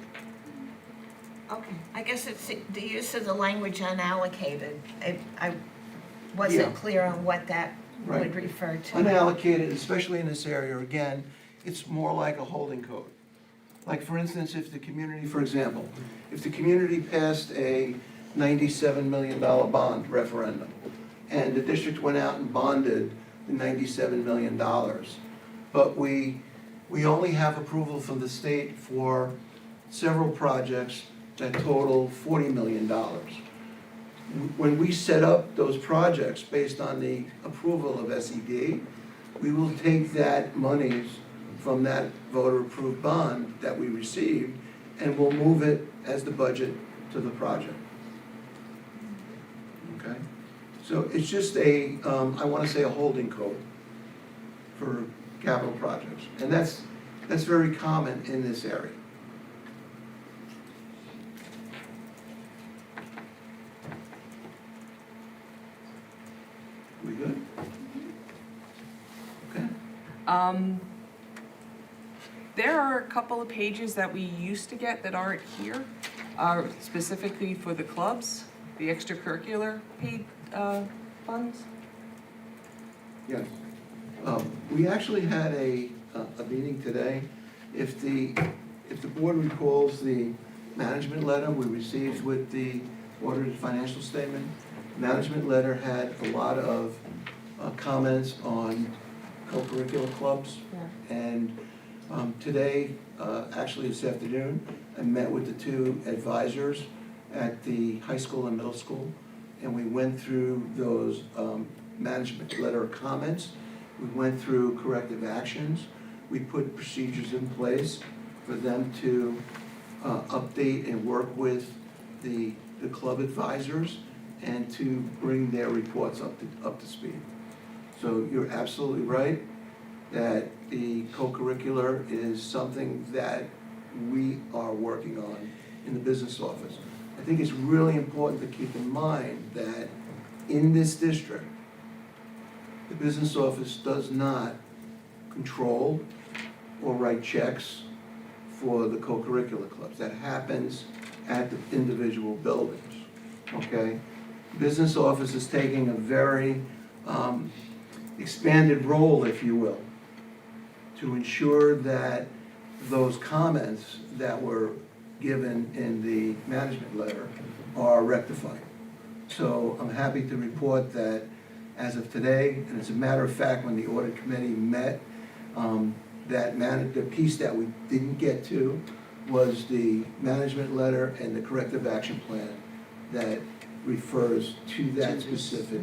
Okay, I guess it's the use of the language unallocated. I Yeah. wasn't clear on what that Right. would refer to. Unallocated, especially in this area, again, it's more like a holding code. Like, for instance, if the community, for example, if the community passed a $97 million bond referendum, and the district went out and bonded the $97 million, but we only have approval from the state for several projects that total $40 million. When we set up those projects based on the approval of SED, we will take that monies from that voter-approved bond that we received, and we'll move it as the budget to the project. Okay? So it's just I want to say a holding code for capital projects. And that's very common in this area. We good? Okay. There are a couple of pages that we used to get that aren't here, specifically for the clubs, the extracurricular paid funds. Yes. We actually had a meeting today. If the board recalls the management letter we received with the audited financial statement, management letter had a lot of comments on co-curricular clubs. And today, actually this afternoon, I met with the two advisors at the high school and middle school, and we went through those management letter comments. We went through corrective actions. We put procedures in place for them to update and work with the club advisors and to bring their reports up to speed. So you're absolutely right that the co-curricular is something that we are working on in the business office. I think it's really important to keep in mind that in this district, the business office does not control or write checks for the co-curricular clubs. That happens at the individual buildings, okay? Business office is taking a very expanded role, if you will, to ensure that those comments that were given in the management letter are rectified. So I'm happy to report that as of today, and as a matter of fact, when the audit committee met, the piece that we didn't get to was the management letter and the corrective action plan that refers to that specific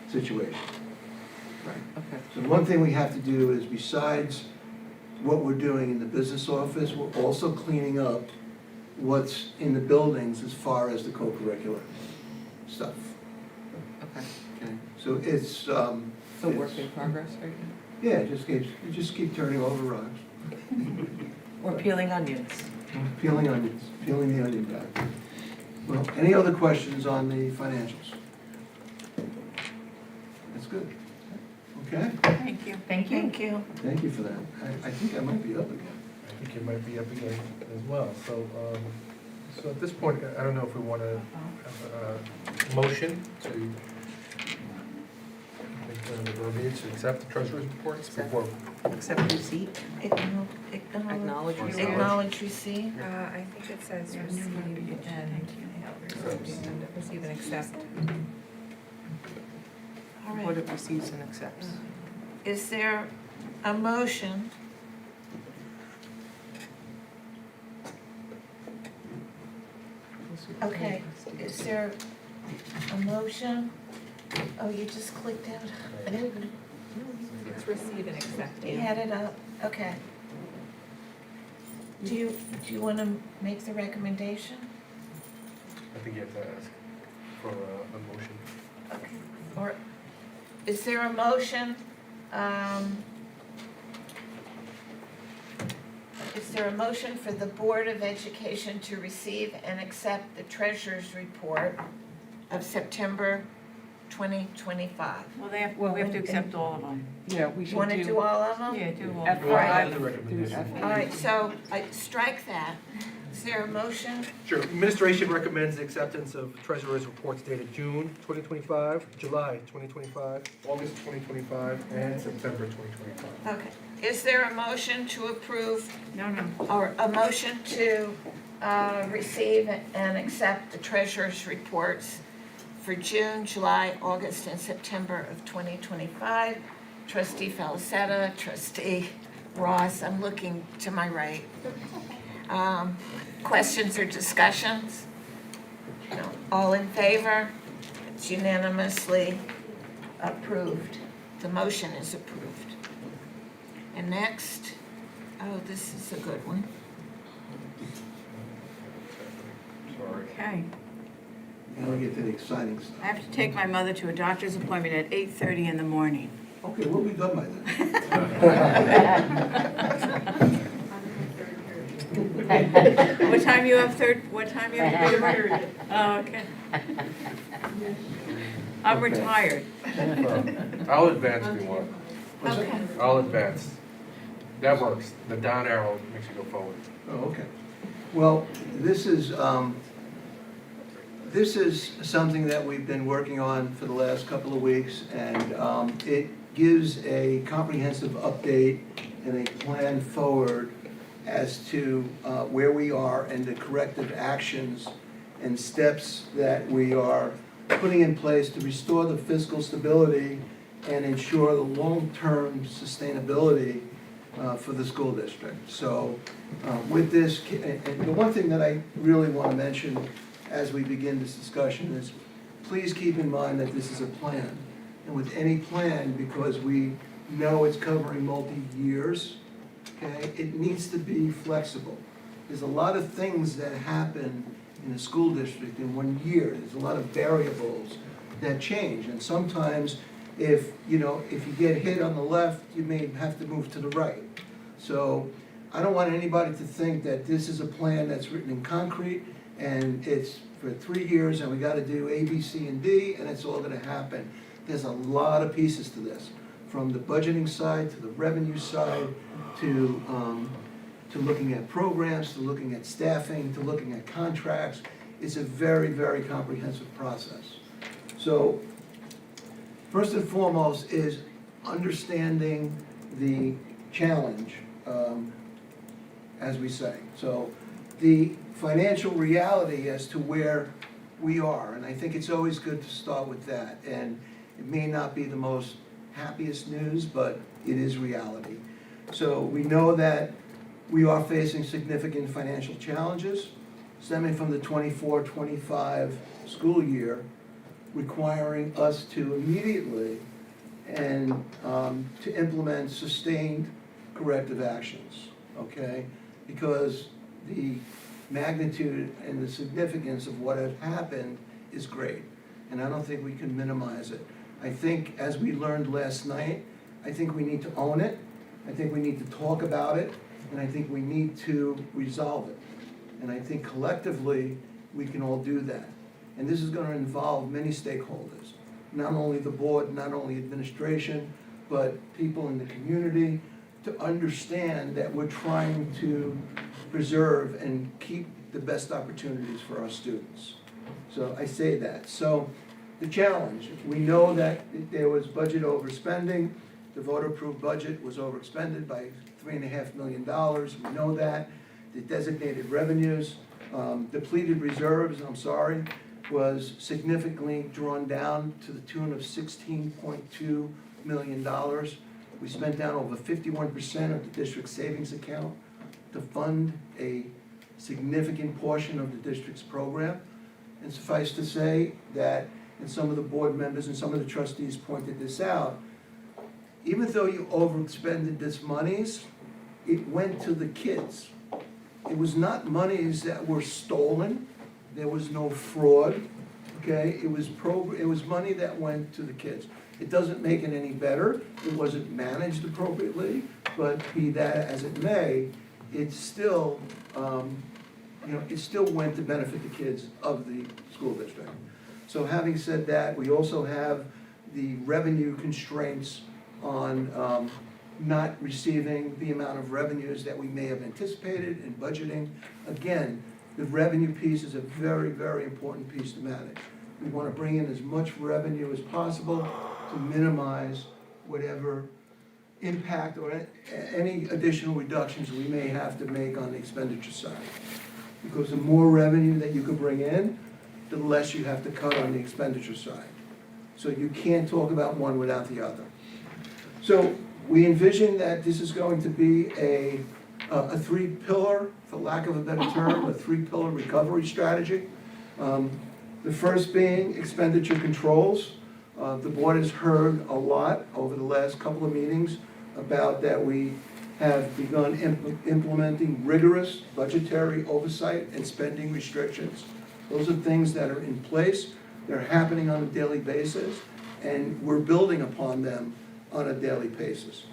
situation. Right. Okay. So one thing we have to do is, besides what we're doing in the business office, we're also cleaning up what's in the buildings as far as the co-curricular stuff. Okay. Okay, so it's, So work in progress right now? yeah, you just keep turning over rocks, Or peeling onions? peeling onions, peeling the onion back. Well, any other questions on the financials? That's good. Okay, Thank you. Thank you. thank you for that. I think I might be up again. I think you might be up again as well. So, so at this point, I don't know if we want to have a motion to make the verbiage to accept the treasurer's reports before. Accept receipt? Acknowledge receipt? Acknowledge receipt. I think it says receive and receive and accept. All right. Board of receives and accepts. Is there a motion? Okay, is there a motion? Oh, you just clicked out. It's receive and accept. You had it up, okay. Do you want to make the recommendation? I think you have to ask for a motion. Okay. Or, is there a motion? Is there a motion for the Board of Education to receive and accept the treasurer's report of September 2025? Well, we have to accept all of them. Yeah, we You should want to do all of them? Yeah, do all. F Well, I five. have the recommendation. All right, so strike that. Is there a motion? Sure. Administration recommends the acceptance of treasurer's reports dated June 2025, July 2025, August 2025, and September 2025. Okay. Is there a motion to approve, No. or a motion to receive and accept the treasurer's reports for June, July, August, and September of 2025? Trustee Falsetta, Trustee Ross, I'm looking to my right. Questions or discussions? No. All in favor? It's unanimously approved. The motion is approved. And next, oh, this is a good one. Sorry. Okay. Now we get to the exciting I stuff. have to take my mother to a doctor's appointment at 8:30 in the morning. Okay, we'll be done by then. What time you have what time you have to be to work? Oh, okay. I'm Okay. retired. I'll advance if you want. Okay. I'll advance. That works. The down arrow makes you go forward. Oh, okay. Well, this is something that we've been working on for the last couple of weeks, and it gives a comprehensive update and a plan forward as to where we are and the corrective actions and steps that we are putting in place to restore the fiscal stability and ensure the long-term sustainability for the school district. So with this, and the one thing that I really want to mention as we begin this discussion is, please keep in mind that this is a plan. And with any plan, because we know it's covering multi-years, okay, it needs to be flexible. There's a lot of things that happen in a school district in 1 year. There's a lot of variables that change, and sometimes if you get hit on the left, you may have to move to the right. So I don't want anybody to think that this is a plan that's written in concrete and it's for 3 years and we got to do A, B, C, and D and it's all going to happen. There's a lot of pieces to this, from the budgeting side to the revenue side to looking at programs, to looking at staffing, to looking at contracts. It's a very, very comprehensive process. So first and foremost is understanding the challenge, as we say. So the financial reality as to where we are, and I think it's always good to start with that. And it may not be the most happiest news, but it is reality. So we know that we are facing significant financial challenges stemming from the 24-25 school year, requiring us to immediately and to implement sustained corrective actions, okay? Because the magnitude and the significance of what has happened is great, and I don't think we can minimize it. I think, as we learned last night, I think we need to own it, I think we need to talk about it, and I think we need to resolve it. And I think collectively, we can all do that. And this is going to involve many stakeholders, not only the board, not only administration, but people in the community, to understand that we're trying to preserve and keep the best opportunities for our students. So I say that. So the challenge, we know that there was budget overspending. The voter-approved budget was overexpended by $3.5 million. We know that. The designated revenues, depleted reserves, was significantly drawn down to the tune of $16.2 million. We spent down over 51% of the district's savings account to fund a significant portion of the district's program. And suffice to say that, and some of the board members and some of the trustees pointed this out, even though you overexpended this monies, it went to the kids. It was not monies that were stolen. There was no fraud, okay? It was money that went to the kids. It doesn't make it any better. It wasn't managed appropriately, but be that as it may, it still, it still went to benefit the kids of the school district. So having said that, we also have the revenue constraints on not receiving the amount of revenues that we may have anticipated in budgeting. Again, the revenue piece is a very, very important piece to manage. We want to bring in as much revenue as possible to minimize whatever impact or any additional reductions we may have to make on the expenditure side. Because the more revenue that you can bring in, the less you have to cut on the expenditure side. So you can't talk about one without the other. So we envision that this is going to be a three-pillar, for lack of a better term, a three-pillar recovery strategy. The first being expenditure controls. The board has heard a lot over the last couple of meetings about that we have begun implementing rigorous budgetary oversight and spending restrictions. Those are things that are in place, they're happening on a daily basis, and we're building upon them on a daily basis.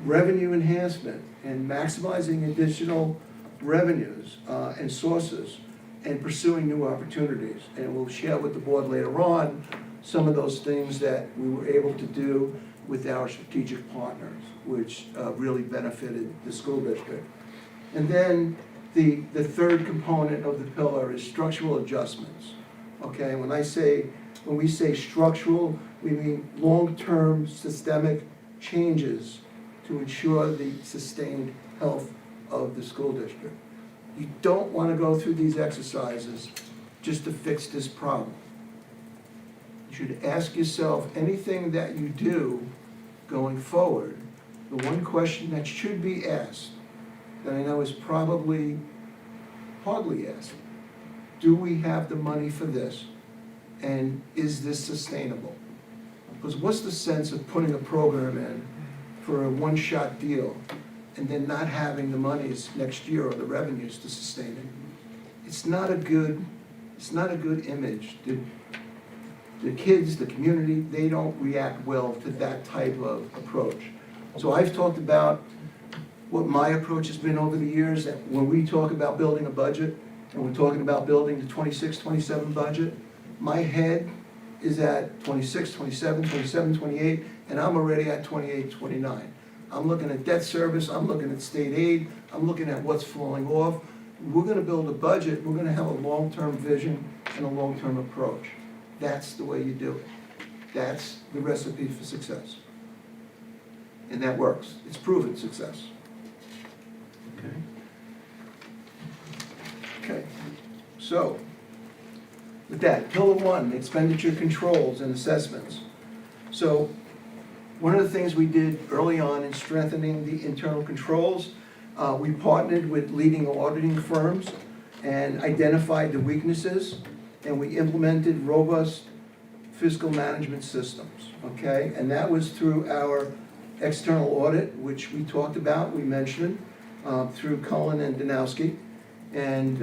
Revenue enhancement and maximizing additional revenues and sources and pursuing new opportunities. And we'll share with the board later on some of those things that we were able to do with our strategic partners, which really benefited the school district. And then the third component of the pillar is structural adjustments. Okay, when we say structural, we mean long-term systemic changes to ensure the sustained health of the school district. You don't want to go through these exercises just to fix this problem. You should ask yourself, anything that you do going forward, the one question that should be asked, that I know is probably hardly asked, do we have the money for this? And is this sustainable? Because what's the sense of putting a program in for a one-shot deal and then not having the monies next year or the revenues to sustain it? it's not a good image. The kids, the community, they don't react well to that type of approach. So I've talked about what my approach has been over the years, that when we talk about building a budget, and we're talking about building the 26, 27 budget, my head is at 26, 27, 27, 28, and I'm already at 28, 29. I'm looking at debt service, I'm looking at state aid, I'm looking at what's falling off. We're gonna build a budget, we're gonna have a long-term vision and a long-term approach. That's the way you do it. That's the recipe for success. And that works. It's proven success. Okay. Okay. So, with that, Pillar 1, expenditure controls and assessments. So, one of the things we did early on in strengthening the internal controls, we partnered with leading auditing firms and identified the weaknesses, and we implemented robust fiscal management systems, okay? And that was through our external audit, which we talked about, we mentioned, through Cullen and Danowski. And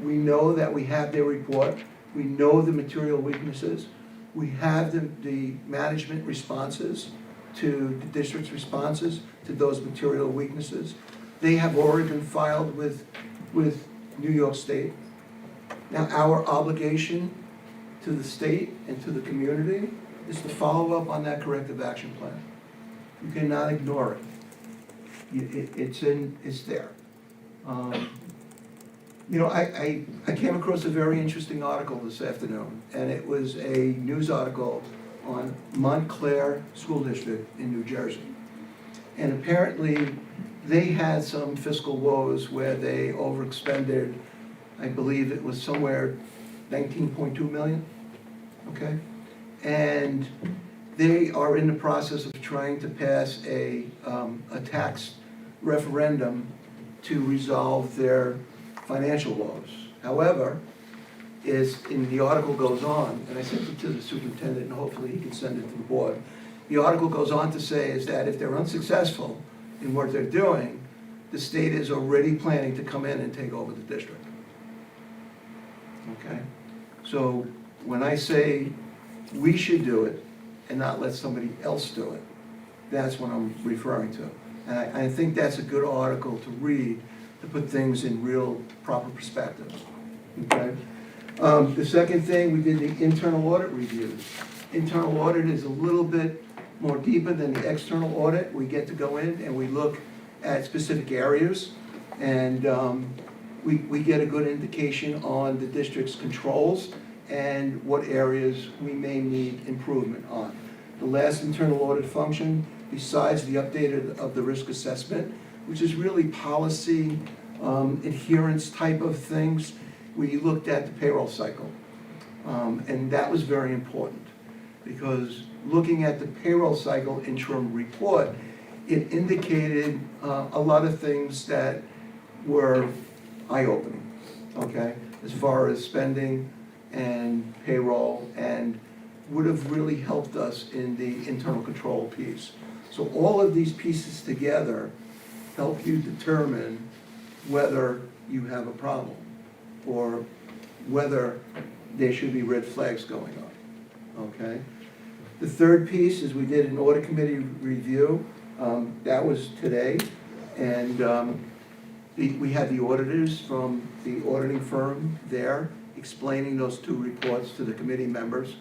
we know that we have their report, we know the material weaknesses, we have the management responses to the district's responses to those material weaknesses. They have already been filed with New York State. Now, our obligation to the state and to the community is to follow up on that corrective action plan. You cannot ignore it. It's there. You know, I came across a very interesting article this afternoon, and it was a news article on Montclair School District in New Jersey. And apparently, they had some fiscal woes where they overexpended, I believe it was somewhere 19.2 million, okay? And they are in the process of trying to pass a tax referendum to resolve their financial woes. However, the article goes on, and I sent it to the superintendent, and hopefully he can send it to the board. The article goes on to say is that if they're unsuccessful in what they're doing, the state is already planning to come in and take over the district. Okay? So when I say we should do it and not let somebody else do it, that's what I'm referring to. And I think that's a good article to read to put things in real proper perspective. Okay? The second thing, we did the internal audit reviews. Internal audit is a little bit more deeper than the external audit. We get to go in and we look at specific areas, and we get a good indication on the district's controls and what areas we may need improvement on. The last internal audit function, besides the update of the risk assessment, which is really policy adherence type of things, we looked at the payroll cycle. And that was very important, because looking at the payroll cycle interim report, it indicated a lot of things that were eye-opening, okay? As far as spending and payroll, and would have really helped us in the internal control piece. So all of these pieces together help you determine whether you have a problem or whether there should be red flags going on, okay? The third piece is we did an audit committee review. That was today, and we had the auditors from the auditing firm there explaining those two reports to the committee members,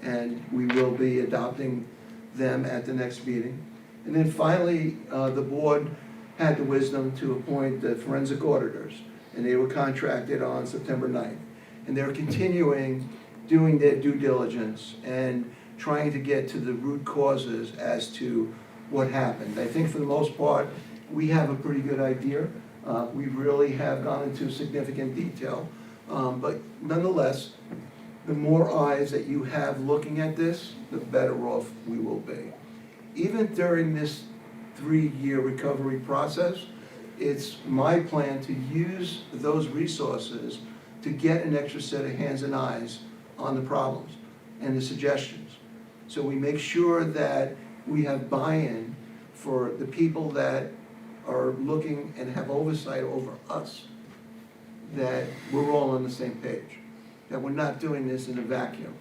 and we will be adopting them at the next meeting. And then finally, the board had the wisdom to appoint the forensic auditors, and they were contracted on September 9th. And they're continuing doing their due diligence and trying to get to the root causes as to what happened. I think for the most part, we have a pretty good idea. We really have gone into significant detail. But nonetheless, the more eyes that you have looking at this, the better off we will be. Even during this 3-year recovery process, it's my plan to use those resources to get an extra set of hands and eyes on the problems and the suggestions. So we make sure that we have buy-in for the people that are looking and have oversight over us. that we're all on the same page, that we're not doing this in a vacuum,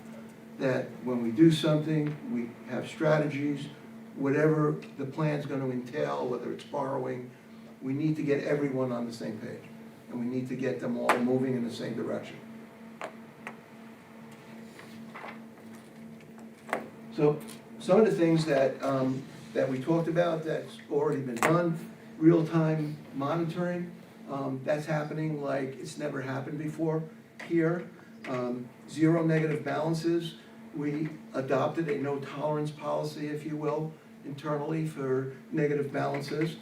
that when we do something, we have strategies, whatever the plan's gonna entail, whether it's borrowing, we need to get everyone on the same page, and we need to get them all moving in the same direction. So, some of the things that, that we talked about that's already been done, real-time monitoring, that's happening like it's never happened before here. Zero negative balances, we adopted a no-tolerance policy, if you will, internally for negative balances.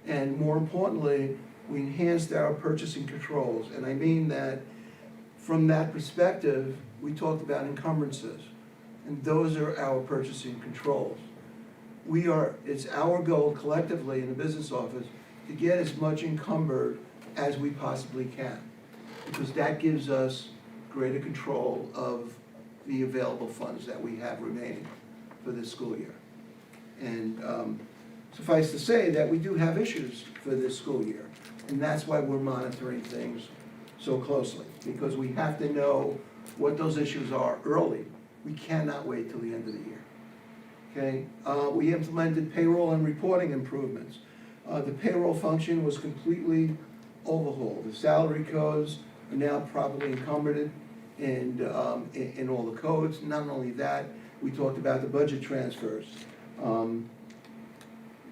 And more importantly, we enhanced our purchasing controls. And I mean that from that perspective, we talked about encumbrances. And those are our purchasing controls. It's our goal collectively in the business office to get as much encumbered as we possibly can, because that gives us greater control of the available funds that we have remaining for this school year. And suffice to say that we do have issues for this school year, and that's why we're monitoring things so closely, because we have to know what those issues are early. We cannot wait till the end of the year. Okay, we implemented payroll and reporting improvements. The payroll function was completely overhauled. The salary codes are now properly encumbered and in all the codes. Not only that, we talked about the budget transfers.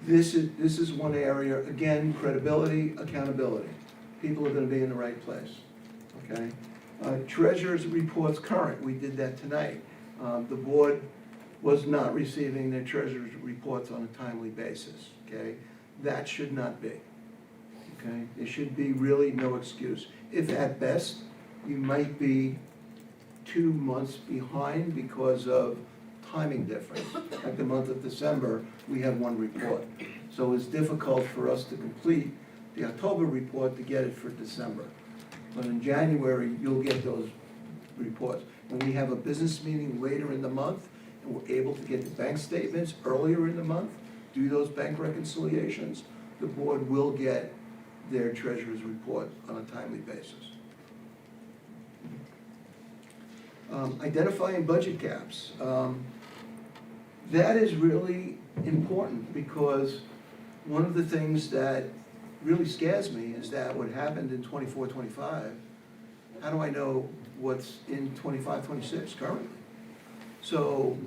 This is one area, again, credibility, accountability. People are gonna be in the right place, okay? Treasurer's reports current, we did that tonight. The board was not receiving their treasurer's reports on a timely basis, okay? That should not be, okay? There should be really no excuse. If at best, you might be 2 months behind because of timing difference. Like the month of December, we have one report. So it's difficult for us to complete the October report to get it for December. But in January, you'll get those reports. When we have a business meeting later in the month, and we're able to get the bank statements earlier in the month, do those bank reconciliations, the board will get their treasurer's report on a timely basis. Identifying budget gaps. That is really important, because one of the things that really scares me is that what happened in 24-25, how do I know what's in 25-26 currently? So,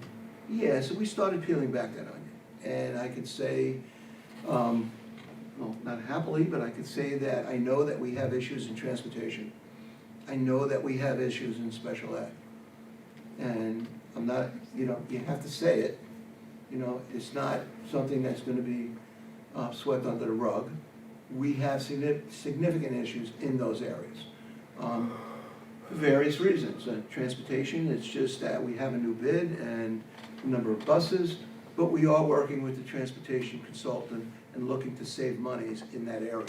yeah, so we started peeling back that onion. And I could say, well, not happily, but I could say that I know that we have issues in transportation. I know that we have issues in special ed. And I'm not, you have to say it. It's not something that's gonna be swept under the rug. We have significant issues in those areas. For various reasons. Transportation, it's just that we have a new bid and a number of buses, but we are working with the transportation consultant and looking to save monies in that area.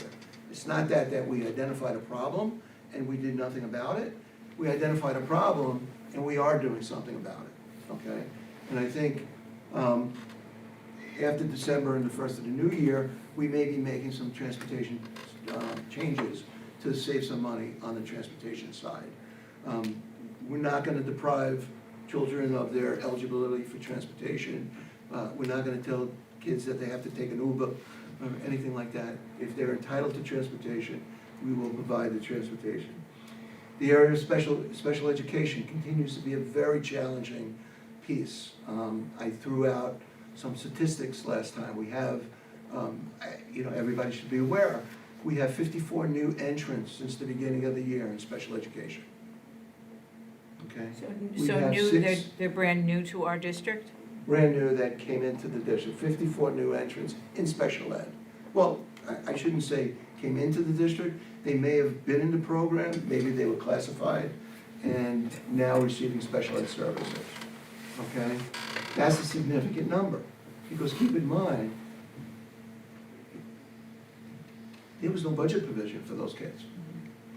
It's not that we identified a problem and we did nothing about it. We identified a problem and we are doing something about it, okay? And I think after December and the first of the new year, we may be making some transportation changes to save some money on the transportation side. We're not gonna deprive children of their eligibility for transportation. We're not gonna tell kids that they have to take an Uber or anything like that. If they're entitled to transportation, we will provide the transportation. The area of special education continues to be a very challenging piece. I threw out some statistics last time. We have, everybody should be aware, we have 54 new entrants since the beginning of the year in special education. Okay? We So have new, 6 they're brand new to our district? brand new that came into the district, 54 new entrants in special ed. Well, I shouldn't say came into the district, they may have been in the program, maybe they were classified, and now receiving special ed services, okay? That's a significant number, because keep in mind, there was no budget provision for those kids,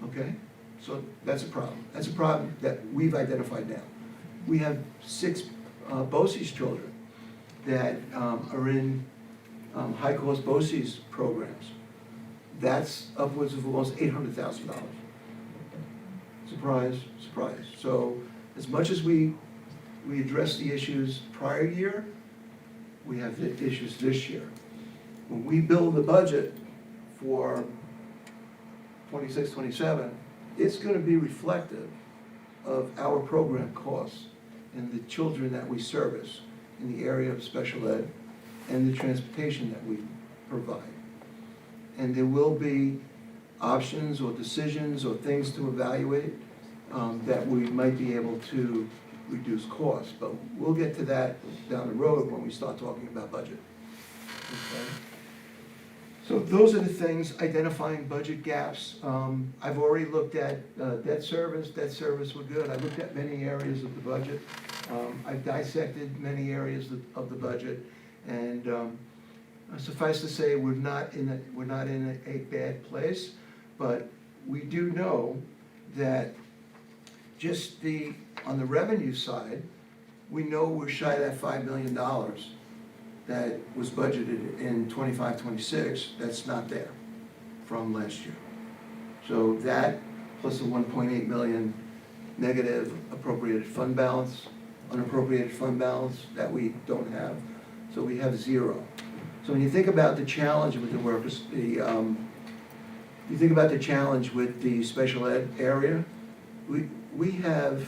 okay? So that's a problem. That's a problem that we've identified now. We have 6 BOCES children that are in high-cost BOCES programs. That's upwards of almost $800,000, Surprise, surprise. So as much as we addressed the issues prior year, we have the issues this year. When we build the budget for 26, 27, it's gonna be reflective of our program costs and the children that we service in the area of special ed and the transportation that we provide. And there will be options or decisions or things to evaluate that we might be able to reduce costs. But we'll get to that down the road when we start talking about budget. Okay? So those are the things, identifying budget gaps. I've already looked at debt service we're good. I looked at many areas of the budget. I've dissected many areas of the budget. And suffice to say, we're not in a bad place, but we do know that just on the revenue side, we know we're shy of that $5 million that was budgeted in 25-26, that's not there from last year. So that, plus the 1.8 million negative appropriated fund balance, unappropriated fund balance that we don't have, so we have 0. So when you think about the challenge with the workers, you think about the challenge with the special ed area, we have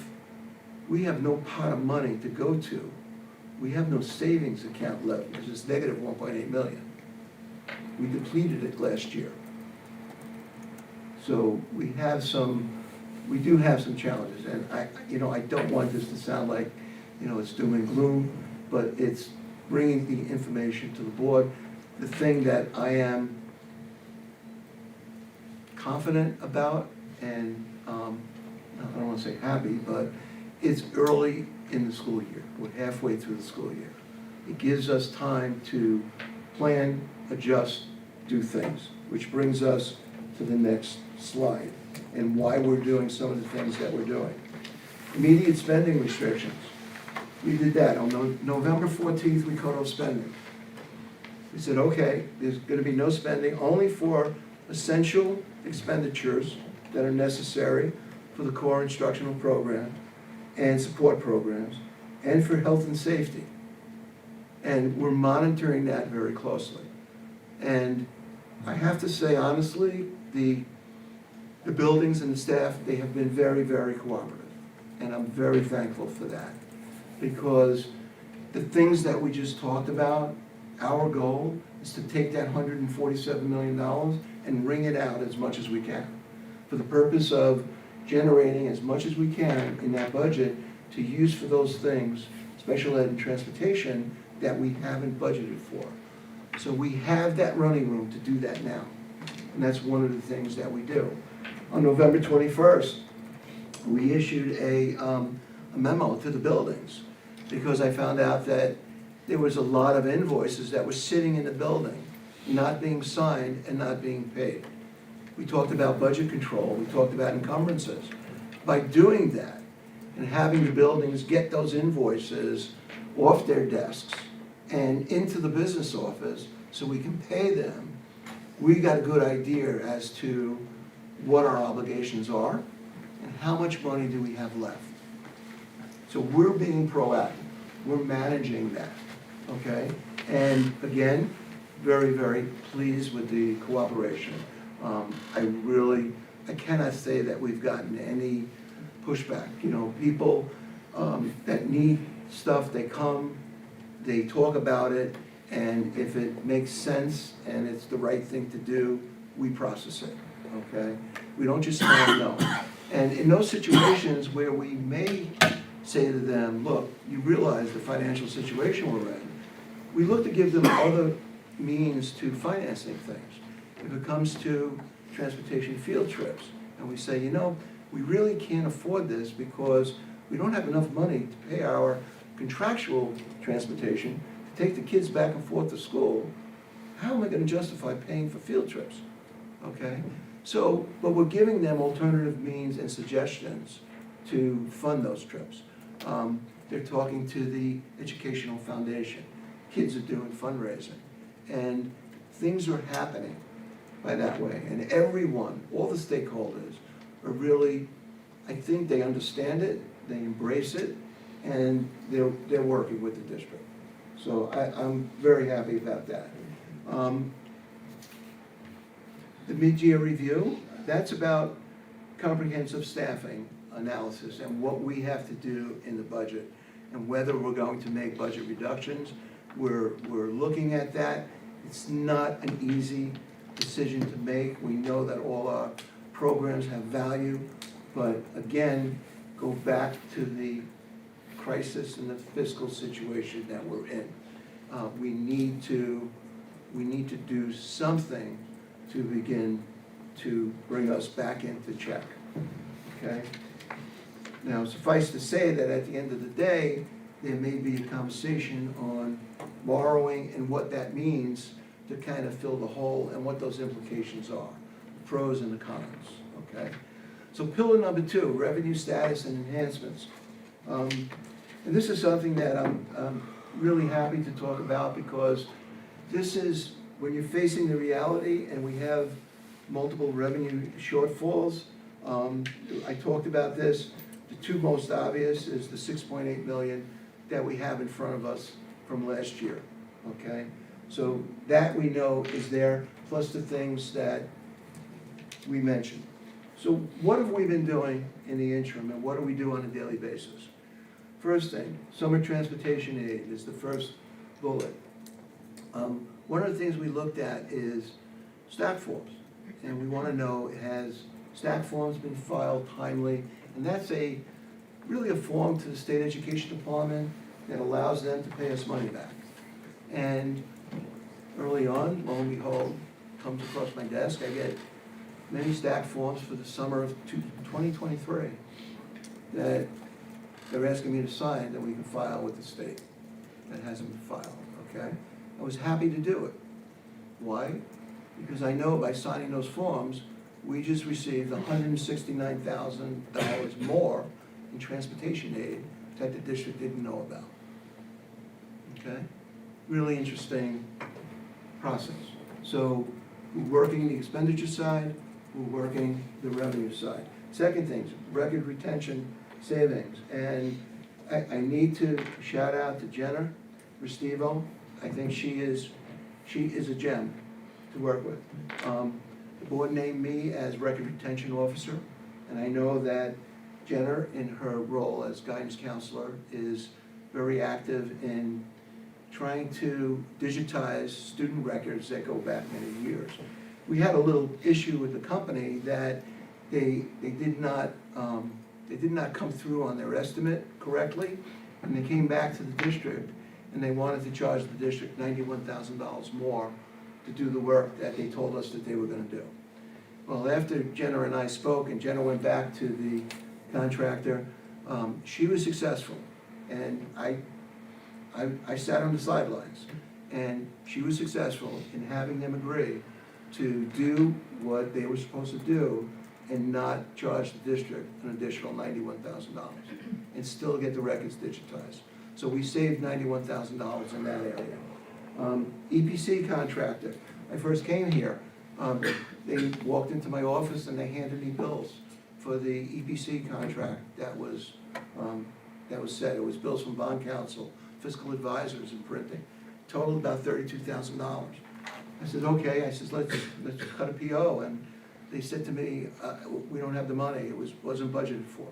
no pot of money to go to. We have no savings account left, because it's negative 1.8 million. We depleted it last year. So we do have some challenges, and I don't want this to sound like, it's doom and gloom, but it's bringing the information to the board. The thing that I am confident about, and I don't want to say happy, but it's early in the school year. We're halfway through the school year. It gives us time to plan, adjust, do things, which brings us to the next slide and why we're doing some of the things that we're doing. Immediate spending restrictions. We did that. On November 14th, we cut off spending. We said, okay, there's gonna be no spending, only for essential expenditures that are necessary for the core instructional program and support programs, and for health and safety. And we're monitoring that very closely. And I have to say, honestly, the buildings and the staff, they have been very, very cooperative. And I'm very thankful for that. Because the things that we just talked about, our goal is to take that $147 million and wring it out as much as we can, for the purpose of generating as much as we can in that budget to use for those things, special ed and transportation, that we haven't budgeted for. So we have that running room to do that now. And that's one of the things that we do. On November 21st, we issued a memo to the buildings, because I found out that there was a lot of invoices that were sitting in the building, not being signed and not being paid. We talked about budget control, we talked about encumbrances. By doing that and having the buildings get those invoices off their desks and into the business office so we can pay them, we got a good idea as to what our obligations are and how much money do we have left. So we're being proactive, we're managing that, okay? And again, very, very pleased with the cooperation. I cannot say that we've gotten any pushback. People that need stuff, they come, they talk about it, and if it makes sense and it's the right thing to do, we process it, okay? We don't just say no. And in those situations where we may say to them, look, you realize the financial situation we're in, we look to give them other means to financing things. If it comes to transportation field trips, and we say, we really can't afford this because we don't have enough money to pay our contractual transportation to take the kids back and forth to school, how am I going to justify paying for field trips? Okay? So, but we're giving them alternative means and suggestions to fund those trips. They're talking to the Educational Foundation. Kids are doing fundraising. And things are happening by that way. And everyone, all the stakeholders, are really, I think they understand it, they embrace it, and they're working with the district. So I'm very happy about that. The mid-year review, that's about comprehensive staffing analysis and what we have to do in the budget and whether we're going to make budget reductions. We're looking at that. It's not an easy decision to make. We know that all our programs have value, but again, go back to the crisis and the fiscal situation that we're in. We need to do something to begin to bring us back into check, okay? Now, suffice to say that at the end of the day, there may be a conversation on borrowing and what that means to kind of fill the hole and what those implications are, the pros and the cons, okay? So pillar number 2, revenue status and enhancements. And this is something that I'm really happy to talk about because this is, when you're facing the reality and we have multiple revenue shortfalls, I talked about this. The two most obvious is the 6.8 million that we have in front of us from last year, okay? So that we know is there, plus the things that we mentioned. So what have we been doing in the interim, and what do we do on a daily basis? First thing, summer transportation aid is the first bullet. One of the things we looked at is stack forms, and we want to know, has stack forms been filed timely? And that's really a form to the state education department that allows them to pay us money back. And early on, lo and behold, comes across my desk, I get many stack forms for the summer of 2023 that they're asking me to sign that we can file with the state that hasn't been filed, okay? I was happy to do it. Why? Because I know by signing those forms, we just received $169,000 more in transportation aid that the district didn't know about. Okay? Really interesting process. So we're working the expenditure side, we're working the revenue side. Second thing, record retention savings. And I need to shout out to Jenna Restivo. I think she is a gem to work with. The board named me as record retention officer, and I know that Jenna, in her role as guidance counselor, is very active in trying to digitize student records that go back many years. We had a little issue with the company that they did not come through on their estimate correctly, and they came back to the district and they wanted to charge the district $91,000 more to do the work that they told us that they were going to do. Well, after Jenna and I spoke, and Jenna went back to the contractor, she was successful, and I sat on the sidelines, and she was successful in having them agree to do what they were supposed to do and not charge the district an additional $91,000 and still get the records digitized. So we saved $91,000 in that area. EPC contractor, I first came here, they walked into my office and they handed me bills for the EPC contract that was set. It was bills from bond counsel, fiscal advisors, and printing. Totaled about $32,000. I said, okay. I said, let's cut a PO. And they said to me, we don't have the money. It wasn't budgeted for.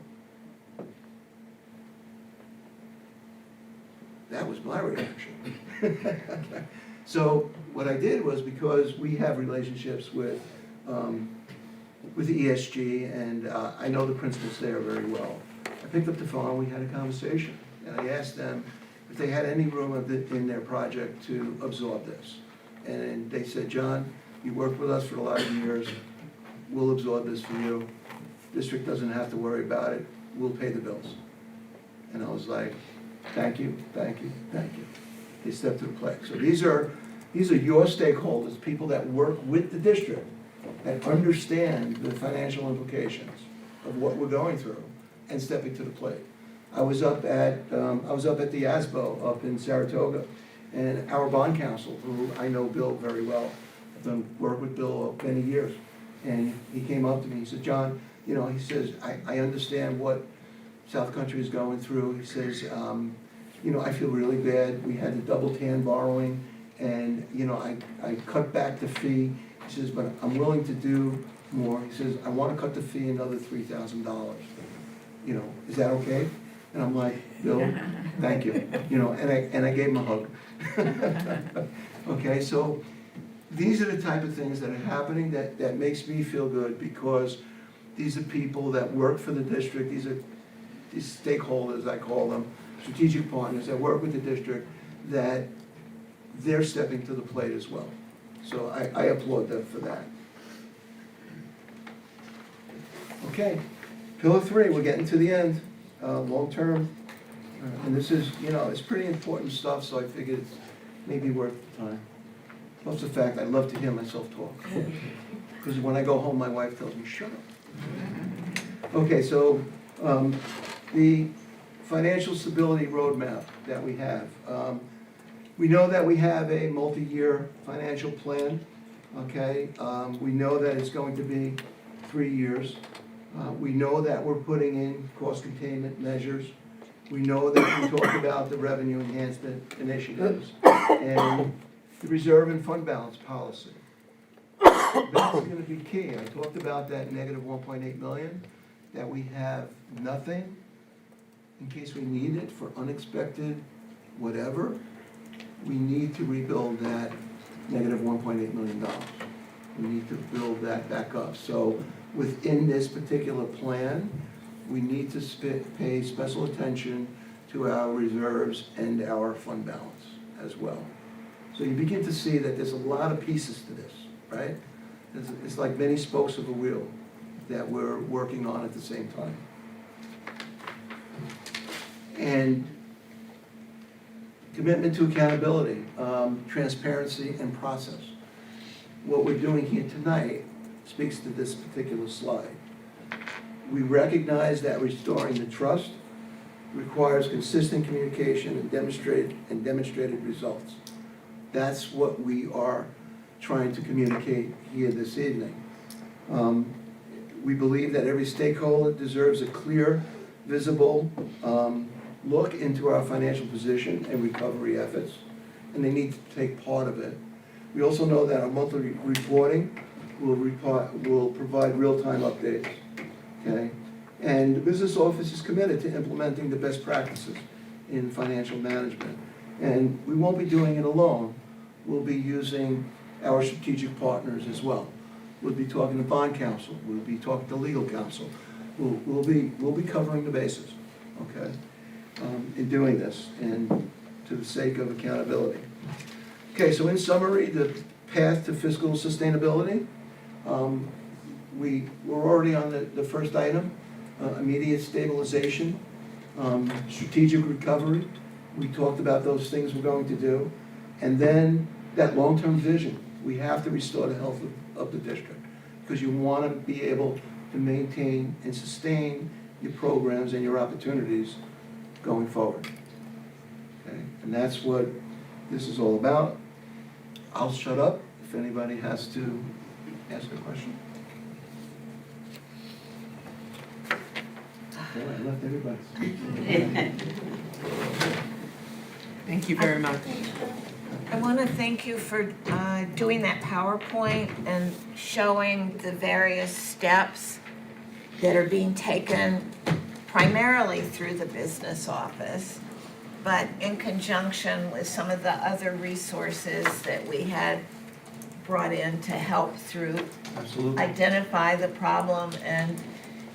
That was my reaction. So what I did was, because we have relationships with the ESG, and I know the principals there very well, I picked up the phone, we had a conversation, and I asked them if they had any room in their project to absorb this. And they said, John, you worked with us for a lot of years, we'll absorb this for you. District doesn't have to worry about it, we'll pay the bills. And I was like, thank you, thank you, thank you. They stepped to the plate. So these are your stakeholders, people that work with the district, that understand the financial implications of what we're going through and stepping to the plate. I was up at the ASBO up in Saratoga, and our bond counsel, who I know Bill very well, I've done work with Bill many years, and he came up to me, he said, John, you know, he says, I understand what South Country is going through. He says, you know, I feel really bad. We had the double tan borrowing, and, you know, I cut back the fee. He says, but I'm willing to do more. He says, I want to cut the fee another $3,000. You know, is that okay? And I'm like, Bill, thank you. You know, and I gave him a hug. Okay, so these are the type of things that are happening that makes me feel good, because these are people that work for the district. These stakeholders, I call them, strategic partners that work with the district, that they're stepping to the plate as well. So I applaud them for that. Okay, pillar 3, we're getting to the end, long-term. And this is, you know, it's pretty important stuff, so I figured it's maybe worth the time. Plus the fact I love to hear myself talk. Because when I go home, my wife tells me, shut up. Okay, so the financial stability roadmap that we have. We know that we have a multi-year financial plan, okay? We know that it's going to be 3 years. We know that we're putting in cost containment measures. We know that we talked about the revenue enhancement initiatives and the reserve and fund balance policy. That's going to be key. I talked about that negative 1.8 million, that we have nothing in case we need it for unexpected whatever. We need to rebuild that negative $1.8 million. We need to build that back up. So within this particular plan, we need to pay special attention to our reserves and our fund balance as well. So you begin to see that there's a lot of pieces to this, right? It's like many spokes of a wheel that we're working on at the same time. And commitment to accountability, transparency, and process. What we're doing here tonight speaks to this particular slide. We recognize that restoring the trust requires consistent communication and demonstrated results. That's what we are trying to communicate here this evening. We believe that every stakeholder deserves a clear, visible look into our financial position and recovery efforts, and they need to take part of it. We also know that our monthly reporting will provide real-time updates, okay? And the business office is committed to implementing the best practices in financial management. And we won't be doing it alone. We'll be using our strategic partners as well. We'll be talking to bond counsel. We'll be talking to legal counsel. We'll be covering the bases, okay, in doing this, and to the sake of accountability. Okay, so in summary, the path to fiscal sustainability. We're already on the first item, immediate stabilization, strategic recovery. We talked about those things we're going to do. And then that long-term vision. We have to restore the health of the district, because you want to be able to maintain and sustain your programs and your opportunities going forward. Okay? And that's what this is all about. I'll shut up if anybody has to ask a question. Okay, I left everybody speak. Thank you very much. I want to thank you for doing that PowerPoint and showing the various steps that are being taken primarily through the business office, but in conjunction with some of the other resources that we had brought in to help through Absolutely. identify the problem and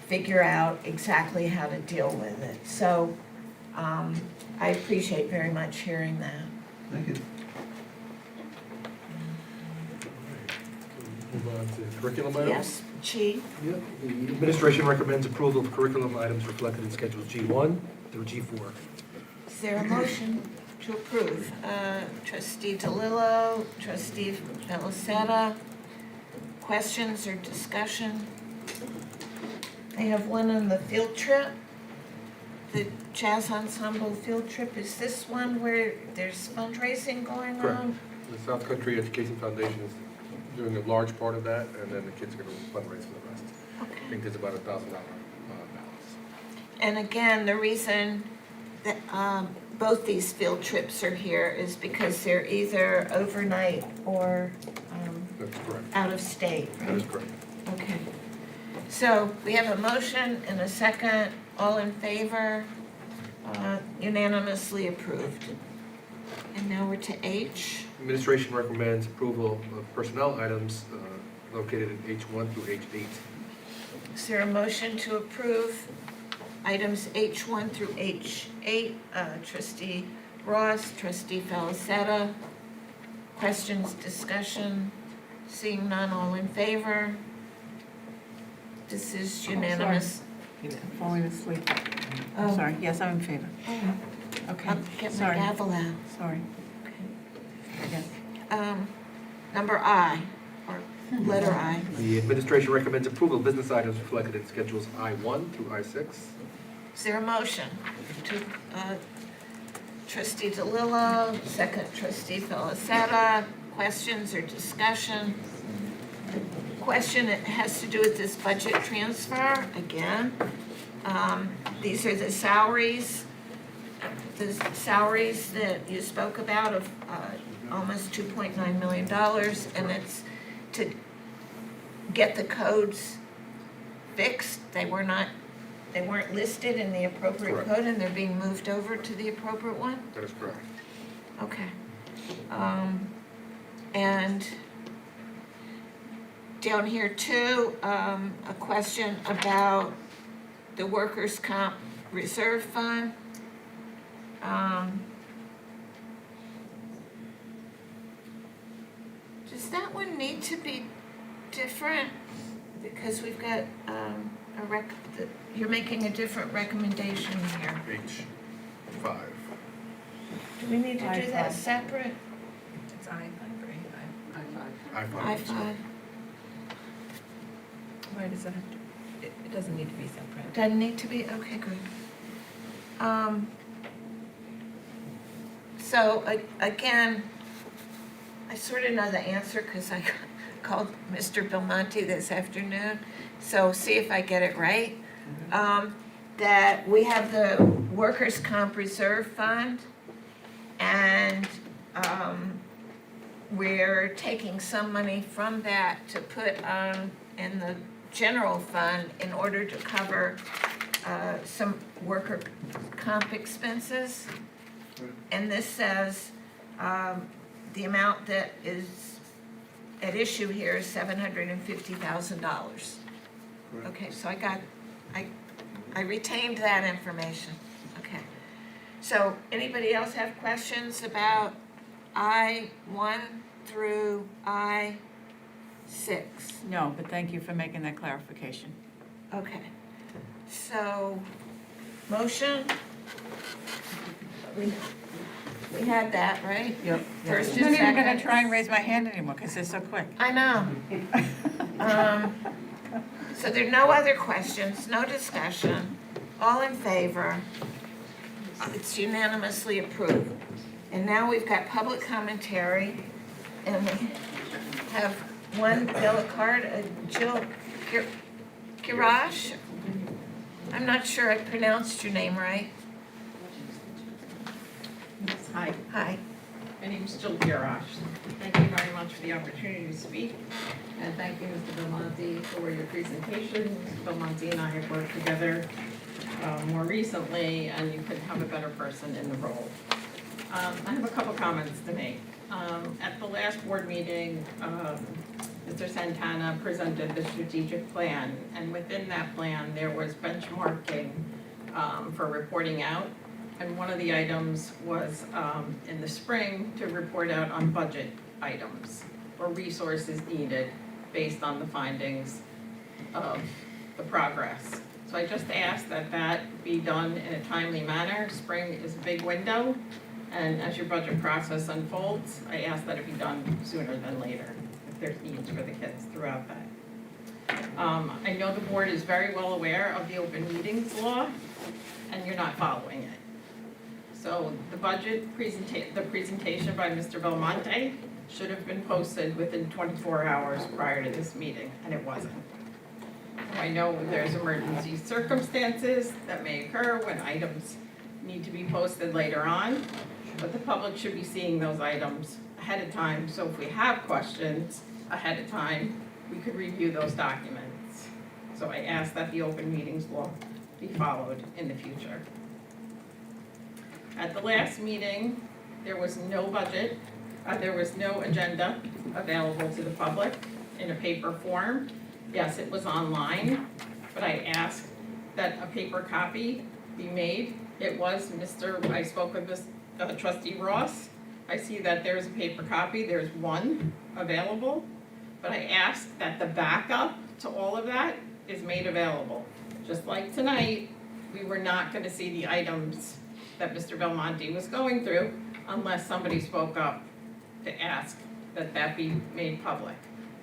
figure out exactly how to deal with it. So I appreciate very much hearing that. Thank you. Move on to curriculum items. Yes, Chi? Yep. The administration recommends approval of curriculum items reflected in Schedules G1 through G4. Is there a motion to approve? Trustee DeLillo, trustee Belisetta, questions or discussion? I have one on the field trip, the Jazz Ensemble field trip. Is this one where there's fundraising going Correct. on? The South Country Education Foundation is doing a large part of that, and then the kids are going to fundraise for the rest. I think there's about $1,000 balance. And again, the reason that both these field trips are here is because they're either overnight or That's correct. out of state, right? That is correct. Okay. So we have a motion and a second. All in favor? Unanimously approved. And now we're to H. Administration recommends approval of personnel items located in H1 through H8. Is there a motion to approve items H1 through H8? Trustee Ross, trustee Felicetta. Questions, discussion? Seeing none, all in favor? This is unanimous. Falling asleep. Oh. I'm sorry, yes, I'm in favor. Okay, I'll get my sorry, gavel out. sorry. Yes. Number I, or letter I. The administration recommends approval of business items reflected in schedules I1 through I6. Is there a motion to, trustee DeLillo, second trustee Felicetta, questions or discussion? Question, it has to do with this budget transfer, again. These are the salaries that you spoke about of, almost $2.9 million, and it's to get the codes fixed. They weren't listed in the appropriate Correct. code, and they're being moved over to the appropriate one? That is correct. Okay. And down here too, a question about the workers' comp reserve fund. Does that one need to be different? Because we've got you're making a different recommendation here. H5. Do we need to do that separate? It's I5 or A5? I5. I5. Why does that have to, it doesn't need to be separate. Doesn't need to be, okay, good. So again, I sort of know the answer because I called Mr. Belmonte this afternoon, so see if I get it right. That we have the workers' comp reserve fund, and we're taking some money from that to put in the general fund in order to cover some worker comp expenses. And this says the amount that is at issue here is $750,000. Okay, so I retained that information. Okay. So anybody else have questions about I1 through I6? No, but thank you for making that clarification. Okay. So, motion? We had that, right? Yep. First I'm and not even gonna second. try and raise my hand anymore because they're so quick. I know. So there are no other questions, no discussion, all in favor. It's unanimously approved. And now we've got public commentary, and we have one yellow card, Jill Girash. I'm not sure I pronounced your name right. Hi, Hi. my name's Jill Girash. Thank you very much for the opportunity to speak. And thank you, Mr. Belmonte, for your presentation. Mr. Belmonte and I have worked together more recently, and you couldn't have a better person in the role. I have a couple comments to make. At the last board meeting, Mr. Santana presented the strategic plan, and within that plan, there was benchmarking for reporting out. And one of the items was in the spring to report out on budget items or resources needed based on the findings of the progress. So I just asked that that be done in a timely manner. Spring is a big window, and as your budget process unfolds, I ask that it be done sooner than later if there's needs for the kids throughout that. I know the board is very well aware of the open meetings law, and you're not following it. So the budget presentation by Mr. Belmonte should have been posted within 24 hours prior to this meeting, and it wasn't. I know there's emergency circumstances that may occur when items need to be posted later on, but the public should be seeing those items ahead of time, so if we have questions ahead of time, we could review those documents. So I ask that the open meetings law be followed in the future. At the last meeting, there was no budget, there was no agenda available to the public in a paper form. Yes, it was online, but I asked that a paper copy be made. It was I spoke with trustee Ross. I see that there's a paper copy, there's one available, but I asked that the backup to all of that is made available. Just like tonight, we were not gonna see the items that Mr. Belmonte was going through unless somebody spoke up to ask that that be made public.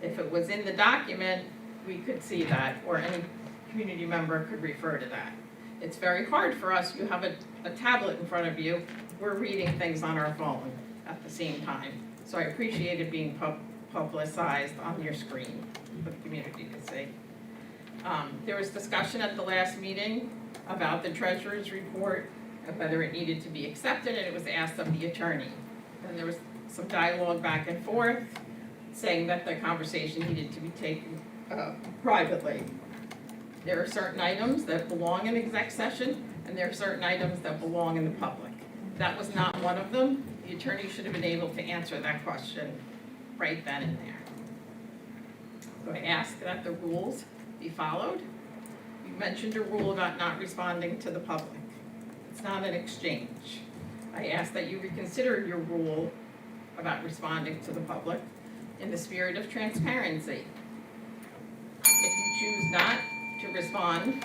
If it was in the document, we could see that, or any community member could refer to that. It's very hard for us, you have a tablet in front of you, we're reading things on our phone at the same time. So I appreciate it being publicized on your screen for the community to see. There was discussion at the last meeting about the treasurer's report, and whether it needed to be accepted, and it was asked of the attorney. Then there was some dialogue back and forth, saying that the conversation needed to be taken privately. There are certain items that belong in exec session, and there are certain items that belong in the public. That was not one of them. The attorney should have been able to answer that question right then and there. So I ask that the rules be followed. You mentioned a rule about not responding to the public. It's not an exchange. I ask that you reconsider your rule about responding to the public in the spirit of transparency. If you choose not to respond,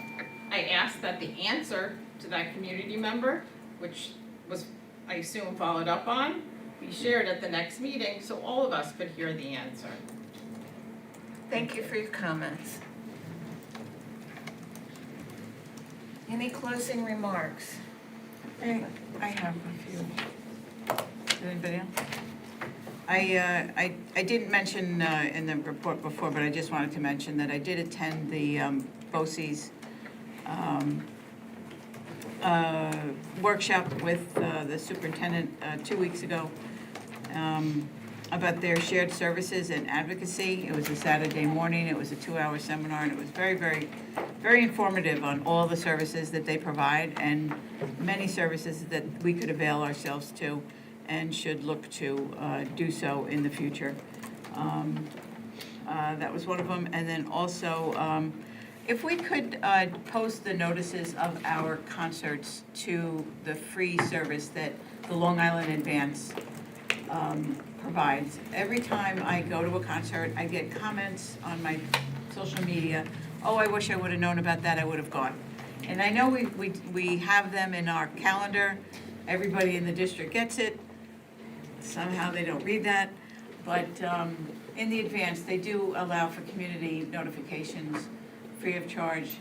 I ask that the answer to that community member, which was, I assume, followed up on, be shared at the next meeting so all of us could hear the answer. Thank you for your comments. Any closing remarks? I have a few. Does anybody else? I didn't mention in the report before, but I just wanted to mention that I did attend the BOCES workshop with the superintendent 2 weeks ago about their shared services and advocacy. It was a Saturday morning, it was a 2-hour seminar, and it was very, very, very informative on all the services that they provide and many services that we could avail ourselves to and should look to do so in the future. That was one of them. And then also, if we could post the notices of our concerts to the free service that the Long Island Advance provides. Every time I go to a concert, I get comments on my social media, oh, I wish I would have known about that, I would have gone. And I know we have them in our calendar, everybody in the district gets it, somehow they don't read that, but in the advance, they do allow for community notifications free of charge,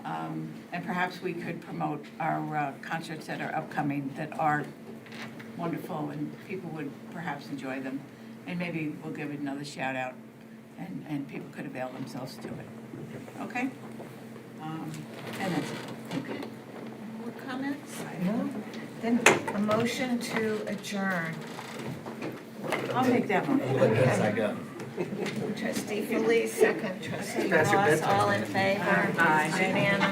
and perhaps we could promote our concerts that are upcoming that are wonderful and people would perhaps enjoy them. And maybe we'll give it another shout out and people could avail themselves to it. Okay? And that's it. Okay. More comments? No. Then a motion to adjourn. I'll make that one. Okay. Trustee Felice, second. Trustee Ross, all in favor? Aye. Unanimous.